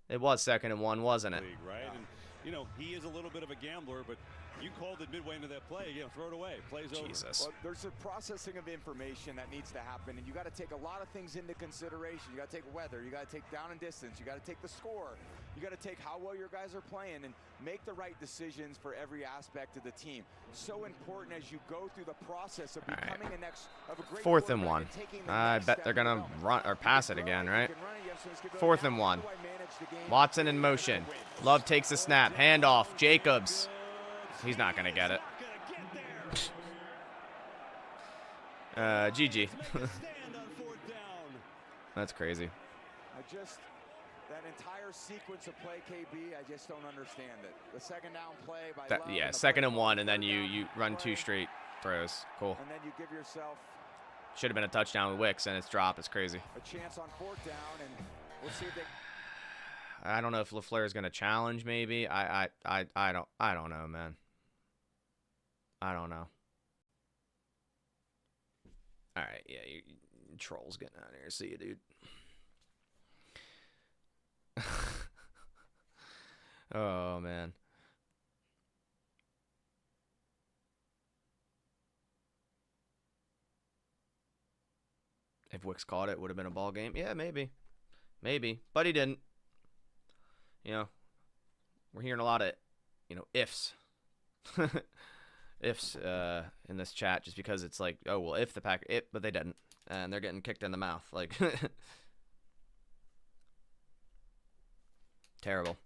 It was 2nd and 1, wasn't it? Right? And, you know, he is a little bit of a gambler, but you called it midway into that play. You know, throw it away. Play's over. Jesus. Well, there's a processing of information that needs to happen, and you got to take a lot of things into consideration. You got to take weather. You got to take down and distance. You got to take the score. You got to take how well your guys are playing and make the right decisions for every aspect of the team. So important as you go through the process of becoming a great 4th and 1. I bet they're gonna run or pass it again, right? 4th and 1. Watson in motion. Love takes the snap. Handoff. Jacobs. He's not gonna get it. GG. That's crazy. That entire sequence of play, KB, I just don't understand it. The 2nd down play by Love, yeah, 2nd and 1, and then you run 2 straight throws. Cool. And then you give yourself should have been a touchdown with Wicks, and it's drop. It's crazy. A chance on 4th down, and we'll see if they. I don't know if LaFleur is gonna challenge. Maybe I don't know, man. I don't know. All right, yeah, you trolls getting out of here. See you, dude. Oh, man. If Wicks caught it, would have been a ball game. Yeah, maybe. Maybe. But he didn't. You know, we're hearing a lot of, you know, ifs. Ifs in this chat just because it's like, oh, well, if the Packers, but they didn't. And they're getting kicked in the mouth. Like, terrible.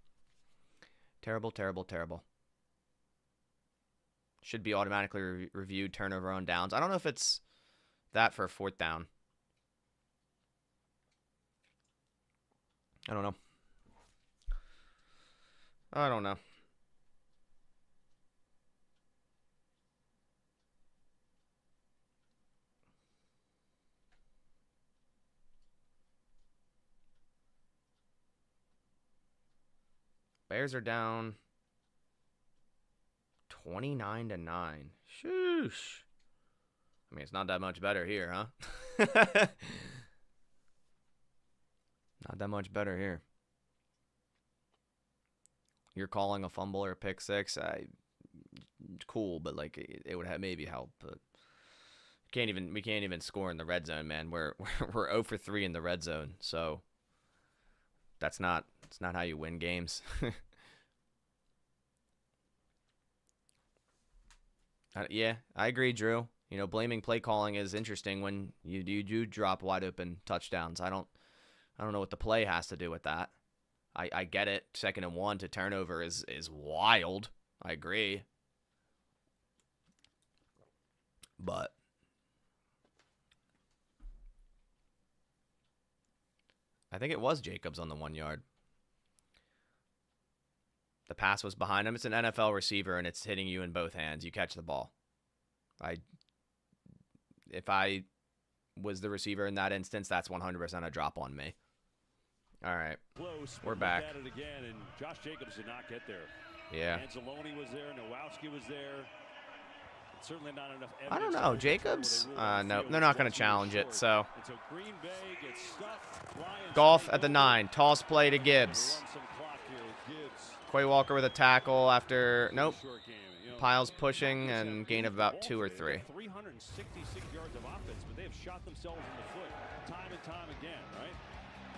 Terrible, terrible, terrible. Should be automatically reviewed turnover on downs. I don't know if it's that for a 4th down. I don't know. I don't know. Bears are down 29-9. Shoosh. I mean, it's not that much better here, huh? Not that much better here. You're calling a fumble or a pick six. Cool, but like it would have maybe helped. But we can't even score in the red zone, man. We're 0 for 3 in the red zone, so it's not how you win games. Yeah, I agree, Drew. You know, blaming play calling is interesting when you do drop wide open touchdowns. I don't know what the play has to do with that. I get it. 2nd and 1 to turnover is wild. I agree. But I think it was Jacobs on the 1 yard. The pass was behind him. It's an NFL receiver, and it's hitting you in both hands. You catch the ball. If I was the receiver in that instance, that's 100% a drop on me. All right, we're back. At it again, and Josh Jacobs did not get there. Yeah. Anzalone was there. Nowowski was there. Certainly not enough evidence. I don't know. Jacobs? No, they're not going to challenge it. So, Green Bay gets stuffed. Goff at the 9. Toss play to Gibbs. Quay Walker with a tackle after, nope. Piles pushing and gain of about 2 or 3. 366 yards of offense, but they have shot themselves in the foot time and time again, right?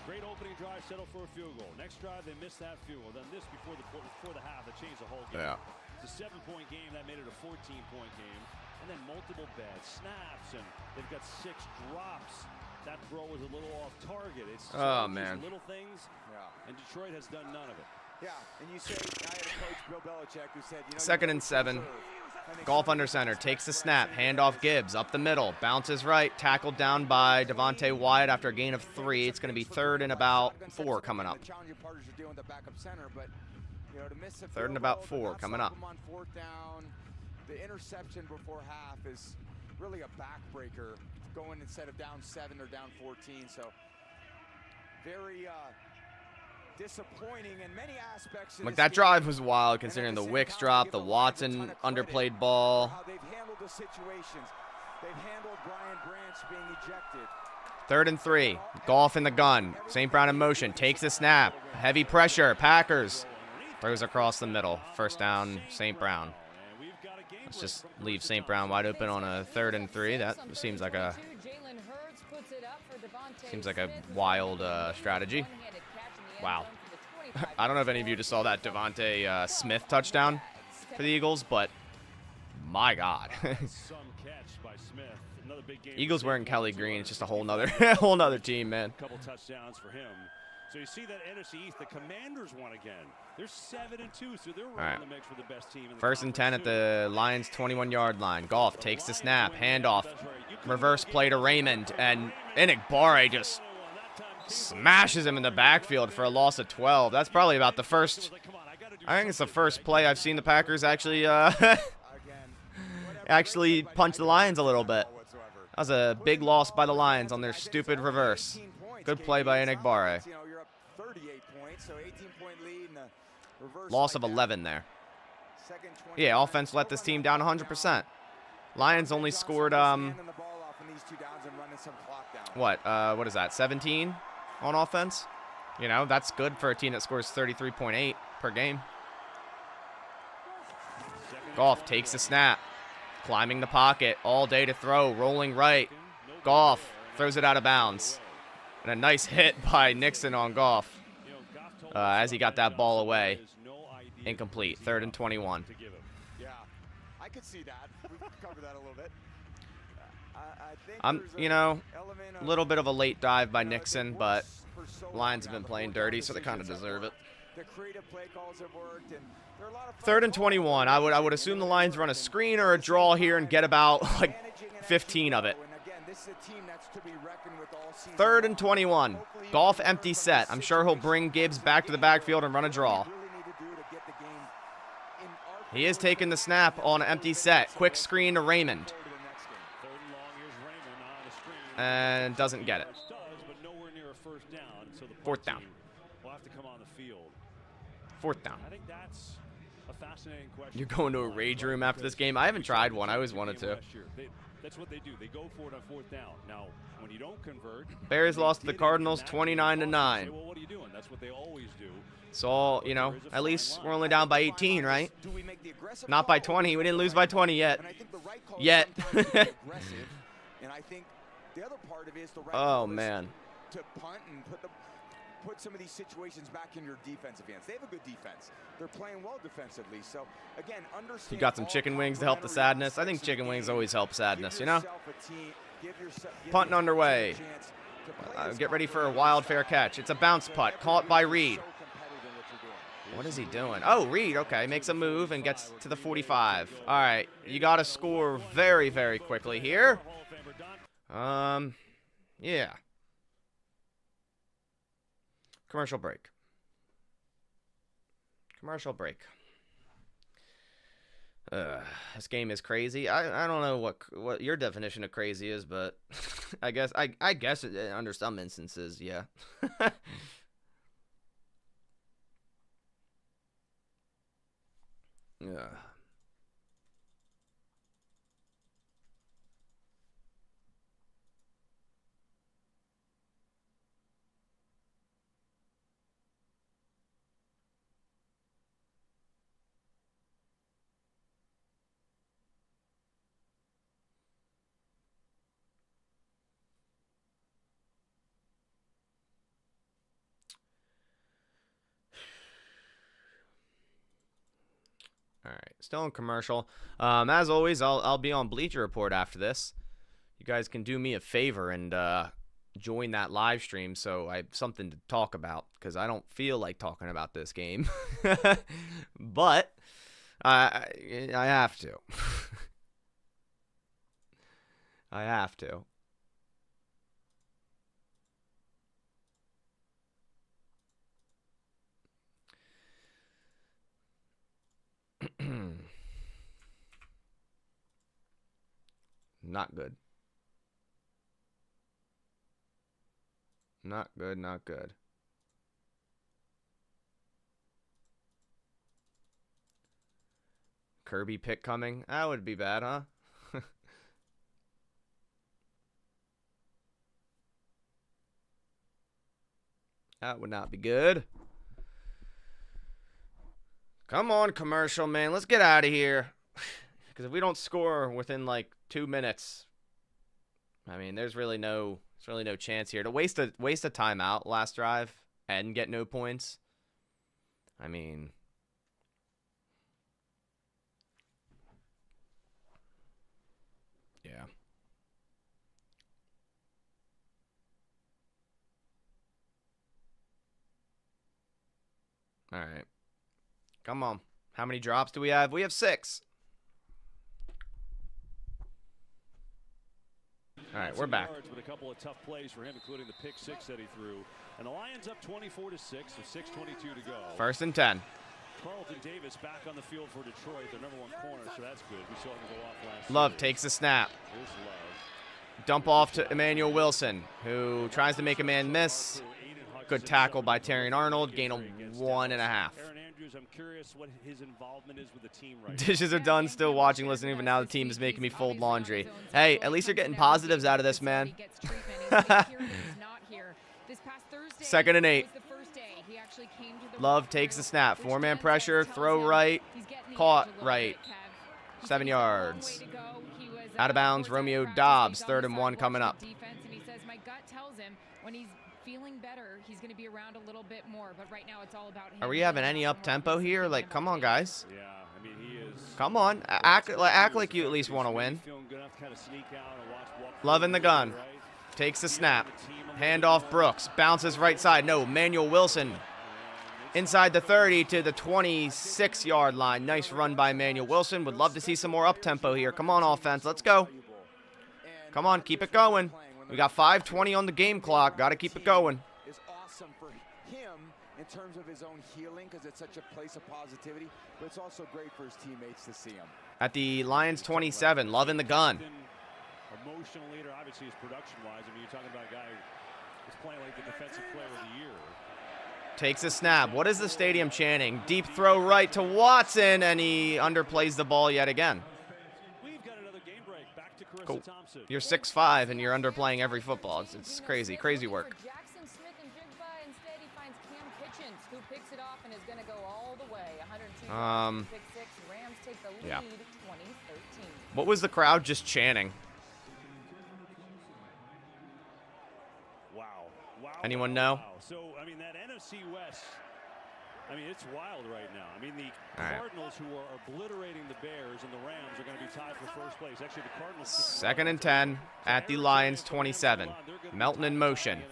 Great opening drive, settle for a field goal. Next drive, they missed that field goal. Then this before the half, that changed the whole game. Yeah. It's a 7-point game that made it a 14-point game, and then multiple bad snaps, and they've got 6 drops. That throw was a little off target. It's man, little things, and Detroit has done none of it. Yeah, and you say, I had a coach, Bill Belichick, who said, you know, 2nd and 7. Goff under center, takes the snap, handoff Gibbs, up the middle, bounces right, tackled down by Devontae Wyatt after a gain of 3. It's going to be 3rd and about 4 coming up. 3rd and about 4 coming up. On 4th down, the interception before half is really a backbreaker, going instead of down 7 or down 14. So very disappointing in many aspects. Like that drive was wild, considering the Wicks drop, the Watson underplayed ball. How they've handled the situations. They've handled Brian Branch being ejected. 3rd and 3. Goff in the gun. St. Brown in motion. Takes the snap. Heavy pressure. Packers. Throws across the middle. 1st down, St. Brown. Let's just leave St. Brown wide open on a 3rd and 3. That seems like a wild strategy. Wow. I don't know if any of you just saw that Devontae Smith touchdown for the Eagles, but my God. Eagles wearing Kelly green. It's just a whole nother team, man. Couple touchdowns for him. So you see that NFC East, the Commanders won again. They're 7-2, so they're right in the mix for the best team. 1st and 10 at the Lions 21-yard line. Goff takes the snap, handoff, reverse play to Raymond, and Enigbare just smashes him in the backfield for a loss of 12. That's probably about the first. I think it's the first play I've seen the Packers actually actually punch the Lions a little bit. That was a big loss by the Lions on their stupid reverse. Good play by Enigbare. Loss of 11 there. Yeah, offense let this team down 100%. Lions only scored what is that? 17 on offense. You know, that's good for a team that scores 33.8 per game. Goff takes the snap, climbing the pocket all day to throw, rolling right. Goff throws it out of bounds. And a nice hit by Nixon on Goff as he got that ball away. Incomplete. 3rd and 21. Yeah, I could see that. We could cover that a little bit. You know, a little bit of a late dive by Nixon, but Lions have been playing dirty, so they kind of deserve it. 3rd and 21. I would assume the Lions run a screen or a draw here and get about like 15 of it. 3rd and 21. Goff empty set. I'm sure he'll bring Gibbs back to the backfield and run a draw. He is taking the snap on an empty set. Quick screen to Raymond. And doesn't get it. 4th down. 4th down. You're going to a rage room after this game? I haven't tried one. I always wanted to. That's what they do. They go for it on 4th down. Now, when you don't convert, Bears lost to the Cardinals 29-9. well, what are you doing? That's what they always do. So, you know, at least we're only down by 18, right? Not by 20. We didn't lose by 20 yet. Yet. Oh, man. To punt and put some of these situations back in your defensive hands. They have a good defense. They're playing well defensively. So, again, understand. You got some chicken wings to help the sadness. I think chicken wings always help sadness, you know? Punting underway. Get ready for a wild fair catch. It's a bounce putt caught by Reed. What is he doing? Oh, Reed, okay, makes a move and gets to the 45. All right, you got to score very, very quickly here. Yeah. Commercial break. Commercial break. This game is crazy. I don't know what your definition of crazy is, but I guess under some instances, yeah. Yeah. All right, still in commercial. As always, I'll be on Bleacher Report after this. You guys can do me a favor and join that live stream so I have something to talk about because I don't feel like talking about this game. But I have to. I have to. Not good. Not good, not good. Kirby pick coming? That would be bad, huh? That would not be good. Come on, commercial, man. Let's get out of here. Because if we don't score within like 2 minutes, I mean, there's really no chance here to waste a timeout last drive and get no points. I mean, yeah. All right. Come on. How many drops do we have? We have 6. All right, we're back. With a couple of tough plays for him, including the pick 6 that he threw. And the Lions up 24-6 with 6:22 to go. 1st and 10. Carlton Davis back on the field for Detroit, their #1 corner, so that's good. We saw him go off last Love season. takes the snap. Here's Love. Dump off to Emmanuel Wilson, who tries to make a man miss. Good tackle by Terrion Arnold. Gain of 1.5. Aaron Andrews, I'm curious what his involvement is with the team right Dishes are done. Still watching, listening, but now the team is making me fold laundry. Hey, at least you're getting positives out of this, man. 2nd and 8. Love takes the snap. 4-man pressure. Throw right. Caught right. 7 yards. Out of bounds. Romeo Dobbs. 3rd and 1 coming up. Feeling better, he's going to be around a little bit more, but right now it's all about him. Are we having any up tempo here? Like, come on, guys. Yeah, I mean, he is. Come on, act like you at least want to win. Love in the gun. Takes the snap. Handoff Brooks. Bounces right side. No, Manuel Wilson. Inside the 30 to the 26-yard line. Nice run by Manuel Wilson. Would love to see some more up tempo here. Come on, offense. Let's go. Come on, keep it going. We got 5:20 on the game clock. Got to keep it going. Is awesome for him in terms of his own healing because it's such a place of positivity, but it's also great for his teammates to see him. At the Lions 27, Love in the gun. Emotional leader, obviously, is production-wise. I mean, you're talking about a guy who's playing like the defensive player of the year. Takes a snap. What is the stadium chanting? Deep throw right to Watson, and he underplays the ball yet again. Cool. You're 6'5", and you're underplaying every football. It's crazy. Crazy work. Jackson Smith and Jigba. Instead, he finds Cam Kitchens, who picks it off and is going to go all the way. 102 pick 6. Rams take the lead. Yeah. 20-13. What was the crowd just chanting? Wow. Anyone know? Wow. So, I mean, that NFC West, I mean, it's wild right now. I mean, the Cardinals, who are obliterating the Bears, and the Rams are going to be tied for first place. Actually, the Cardinals. 2nd and 10 at the Lions 27. Melton in motion.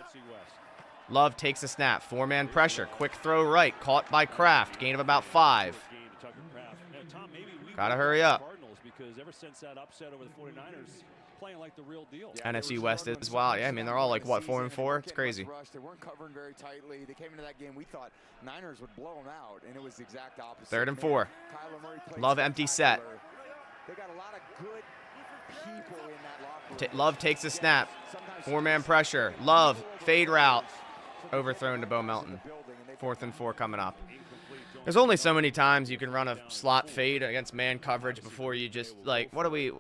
Love takes a snap. 4-man pressure. Quick throw right. Caught by Kraft. Gain of about 5. Gotta hurry up. Because ever since that upset over the 49ers, playing like the real deal. NFC West as well. Yeah, I mean, they're all like, what, 4-4? It's crazy. They weren't covering very tightly. They came into that game, we thought Niners would blow them out, and it was the exact opposite. 3rd and 4. Love empty set. They got a lot of good people in that locker room. Love takes a snap. 4-man pressure. Love, fade route. Overthrown to Bo Melton. 4th and 4 coming up. There's only so many times you can run a slot fade against man coverage before you just, like, what do we...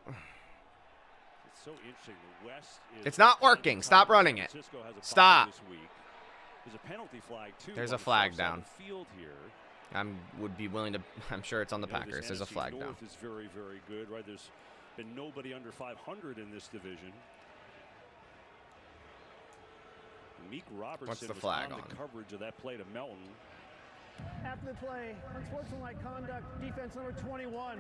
So interesting. The West is It's not working. Stop running it. Stop. There's a penalty flag too. There's a flag down. Field here. Would be willing to. I'm sure it's on the Packers. There's a flag down. North is very, very good, right? There's been nobody under 500 in this division. Meek Robertson What's the was flag on on? the coverage of that play to Melton. After the play, unsportsmanlike conduct, defense number 21.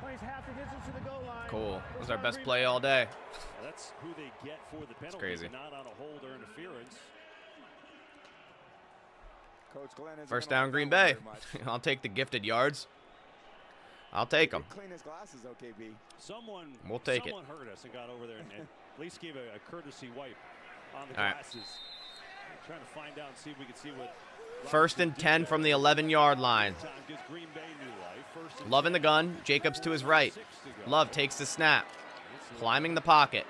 Plays half the distance to the goal line. Cool. That was our best play all day. That's who they get for the penalty. crazy. Not on a hold or interference. Coach Glenn isn't 1st gonna down, Green like Bay. that very much. I'll take the gifted yards. I'll take them. Clean his glasses, OKB. We'll take it. Someone heard us and got over there and at least gave a courtesy wipe on the All right. glasses. Trying to find out and see if we can see what. 1st and 10 from the 11-yard line. Gives Green Bay new life. First and Love in the gun. Jacobs to his right. 6 to go. Love takes the snap. Climbing the pocket.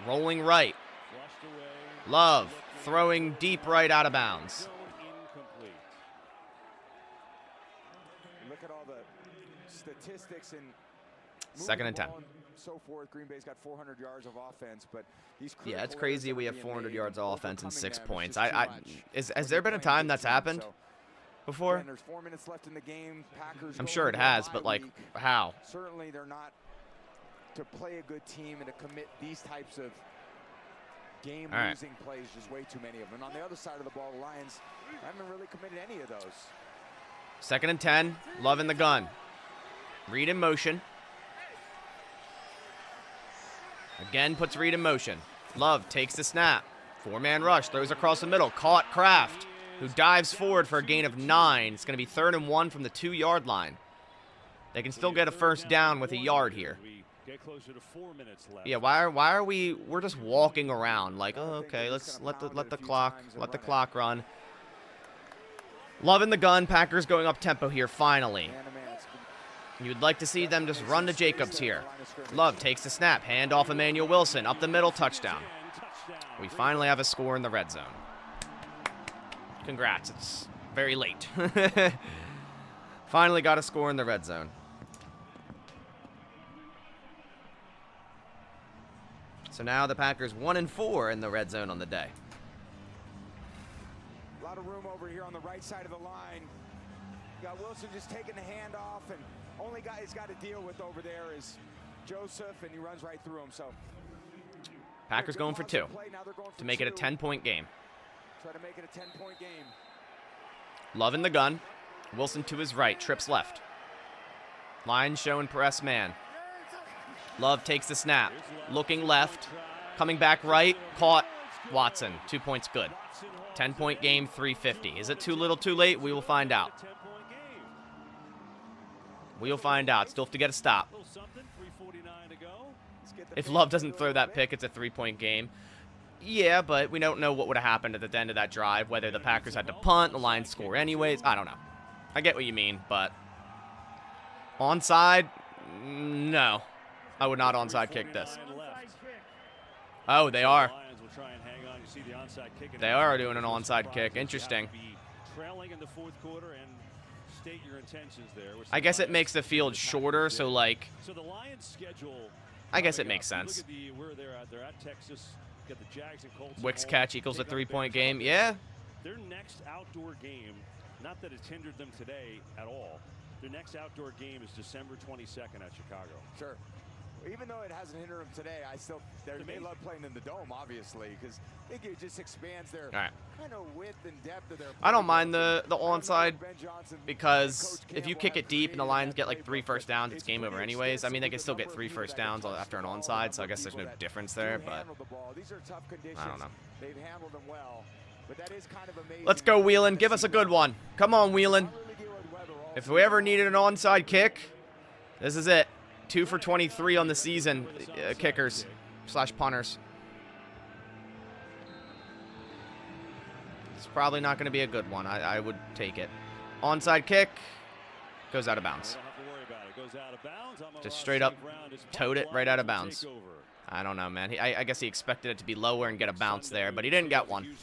Rolling right. Flushed away. Love throwing deep right out of bounds. Zone incomplete. Look at all the statistics and Second and 10. So forth. Green Bay's got 400 yards of offense, but these yeah, it's crazy we have 400 yards of offense and 6 points. Has there been a time that's happened before? There's 4 minutes left in the game. Packers I'm sure it has, but like, how? Certainly they're not to play a good team and to commit these types of game-losing plays. Just way too many of them. And on the other side of the ball, the Lions haven't really committed any of those. Second and 10. Love in the gun. Reed in motion. Again, puts Reed in motion. Love takes the snap. 4-man rush, throws across the middle. Caught Kraft, who dives forward for a gain of 9. It's going to be 3rd and 1 from the 2-yard line. They can still get a first down with a yard here. Yeah, why are we're just walking around like, oh, okay, let's let the clock run. Love in the gun. Packers going up tempo here finally. You'd like to see them just run to Jacobs here. Love takes the snap. Hand off Emmanuel Wilson. Up the middle, touchdown. We finally have a score in the red zone. Congrats. It's very late. Finally got a score in the red zone. So now the Packers 1-4 in the red zone on the day. A lot of room over here on the right side of the line. You got Wilson just taking the hand off, and only guy he's got to deal with over there is Joseph, and he runs right through him. So Packers going for 2 to make it a 10-point game. Try to make it a 10-point game. Love in the gun. Wilson to his right, trips left. Lions showing press man. Love takes the snap. Looking left. Coming back right. Caught. Watson. 2 points good. 10-point game, 350. Is it too little, too late? We will find out. We'll find out. Still have to get a stop. If Love doesn't throw that pick, it's a 3-point game. Yeah, but we don't know what would have happened at the end of that drive, whether the Packers had to punt, the Lions score anyways. I don't know. I get what you mean, but onside? No. I would not onside kick this. Oh, they are. They are doing an onside kick. Interesting. I guess it makes the field shorter, so like, I guess it makes sense. Wick's catch equals a 3-point game. Yeah. Their next outdoor game, not that it's hindered them today at all, their next outdoor game is December 22nd at Chicago. Sure. Even though it hasn't hindered them today, they love playing in the dome, obviously, because I think it just expands their kind of width and depth of their play. I don't mind the onside because if you kick it deep and the Lions get like 3 first downs, it's game over anyways. I mean, they can still get 3 first downs after an onside, so I guess there's no difference there, but I don't know. They've handled them well, but that is kind of amazing. Let's go, Whelan. Give us a good one. Come on, Whelan. If we ever needed an onside kick, this is it. 2 for 23 on the season, kickers / punters. It's probably not going to be a good one. I would take it. Onside kick goes out of bounds. Just straight up towed it right out of bounds. I don't know, man. I guess he expected it to be lower and get a bounce there, but he didn't get one.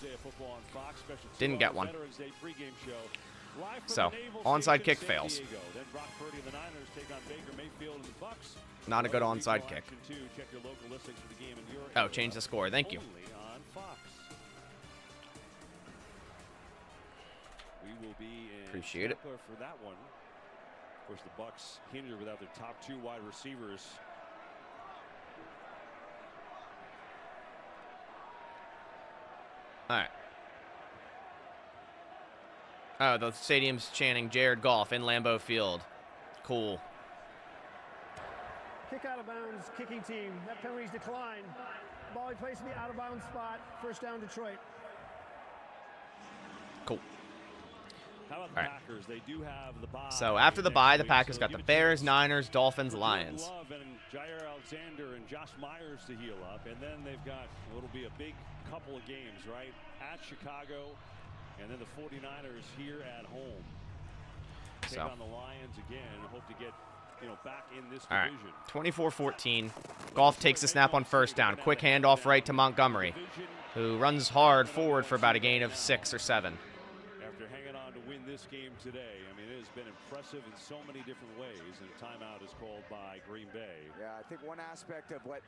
Didn't get one. So, onside kick fails. Not a good onside kick. Oh, change the score. Thank you. Appreciate it. For that one. Of course, the Bucks hindered without their top 2 wide receivers. All right. Oh, the stadium's chanting Jared Goff in Lambeau Field. Cool. Kick out of bounds, kicking team. That penalty's declined. Ball placed in the out of bounds spot. First down, Detroit. Cool. How about the Packers? They do have the bye. So after the bye, the Packers got the Bears, Niners, Dolphins, Lions. Love and Jair Alexander and Josh Myers to heal up, and then they've got what'll be a big couple of games, right? At Chicago, and then the 49ers here at home. Take on the Lions again and hope to get back in this division. 24-14. Goff takes the snap on first down. Quick handoff right to Montgomery, who runs hard forward for about a gain of 6 or 7. After after hanging on to win this game today. I mean, it has been impressive in so many different ways, and a timeout is called by Green Bay. Yeah, I think one aspect of what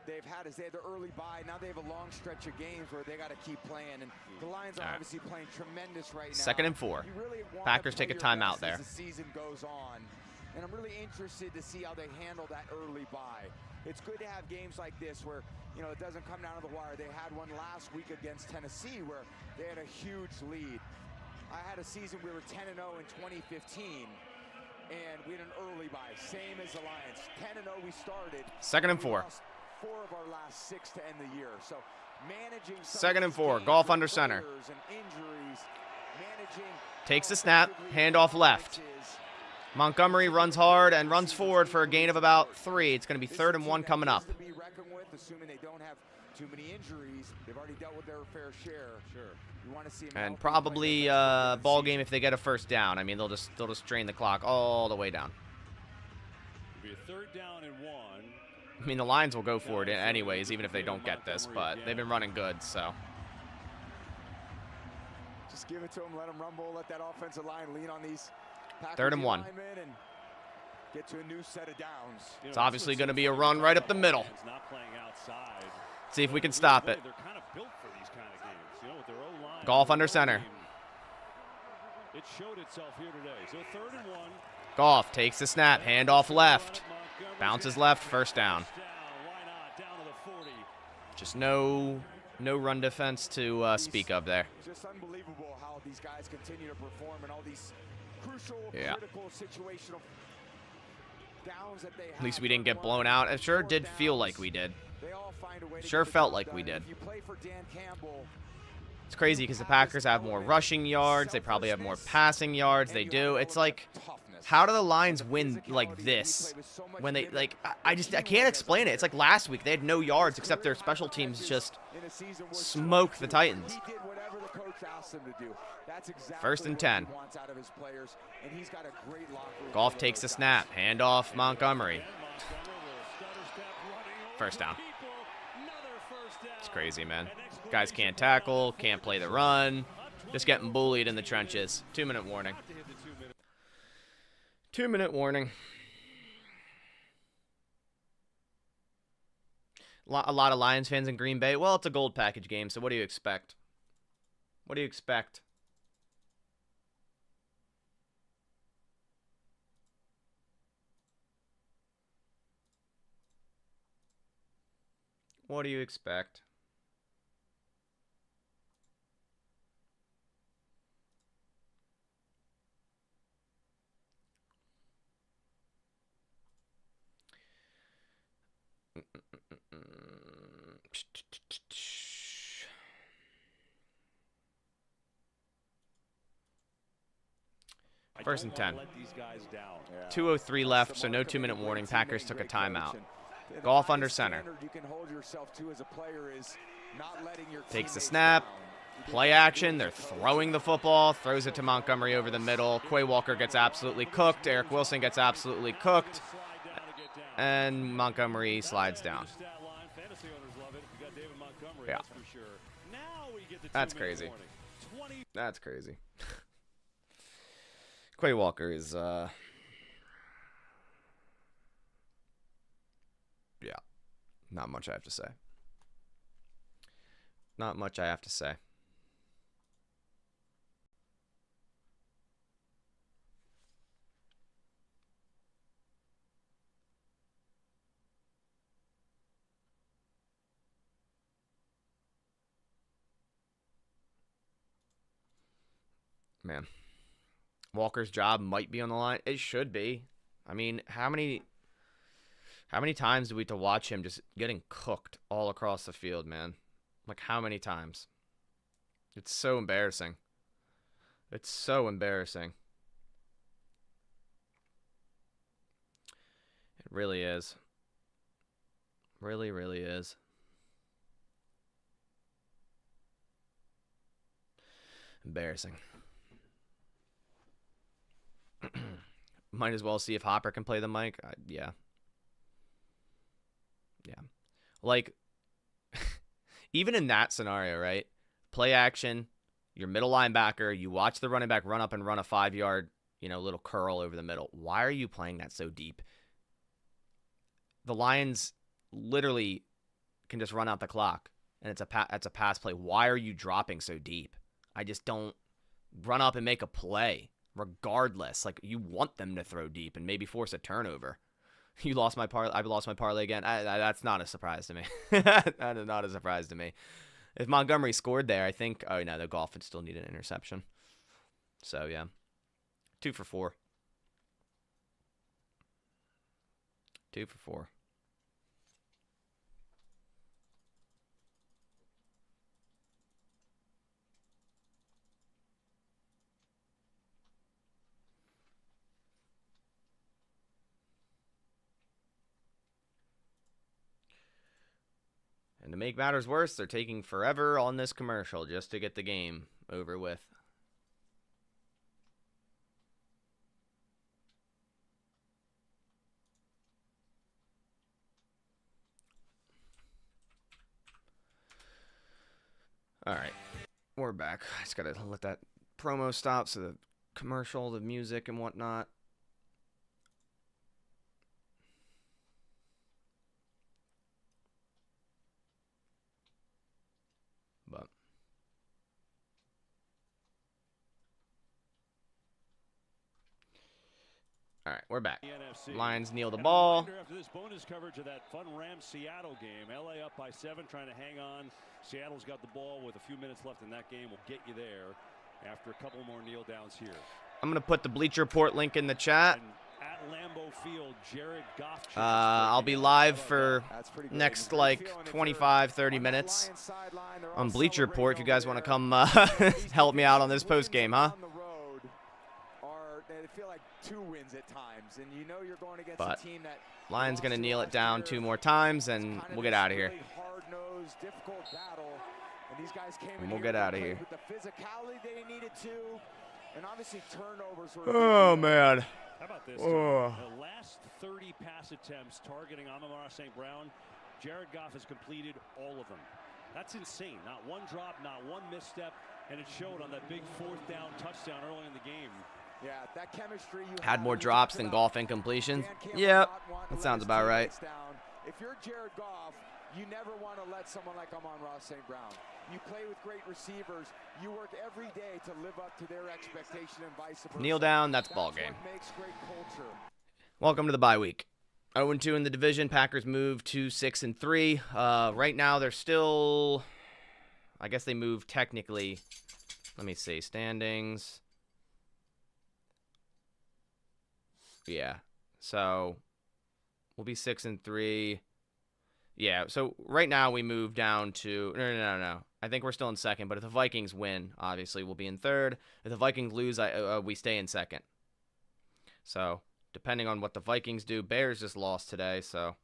they've had is they had the early bye. Now they have a long stretch of games where they got to keep playing, and the Lions are obviously playing tremendous right now. 2nd and 4. Really Packers take a timeout there. As the season goes on, and I'm really interested to see how they handle that early bye. It's good to have games like this where, you know, it doesn't come down to the wire. They had one last week against Tennessee where they had a huge lead. I had a season we were 10-0 in 2015. And we had an early bye, same as the Lions. 10-0 we started. 2nd and 4. 4 of our last 6 to end the year. So managing 2nd and 4. Golf under center. And injuries, managing takes the snap. Handoff left. Montgomery runs hard and runs forward for a gain of about 3. It's going to be 3rd and 1 coming up. To be reckoned with, assuming they don't have too many injuries. They've already dealt with their fair share. Sure. You want to see And probably ball game if they get a 1st down. I mean, they'll just drain the clock all the way down. It'll be a 3rd down and 1. I mean, the Lions will go for it anyways, even if they don't get this, but they've been running good, so. Just give it to them, let them rumble, let that offensive line lean on these Packers 3rd and 1. And get to a new set of downs. It's obviously going to be a run right up the middle. See if we can stop it. They're kind of built for these kind of games, you know, with their O-line. Golf under center. It showed itself here today. So 3rd and 1. Goff takes the snap, handoff left. Bounces left, 1st down. Just no run defense to speak of there. Just unbelievable how these guys continue to perform in all these crucial, critical, situational downs that they have. At least we didn't get blown out. It sure did feel like we did. They all find a way to Sure get felt the like job we done. did. If you play for Dan Campbell, It's crazy because the Packers have more rushing yards. They probably have more passing yards. They do. It's like, how do the Lions win like this? When they, like, I can't explain it. It's like last week. They had no yards except their special teams just smoked the Titans. he did whatever the coach asked him to do. That's exactly 1st and what 10. he wants out of his players, and he's got a great locker room. Goff takes the snap. Handoff Montgomery. 1st down. It's crazy, man. Guys can't tackle, can't play the run. Just getting bullied in the trenches. 2-minute warning. 2-minute warning. A lot of Lions fans in Green Bay. Well, it's a gold package game, so what do you expect? What do you expect? What do you expect? First and 10. 2:03 left, so no 2-minute warning. Packers took a timeout. Goff under center. Takes the snap. Play action. They're throwing the football. Throws it to Montgomery over the middle. Quay Walker gets absolutely cooked. Eric Wilson gets absolutely cooked. And Montgomery slides down. Yeah. That's crazy. That's crazy. Quay Walker is, yeah, not much I have to say. Not much I have to say. Man. Walker's job might be on the line. It should be. I mean, how many times do we have to watch him just getting cooked all across the field, man? Like, how many times? It's so embarrassing. It's so embarrassing. It really is. Really, really is. Embarrassing. Might as well see if Hopper can play the mic. Yeah. Yeah. Like, even in that scenario, right? Play action. your middle linebacker, you watch the running back run up and run a 5-yard, little curl over the middle. Why are you playing that so deep? The Lions literally can just run out the clock, and it's a pass play. Why are you dropping so deep? I just don't run up and make a play regardless. Like, you want them to throw deep and maybe force a turnover. I've lost my parlay again. That's not a surprise to me. That is not a surprise to me. If Montgomery scored there, I think, oh, no, the Goff would still need an interception. So, yeah. 2 for 4. 2 for 4. And to make matters worse, they're taking forever on this commercial just to get the game over with. All right, we're back. I just gotta let that promo stop, so the commercial, the music, and whatnot. But all right, we're back. Lions kneel the ball. After this bonus coverage of that fun Rams-Seattle game, LA up by 7, trying to hang on. Seattle's got the ball with a few minutes left in that game. We'll get you there after a couple more kneel downs here. I'm gonna put the Bleacher Report link in the chat. And at Lambeau Field, Jared Goff. I'll be live for next 25-30 minutes on Bleacher Report if you guys want to come help me out on this post game, huh? They feel like 2 wins at times, and you're going against But a team that Lions gonna kneel it down 2 more times, and we'll get out of here. really hard-nosed, difficult battle, and these guys came in And we'll here get out of played here. with the physicality they needed to, and obviously turnovers were. Oh man. How about this? Oh. The last 30 pass attempts targeting Amon-Ra St. Brown, Jared Goff has completed all of them. That's insane. Not one drop, not one misstep, and it showed on that big 4th down touchdown early in the game. Yeah, that chemistry you Had more drops than Goff incompletions. Yep, that sounds about right. If you're Jared Goff, you never want to let someone like Amon-Ra St. Brown. You play with great receivers. You work every day to live up to their expectation and vice versa. Kneel down, that's ball game. What makes great culture. Welcome to the bye week. 0-2 in the division. Packers moved to 6-3. Right now they're still, I guess they moved technically. Let me see, standings. Yeah, so we'll be 6-3. Yeah, so right now we move down to no. I think we're still in 2nd, but if the Vikings win, obviously we'll be in 3rd. If the Vikings lose, we stay in 2nd. So depending on what the Vikings do, Bears just lost today, so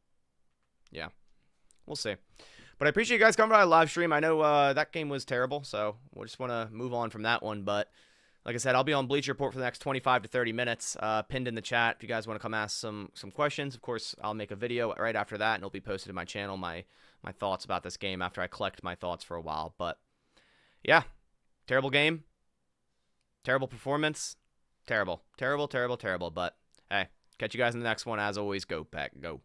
yeah, we'll see. But I appreciate you guys coming by the live stream. I know that game was terrible, so we just want to move on from that one, but. Like I said, I'll be on Bleacher Report for the next 25 to 30 minutes, pinned in the chat. If you guys want to come ask some questions, of course, I'll make a video right after that, and it'll be posted to my channel, my thoughts about this game after I collect my thoughts for a while. But, yeah, terrible game, terrible performance, terrible. But, hey, catch you guys in the next one. As always, go Pack, go.